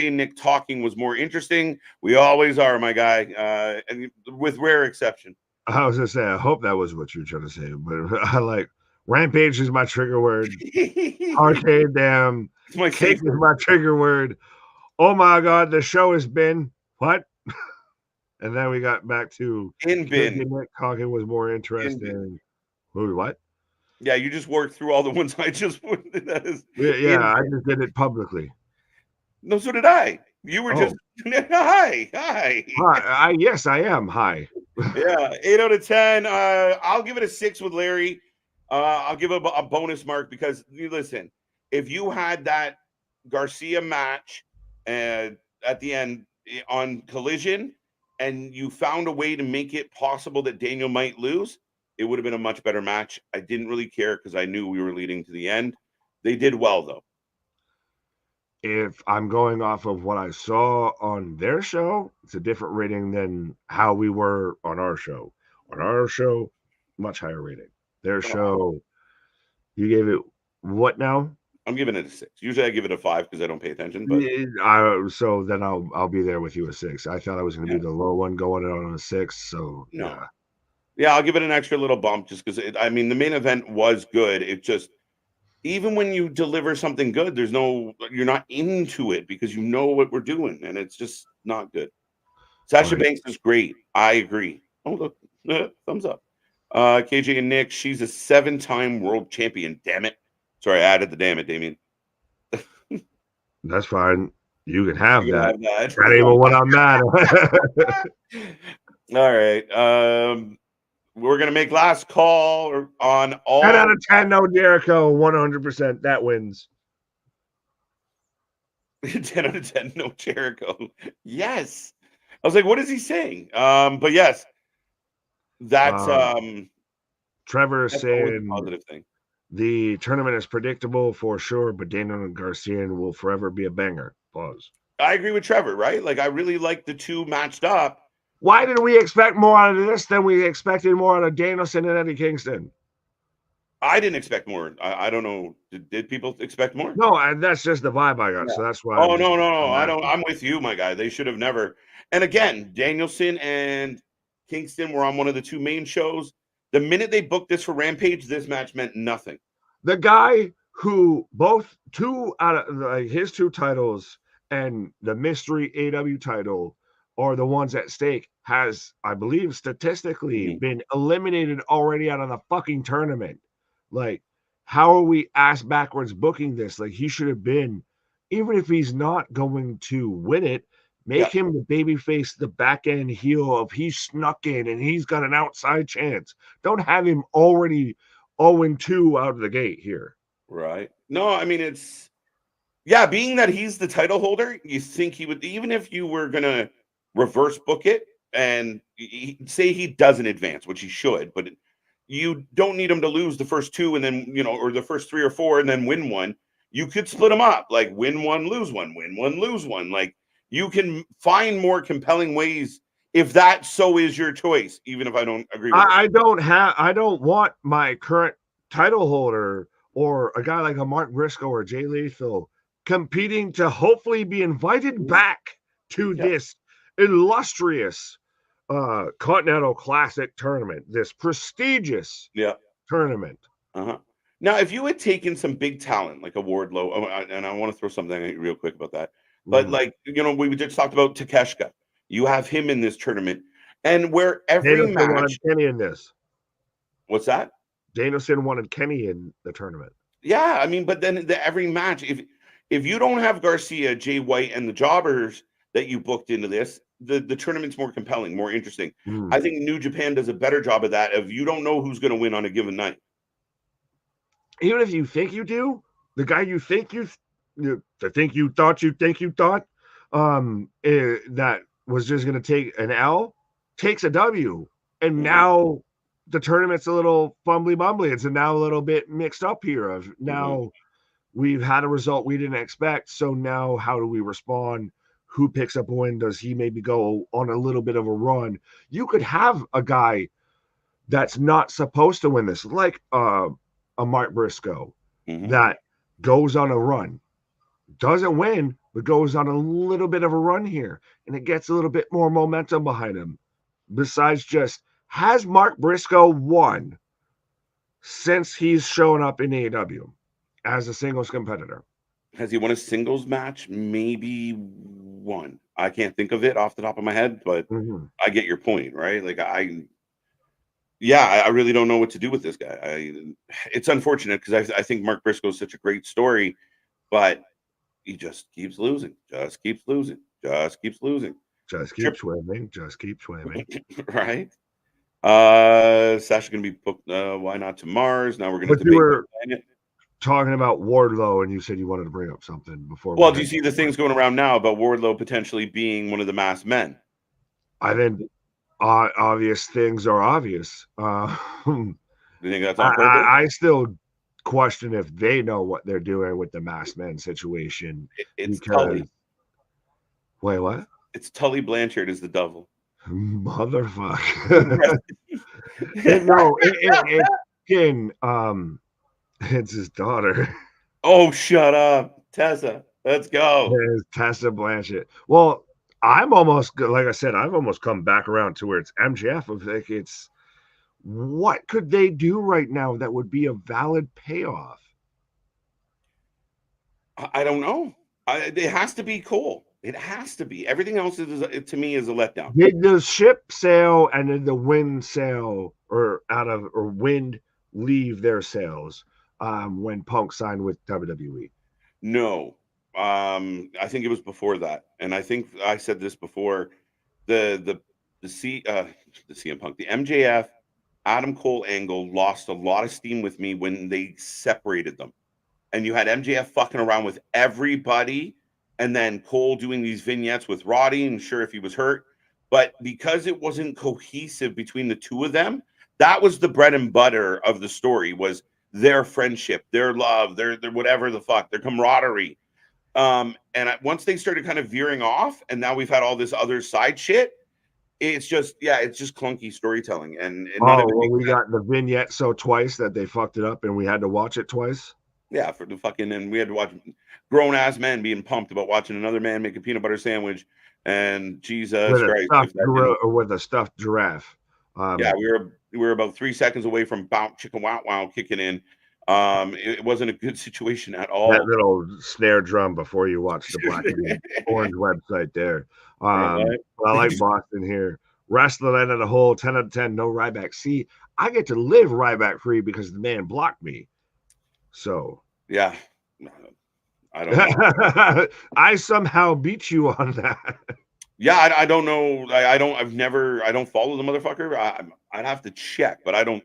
and Nick talking was more interesting. We always are, my guy, and with rare exception. I was gonna say, I hope that was what you were trying to say, but I like Rampage is my trigger word. Arcade Dam, Cake is my trigger word. Oh my God, the show has been what? And then we got back to Nick talking was more interesting. What? Yeah, you just worked through all the ones I just put. I just did it publicly. No, so did I. You were just hi. Yes, I am. Hi. Yeah, 8 out of 10. I'll give it a 6 with Larry. I'll give it a bonus mark because listen, if you had that Garcia match at the end on Collision, and you found a way to make it possible that Daniel might lose, it would have been a much better match. I didn't really care because I knew we were leading to the end. They did well, though. If I'm going off of what I saw on their show, it's a different rating than how we were on our show. On our show, much higher rating. Their show, you gave it what now? I'm giving it a 6. Usually I give it a 5 because I don't pay attention. But so then I'll be there with you a 6. I thought I was going to be the low one going on a 6. So yeah, I'll give it an extra little bump just because the main event was good. It just even when you deliver something good, you're not into it because you know what we're doing, and it's just not good. Sasha Banks is great. I agree. Oh look, thumbs up. KJ and Nick, she's a 7-time world champion. Damn it. Sorry, I added the damn it, Damien. That's fine. You can have that. That ain't what I'm mad at. All right. We're going to make last call on all. 10 out of 10, no Jericho. 100%. That wins. 10 out of 10, no Jericho. Yes. I was like, what is he saying? But yes. That's Trevor saying a positive thing. The tournament is predictable for sure, but Daniel and Garcia will forever be a banger. Pause. I agree with Trevor, right? Like, I really like the two matched up. Why did we expect more out of this than we expected more out of Danielson and Eddie Kingston? I didn't expect more. I don't know. Did people expect more? No, that's just the vibe I got. Yeah. So that's why. Oh, no. I don't. I'm with you, my guy. They should have never. And again, Danielson and Kingston were on one of the two main shows. The minute they booked this for Rampage, this match meant nothing. The guy who both two out of like his two titles and the mystery AW title are the ones at stake has, I believe, statistically been eliminated already out of the fucking tournament. Like, how are we ass backwards booking this? Like, he should have been, even if he's not going to win it, make him the babyface, the back end heel of he snuck in and he's got an outside chance. Don't have him already 0-2 out of the gate here. Right. No, I mean, it's, yeah, being that he's the title holder, you think he would, even if you were going to reverse book it and say he doesn't advance, which he should, but you don't need him to lose the first two and then, you know, or the first 3 or 4 and then win one. You could split them up, like win one, lose one, win one, lose one. Like, you can find more compelling ways if that so is your choice, even if I don't agree with it. I don't want my current title holder or a guy like a Mark Briscoe or Jay Lethal competing to hopefully be invited back to this illustrious Continental Classic tournament, this prestigious tournament. Now, if you had taken some big talent like a Wardlow, and I want to throw something at you real quick about that, but like, you know, we just talked about Takeshita. You have him in this tournament, and where every match wanted Kenny in this. What's that? Danielson wanted Kenny in the tournament. Yeah, I mean, but then every match, if you don't have Garcia, Jay White, and the jobbers that you booked into this, the tournament's more compelling, more interesting. I think New Japan does a better job of that. If you don't know who's going to win on a given night, even if you think you do, the guy you think you thought that was just going to take an L takes a W, and now the tournament's a little fumbly bumbly. It's now a little bit mixed up here. Of now we've had a result we didn't expect. So now how do we respond? Who picks up a win? Does he maybe go on a little bit of a run? You could have a guy that's not supposed to win this, like a Mark Briscoe, that goes on a run, doesn't win, but goes on a little bit of a run here, and it gets a little bit more momentum behind him. Besides just, has Mark Briscoe won since he's shown up in AEW as a singles competitor? Has he won a singles match? Maybe one. I can't think of it off the top of my head, but I get your point, right? Like, I really don't know what to do with this guy. It's unfortunate because I think Mark Briscoe is such a great story, but he just keeps losing, just keeps losing. Just keeps swimming. Right? Sasha's gonna be booked. Why not to Mars? Now we're gonna debate it. Talking about Wardlow, and you said you wanted to bring up something before. Well, do you see the things going around now about Wardlow potentially being one of the masked men? I think obvious things are obvious. Do you think that's on purpose? I still question if they know what they're doing with the masked men situation. It's Tully. Wait, what? It's Tully Blanchard is the devil. Motherfucker. It's his daughter. Oh, shut up. Tessa. Let's go. It's Tessa Blanchard. Well, I'm almost, like I said, I've almost come back around to where it's MJF. Of like, it's what could they do right now that would be a valid payoff? I don't know. It has to be Cole. It has to be. Everything else is, to me, is a letdown. Did the ship sail and did the wind sail or wind leave their sails when Punk signed with WWE? No. I think it was before that. And I think I said this before. The CM Punk, the MJF Adam Cole angle lost a lot of steam with me when they separated them. And you had MJF fucking around with everybody, and then Cole doing these vignettes with Roddy, and sure, if he was hurt. But because it wasn't cohesive between the two of them, that was the bread and butter of the story, was their friendship, their love, their whatever the fuck, their camaraderie. Once they started kind of veering off, and now we've had all this other side shit, it's just clunky storytelling, and none of it makes we sense. got the vignette so twice that they fucked it up, and we had to watch it twice. Yeah, for the fucking, and we had to watch grown ass men being pumped about watching another man make a peanut butter sandwich, and Jesus with Christ, with a stuffed giraffe. Yeah, we were about 3 seconds away from bounce chicka wow wow kicking in. It wasn't a good situation at all. That little snare drum before you watch the black and orange website there. I like Boston here. Wrestling out of the hole, 10 out of 10, no Ryback. See, I get to live Ryback free because the man blocked me. So yeah, I don't know. I somehow beat you on that. Yeah, I don't know. I don't follow the motherfucker. I'd have to check, but I don't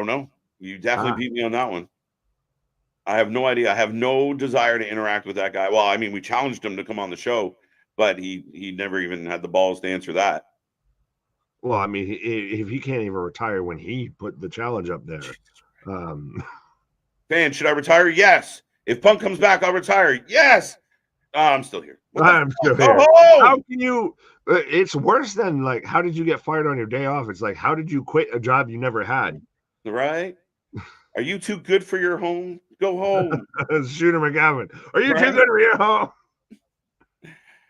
know. You definitely beat me on that one. I have no idea. I have no desire to interact with that guy. Well, I mean, we challenged him to come on the show, but he never even had the balls to answer that. Well, I mean, if he can't even retire when he put the challenge up there. Fan, should I retire? Yes. If Punk comes back, I'll retire. Yes. I'm still here. I'm still here. How can you? It's worse than like, how did you get fired on your day off? It's like, how did you quit a job you never had? Right? Are you too good for your home? Go home. Shooter McGavin. Are you too good for your home?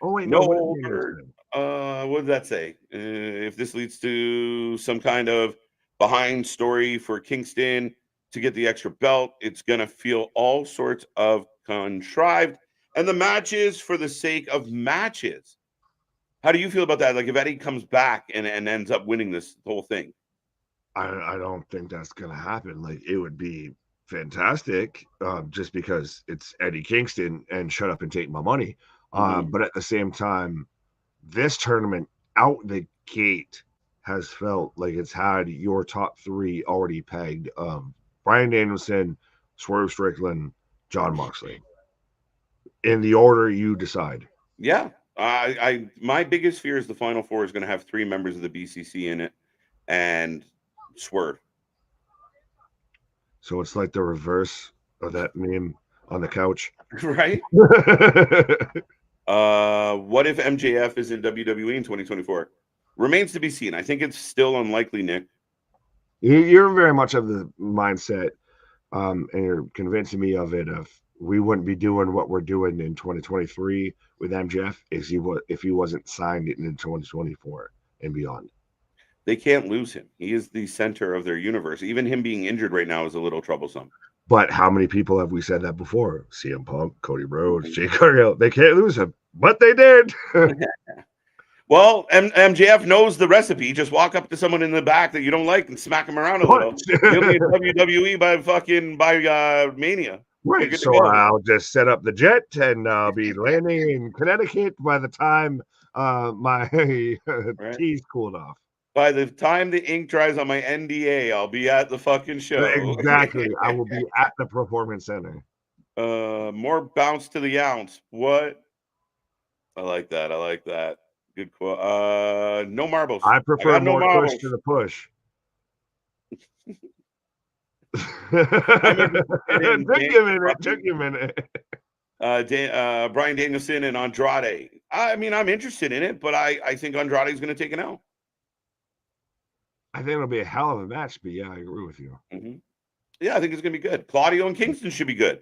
Oh wait, no. What did that say? If this leads to some kind of behind story for Kingston to get the extra belt, it's gonna feel all sorts of contrived. And the matches for the sake of matches. How do you feel about that? Like if Eddie comes back and ends up winning this whole thing? I don't think that's gonna happen. Like it would be fantastic, just because it's Eddie Kingston and shut up and take my money. But at the same time, this tournament out the gate has felt like it's had your top three already pegged. Bryan Danielson, Swerve Strickland, Jon Moxley. In the order you decide. Yeah. My biggest fear is the Final Four is going to have 3 members of the BCC in it and Swerve. So it's like the reverse of that meme on the couch. Right? What if MJF is in WWE in 2024? Remains to be seen. I think it's still unlikely, Nick. You're very much of the mindset, and you're convincing me of it, of we wouldn't be doing what we're doing in 2023 with MJF if he wasn't signed in 2024 and beyond. They can't lose him. He is the center of their universe. Even him being injured right now is a little troublesome. But how many people have we said that before? CM Punk, Cody Rhodes, Jay Karrion. They can't lose him, but they did. Well, MJF knows the recipe. Just walk up to someone in the back that you don't like and smack him around a little. He'll be in WWE by Mania. Right. So I'll just set up the jet and I'll be landing in Connecticut by the time my tea's cooled off. By the time the ink dries on my NDA, I'll be at the fucking show. Exactly. I will be at the Performance Center. More bounce to the ounce. What? I like that. Good quote. No marbles. I prefer more push to the push. Took you a minute. Bryan Danielson and Andrade. I mean, I'm interested in it, but I think Andrade is going to take an L. I think it'll be a hell of a match, but yeah, I agree with you. Mm-hmm. Yeah, I think it's going to be good. Claudio and Kingston should be good.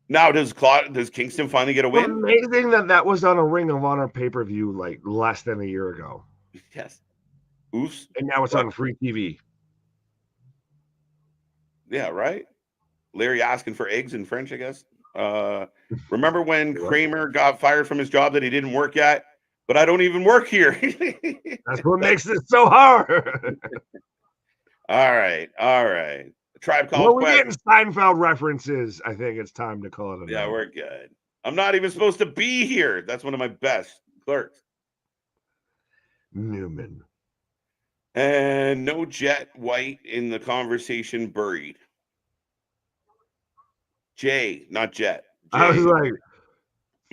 Now, does Kingston finally get a win? Amazing that was on a Ring of Honor pay-per-view like less than a year ago. Yes. Oops. And now it's on free TV. Yeah, right? Larry asking for eggs in French, I guess. Remember when Kramer got fired from his job that he didn't work at? But I don't even work here. That's what makes it so hard. All right. Tribe Called Well, we're getting Seinfeld references. I think it's time to call it a night. We're good. I'm not even supposed to be here. That's one of my best clerks. Newman. And no Jet White in the conversation buried. Jay, not Jet. Jay. I was like,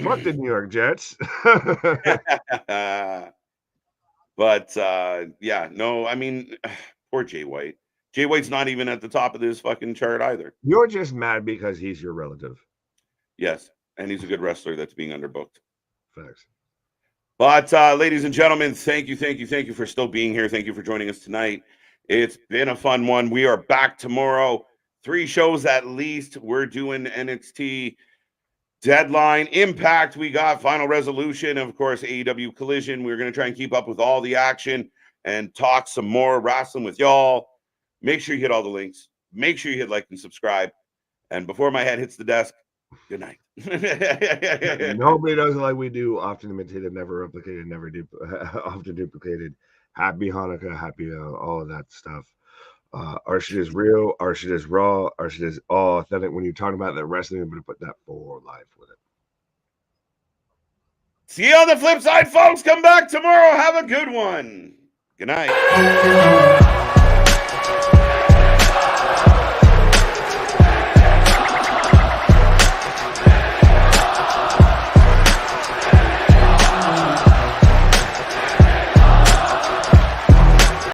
fuck the New York Jets. But yeah, no, I mean, poor Jay White. Jay White's not even at the top of this fucking chart either. You're just mad because he's your relative. Yes, and he's a good wrestler that's being underbooked. Facts. But ladies and gentlemen, thank you for still being here. Thank you for joining us tonight. It's been a fun one. We are back tomorrow. 3 shows at least. We're doing NXT Deadline, Impact. We got Final Resolution, of course, AEW Collision. We're going to try and keep up with all the action and talk some more wrestling with y'all. Make sure you hit all the links. Make sure you hit like and subscribe. And before my head hits the desk, good night. Nobody does it like we do. Often imitated, never replicated, often duplicated. Happy Hanukkah, happy all of that stuff. Our shit is real. Our shit is raw. Our shit is all authentic. When you're talking about that wrestling, I'm going to put that for life with it. See you on the flip side, folks. Come back tomorrow. Have a good one. Good night.